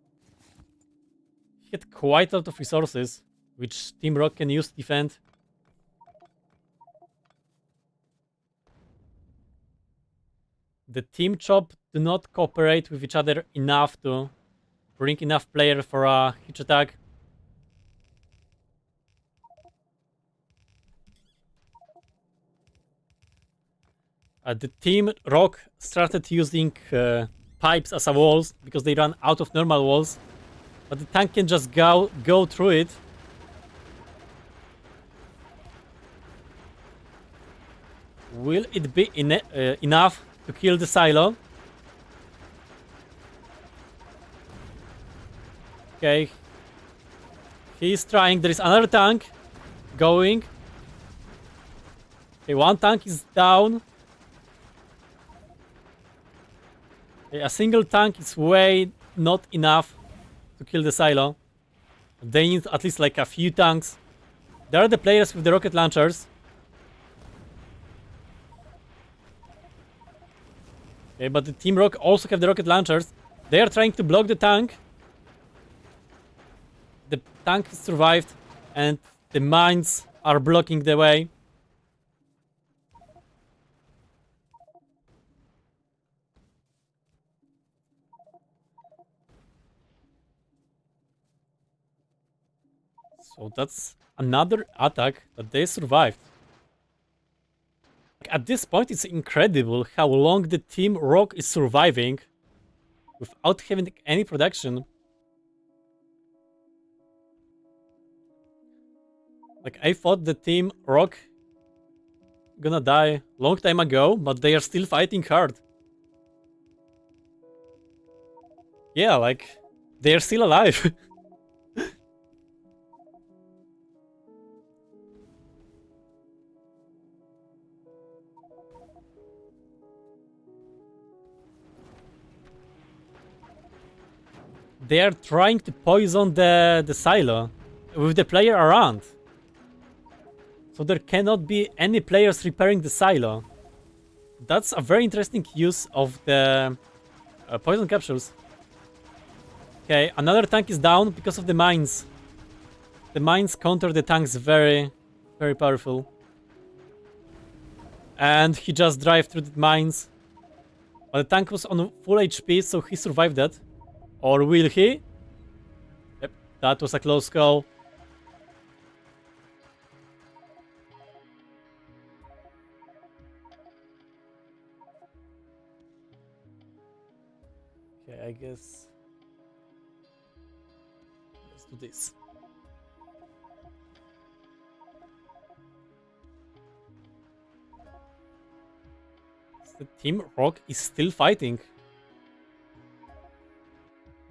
He had quite a lot of resources, which Team Rock can use to defend. The Team Chop do not cooperate with each other enough to bring enough players for a huge attack. The Team Rock started using pipes as a walls because they run out of normal walls, but the tank can just go through it. Will it be enough to kill the silo? Okay. He's trying. There is another tank going. Okay, one tank is down. Okay, a single tank is way not enough to kill the silo. They need at least like a few tanks. There are the players with the rocket launchers. Okay, but the Team Rock also have the rocket launchers. They are trying to block the tank. The tank has survived, and the mines are blocking the way. So that's another attack that they survived. At this point, it's incredible how long the Team Rock is surviving without having any production. Like, I thought the Team Rock gonna die long time ago, but they are still fighting hard. Yeah, like, they are still alive. They are trying to poison the silo with the player around. So there cannot be any players repairing the silo. That's a very interesting use of the poison capsules. Okay, another tank is down because of the mines. The mines counter the tanks very, very powerful. And he just drive through the mines. But the tank was on full HP, so he survived that. Or will he? Yep, that was a close call. Okay, I guess let's do this. The Team Rock is still fighting.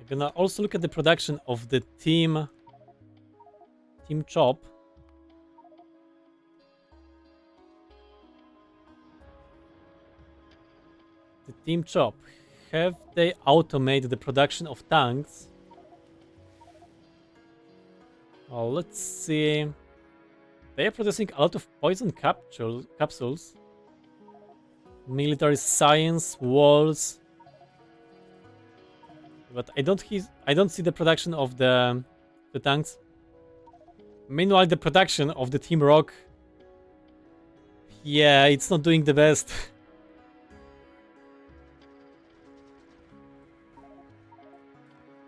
I'm gonna also look at the production of the Team Chop. The Team Chop. Have they automated the production of tanks? Oh, let's see. They are producing a lot of poison capsules. Military science, walls. But I don't see the production of the tanks. Meanwhile, the production of the Team Rock, yeah, it's not doing the best.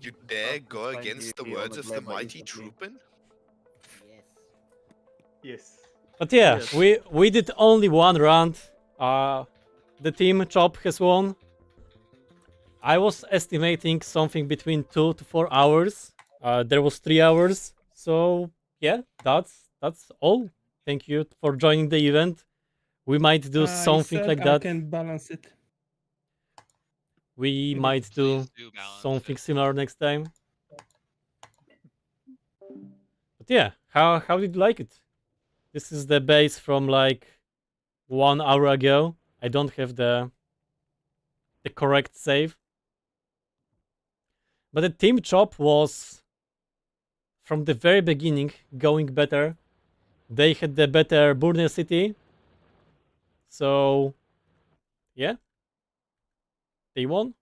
You dare go against the words of the mighty Trupen? Yes. But yeah, Yes. we did only one round. The team Chop has won. I was estimating something between 2 to 4 hours. There was 3 hours. So yeah, that's all. Thank you for joining the event. We might do something I said like I that. can balance it. We might do something similar next time. But yeah, how did you like it? This is the base from like 1 hour ago. I don't have the correct save. But the team Chop was from the very beginning going better. They had the better Burner City. So yeah, they won.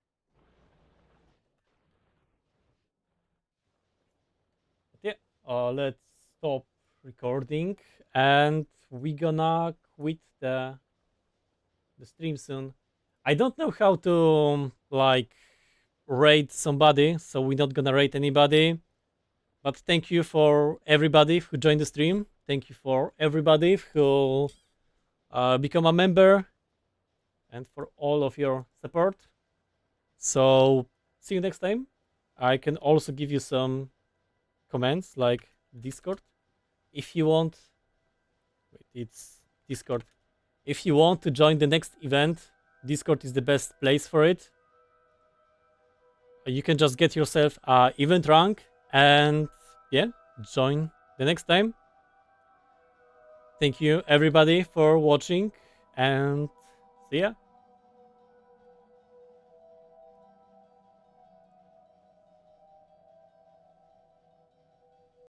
But yeah, let's stop recording and we gonna quit the stream soon. I don't know how to like rate somebody, so we're not gonna rate anybody. But thank you for everybody who joined the stream. Thank you for everybody who become a member and for all of your support. So see you next time. I can also give you some comments like Discord if you want. Wait, it's Discord. If you want to join the next event, Discord is the best place for it. You can just get yourself a event rank and yeah, join the next time. Thank you everybody for watching and see ya.